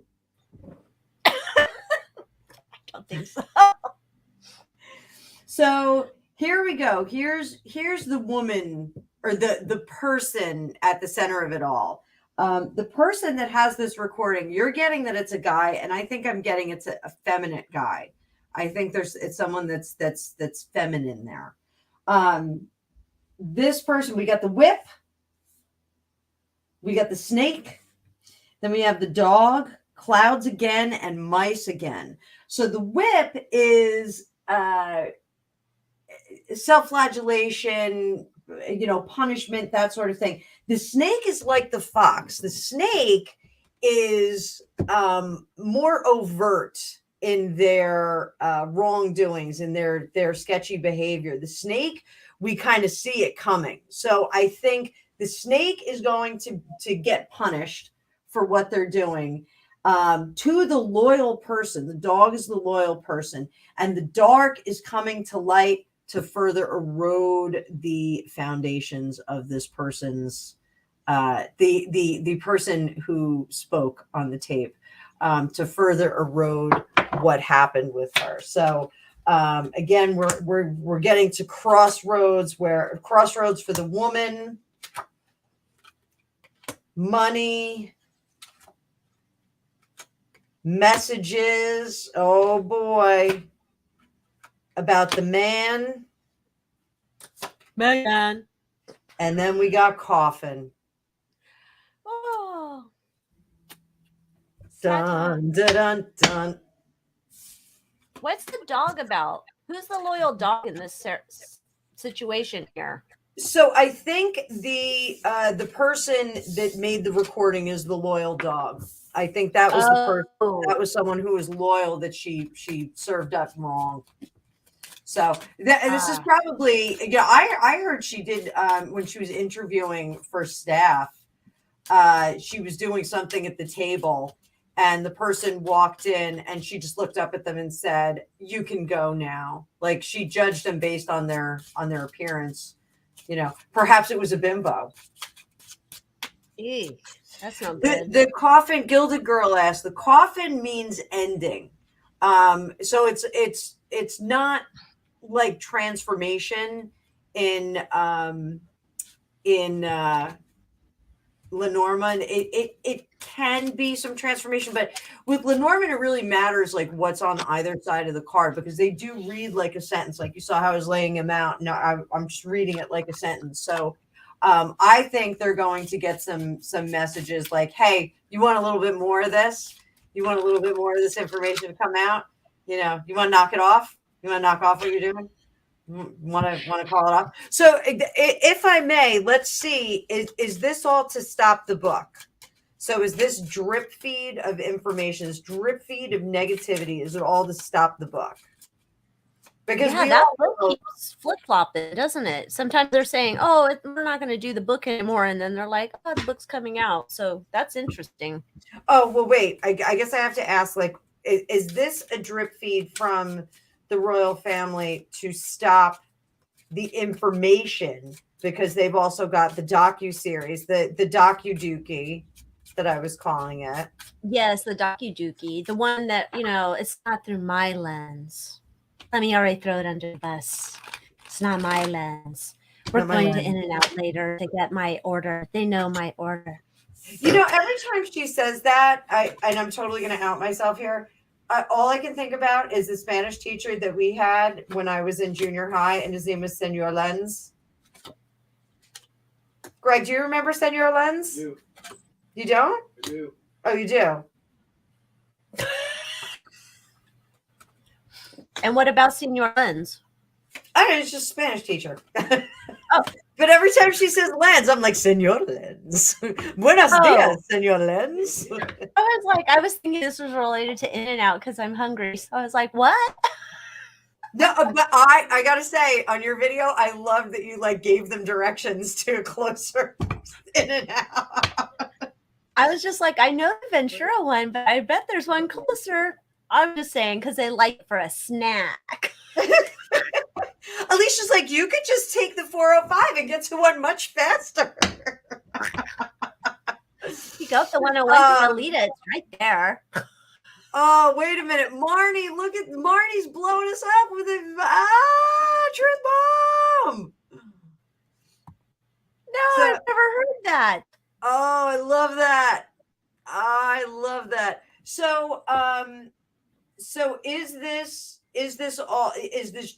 I don't think so. So here we go. Here's the woman or the person at the center of it all. The person that has this recording, you're getting that it's a guy, and I think I'm getting it's a feminine guy. I think it's someone that's feminine there. This person, we got the whip, we got the snake, then we have the dog, clouds again, and mice again. So the whip is self-flagellation, punishment, that sort of thing. The snake is like the fox. The snake is more overt in their wrongdoings, in their sketchy behavior. The snake, we kind of see it coming. So I think the snake is going to get punished for what they're doing. To the loyal person, the dog is the loyal person, and the dark is coming to light to further erode the foundations of this person's the person who spoke on the tape, to further erode what happened with her. So again, we're getting to crossroads for the woman, money, messages, oh boy, about the man, and then we got coffin. Oh, Dun dun dun dun. what's the dog about? Who's the loyal dog in this situation here? So I think the person that made the recording is the loyal dog. I think that was the person. That was someone who was loyal that she served up wrong. So this is probably, I heard she did when she was interviewing for staff, she was doing something at the table and the person walked in and she just looked up at them and said, "You can go now." Like she judged them based on their appearance. Perhaps it was a bimbo. Eek, that's not good. The coffin, Gilded Girl asked, the coffin means ending. So it's not like transformation in Lenormand. It can be some transformation, but with Lenormand, it really matters like what's on either side of the card, because they do read like a sentence. Like you saw how I was laying him out. No, I'm just reading it like a sentence. So I think they're going to get some messages like, "Hey, you want a little bit more of this? You want a little bit more of this information to come out? You want to knock it off? You want to knock off what you're doing? Want to call it off?" So if I may, let's see, is this all to stop the book? So is this drip feed of information, this drip feed of negativity, is it all to stop the book? Because that book keeps flip-flopping, doesn't it? Sometimes they're saying, "Oh, we're not going to do the book anymore," and then they're like, "Oh, the book's coming out." So that's interesting. Oh, well, wait, I guess I have to ask, like, is this a drip feed from the royal family to stop the information? Because they've also got the docu-series, the docu-dookie that I was calling it. Yes, the docu-dookie, the one that, it's not through my lens. Let me already throw it under the bus. It's not my lens. We're going to In-N-Out later to get my order. They know my order. Every time she says that, and I'm totally going to out myself here, all I can think about is the Spanish teacher that we had when I was in junior high, and his name was Senor Lenz. Greg, do you remember Senor Lenz? I do. You don't? I do. Oh, you do? And what about Senor Lenz? I don't know, it's just a Spanish teacher. Oh. But every time she says Lenz, I'm like, Senor Lenz. Buenos dias, Senor Lenz. I was thinking this was related to In-N-Out because I'm hungry. So I was like, what? No, but I gotta say, on your video, I love that you gave them directions to a closer In-N-Out. I was just like, I know the Ventura one, but I bet there's one closer. I'm just saying because they like it for a snack. Alicia's like, you could just take the 405 and get to one much faster. You go the 101 to Alita, it's right there. Oh, wait a minute. Marnie, look at Marnie's blowing us up with a truth bomb. No, I've never heard that. Oh, I love that. I love that. So, so is this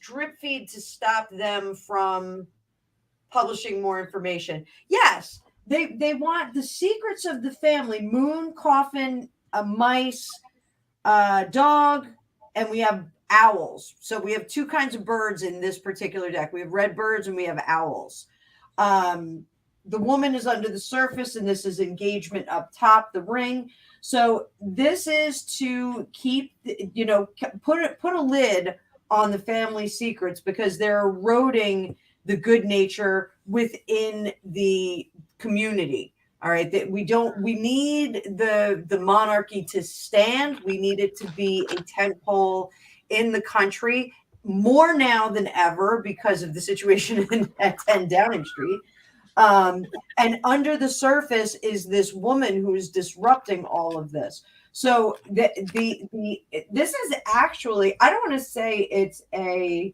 drip feed to stop them from publishing more information? Yes. They want the secrets of the family: moon, coffin, a mice, dog, and we have owls. So we have two kinds of birds in this particular deck. We have red birds and we have owls. The woman is under the surface, and this is engagement up top, the ring. So this is to keep, put a lid on the family secrets, because they're eroding the good nature within the community. All right, that we need the monarchy to stand. We need it to be a tentpole in the country more now than ever because of the situation at 10 Downing Street. And under the surface is this woman who is disrupting all of this. So this is actually, I don't want to say it's an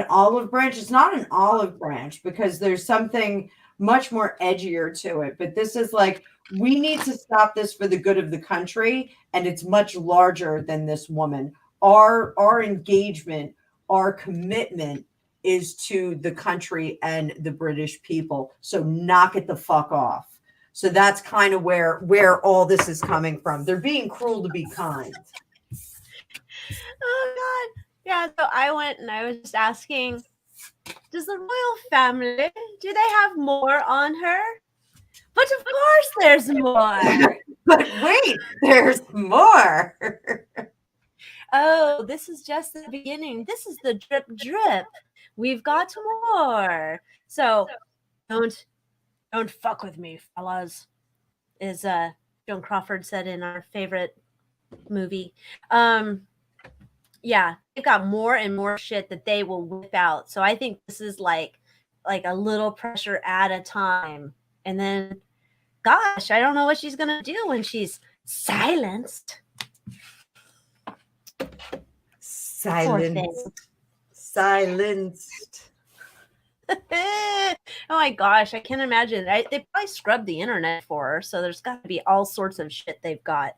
olive branch. It's not an olive branch because there's something much more edgier to it. But this is like, we need to stop this for the good of the country, and it's much larger than this woman. Our engagement, our commitment is to the country and the British people. So knock it the fuck off. So that's kind of where all this is coming from. They're being cruel to be kind. Oh God. Yeah, so I went and I was just asking, does the royal family, do they have more on her? But of course there's more. But wait, there's more. Oh, this is just the beginning. This is the drip drip. We've got more. So don't fuck with me, fellas. Is Joan Crawford said in our favorite movie. Yeah, they've got more and more shit that they will whip out. So I think this is like a little pressure at a time. And then gosh, I don't know what she's gonna do when she's silenced. Silenced. Oh my gosh, I can't imagine. They probably scrubbed the internet for her, so there's got to be all sorts of shit they've got.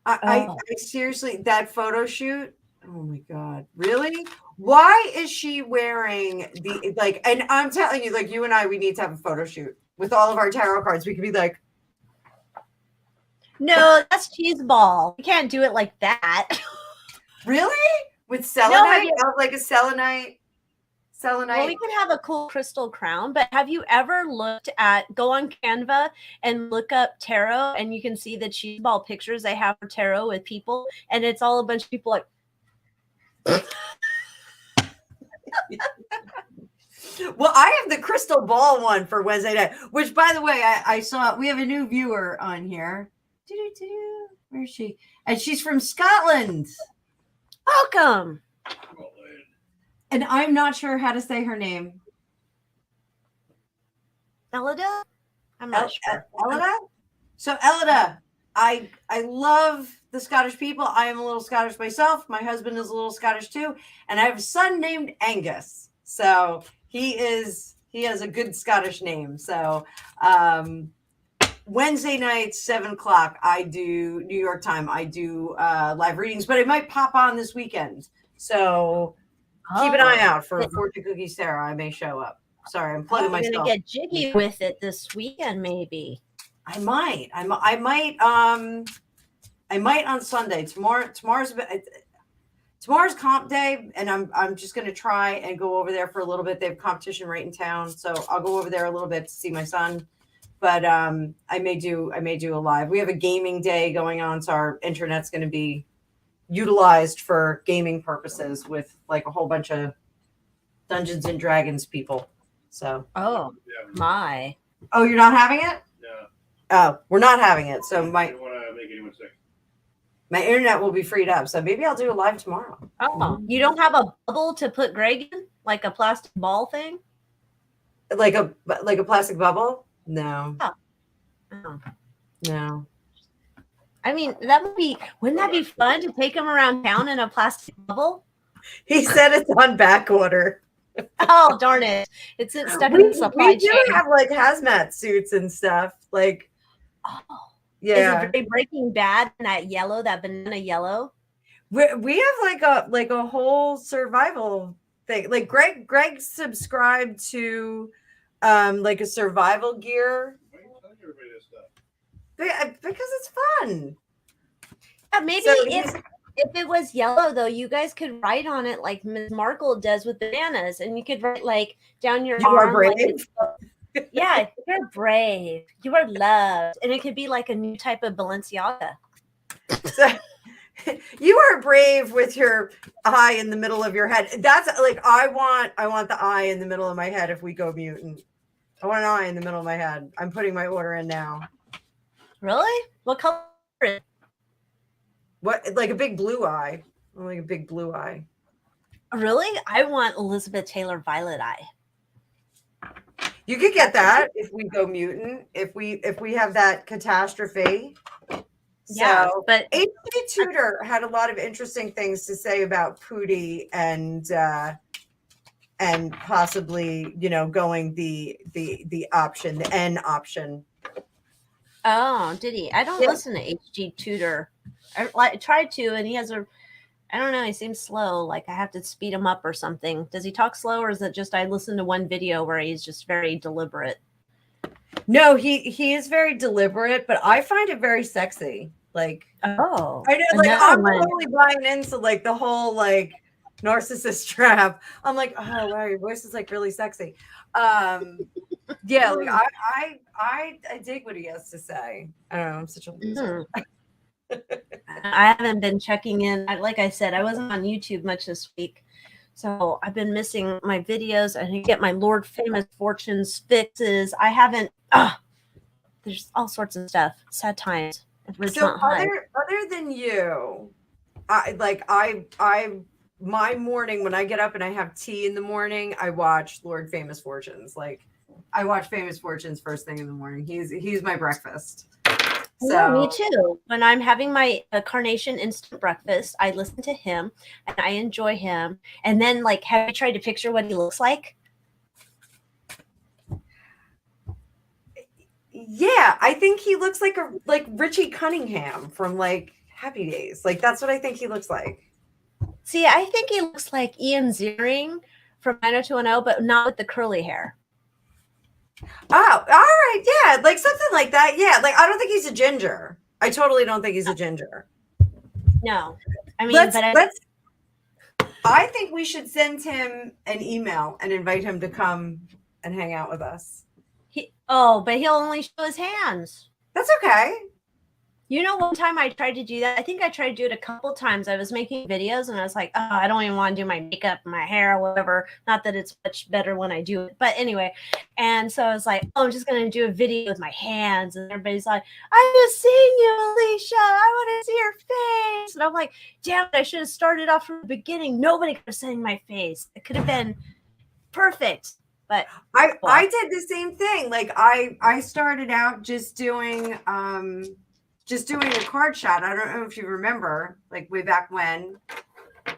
I seriously, that photo shoot. Oh my God, really? Why is she wearing the like? And I'm telling you, like you and I, we need to have a photo shoot with all of our tarot cards. We could be like, no, that's cheese ball. You can't do it like that. Really? With selenite? Like a selenite. Well, we could have a cool crystal crown, but have you ever go on Canva and look up tarot, and you can see the cheese ball pictures they have for tarot with people, and it's all a bunch of people like. Well, I have the crystal ball one for Wednesday night, which, by the way, I saw. We have a new viewer on here. Where is she? And she's from Scotland. Welcome. And I'm not sure how to say her name. Elida? I'm not sure. Elida? So Elida, I love the Scottish people. I am a little Scottish myself. My husband is a little Scottish too. And I have a son named Angus. So he has a good Scottish name. So Wednesday night, 7:00, I do New York time. I do live readings, but it might pop on this weekend. So keep an eye out for Fortune Cookie Sarah. I may show up. Sorry, I'm plugging myself. I'm gonna get jiggy with it this weekend, maybe. I might on Sunday. Tomorrow's comp day, and I'm just gonna try and go over there for a little bit. They have competition right in town, so I'll go over there a little bit to see my son. But I may do a live. We have a gaming day going on, so our internet's gonna be utilized for gaming purposes with like a whole bunch of Dungeons and Dragons people. So my. Oh, you're not having it? No. Oh, we're not having it. So I don't want to make anyone sick. My internet will be freed up. So maybe I'll do a live tomorrow. Oh, you don't have a bubble to put Greg in? Like a plastic ball thing? Like a plastic bubble? No. Oh. No. I mean, wouldn't that be fun to take him around town in a plastic bubble? He said it's on back order. Oh, darn it. It's stuck in the supply chain. We do have like hazmat suits and stuff. Like, yeah. Is it very Breaking Bad in that banana yellow? We have like a whole survival thing. Like Greg subscribed to like a survival gear. Because it's fun. Yeah, maybe if it was yellow though, you guys could write on it like Ms. Markle does with bananas, and you could write like down your arm. Are brave. Yeah, you're brave. You are loved, and it could be like a new type of Balenciaga. So, you are brave with your eye in the middle of your head. That's like I want the eye in the middle of my head if we go mutant. I want an eye in the middle of my head. I'm putting my order in now. Really? What color? What, like a big blue eye? Like a big blue eye. Really? I want Elizabeth Taylor Violet Eye. You could get that if we go mutant. If we have that catastrophe. Yeah, so, but H.G. Tudor had a lot of interesting things to say about Pootie and possibly, going the option, the N option. Oh, did he? I don't listen to H.G. Tudor. I tried to, and he has I don't know, he seems slow. Like I have to speed him up or something. Does he talk slow, or is it just I listened to one video where he's just very deliberate? No, he is very deliberate, but I find it very sexy. Like, oh, I know, like I'm totally buying into like the whole like narcissist trap. I'm like, oh wow, your voice is like really sexy. Yeah, like I dig what he has to say. I don't know, I'm such a loser. I haven't been checking in. Like I said, I wasn't on YouTube much this week. So I've been missing my videos. I didn't get my Lord Famous Fortunes fixes. I haven't. There's all sorts of stuff. Sad times. So other than you, my morning when I get up and I have tea in the morning, I watch Lord Famous Fortunes. Like I watch Famous Fortunes first thing in the morning. He's my breakfast. So yeah, me too. When I'm having my carnation instant breakfast, I listen to him and I enjoy him. And then, like, have you tried to picture what he looks like? yeah, I think he looks like Richie Cunningham from like Happy Days. Like that's what I think he looks like. See, I think he looks like Ian Ziering from 90210, but not with the curly hair. Oh, all right, yeah, like something like that. Yeah, like I don't think he's a ginger. I totally don't think he's a ginger. No, I mean, I think we should send him an email and invite him to come and hang out with us. But he'll only show his hands. That's okay. You know, one time I tried to do that. I think I tried to do it a couple times. I was making videos and I was like, oh, I don't even want to do my makeup, my hair, or whatever. Not that it's much better when I do it. But anyway, and so I was like, oh, I'm just going to do a video with my hands. And everybody's like, I'm just seeing you, Alycia. I want to see your face. And I'm like, damn it, I should have started off from the beginning. Nobody could have seen my face. It could have been perfect. But I did the same thing. Like I started out just doing a card shot. I don't know if you remember, like way back when.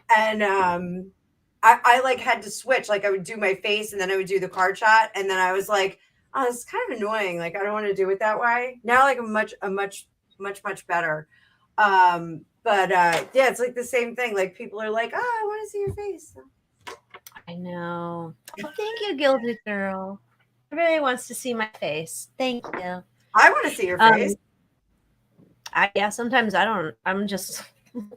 And I like had to switch. Like I would do my face and then I would do the card shot. And then I was like, oh, it's kind of annoying. Like I don't want to do it that way. Now like I'm much better. Yeah, it's like the same thing. Like people are like, oh, I want to see your face. I know. Well, thank you, Gilded Girl. Everybody wants to see my face. Thank you. I want to see your face. Yeah, sometimes I don't. I'm just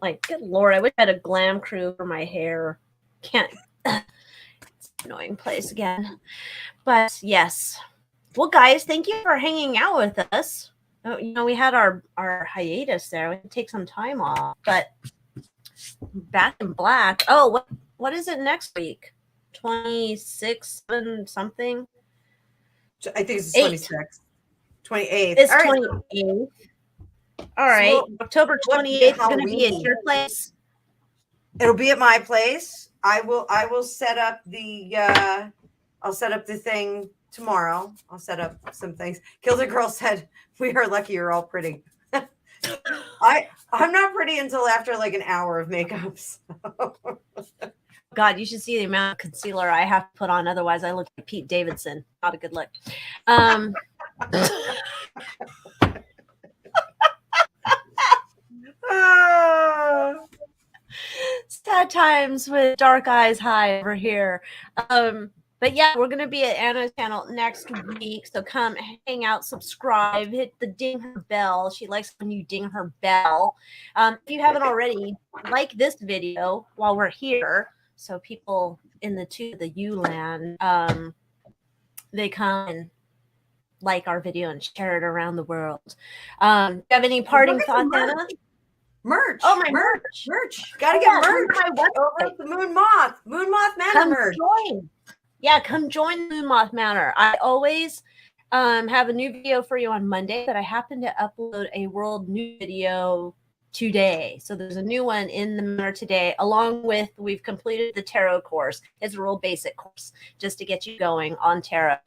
like, good Lord, I wish I had a glam crew for my hair. Can't. It's an annoying place again. But yes. Well, guys, thank you for hanging out with us. You know, we had our hiatus there. We had to take some time off, but back in black. Oh, what is it next week? 26 something. I think it's 26th. 28th. It's 28th. All right. So October 28th is going to be at your place. It'll be at my place. I will set up the I'll set up the thing tomorrow. I'll set up some things. Gilded Girl said, we are lucky you're all pretty. I'm not pretty until after like an hour of makeup. So. God, you should see the amount of concealer I have to put on. Otherwise, I look like Pete Davidson. Not a good look. Sad times with dark eyes high over here. But yeah, we're going to be at Anna's channel next week. So come hang out, subscribe, hit the ding her bell. She likes when you ding her bell. If you haven't already, like this video while we're here. So people in the U-land, they come and like our video and share it around the world. Do you have any parting thoughts, Anna? Merch. Oh, my merch. Gotta get merch. Over at the Moon Moth Manor merch. Come join Moon Moth Manor. I always have a new video for you on Monday, but I happen to upload a world new video today. So there's a new one in the Manor today, along with we've completed the tarot course. It's a real basic course just to get you going on tarot.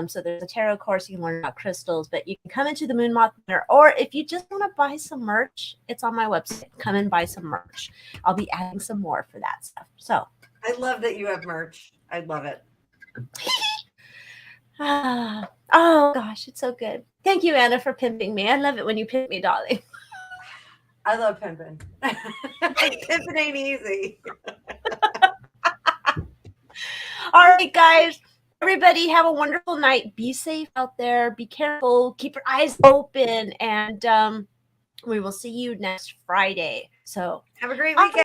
So there's a tarot course. You can learn about crystals, but you can come into the Moon Moth Manor, or if you just want to buy some merch, it's on my website. Come and buy some merch. I'll be adding some more for that stuff. So I love that you have merch. I love it. Oh gosh, it's so good. Thank you, Anna, for pimping me. I love it when you pimp me, darling. I love pimping. Pimping ain't easy. All right, guys. Everybody have a wonderful night. Be safe out there. Be careful. Keep your eyes open. And we will see you next Friday. So have a great weekend.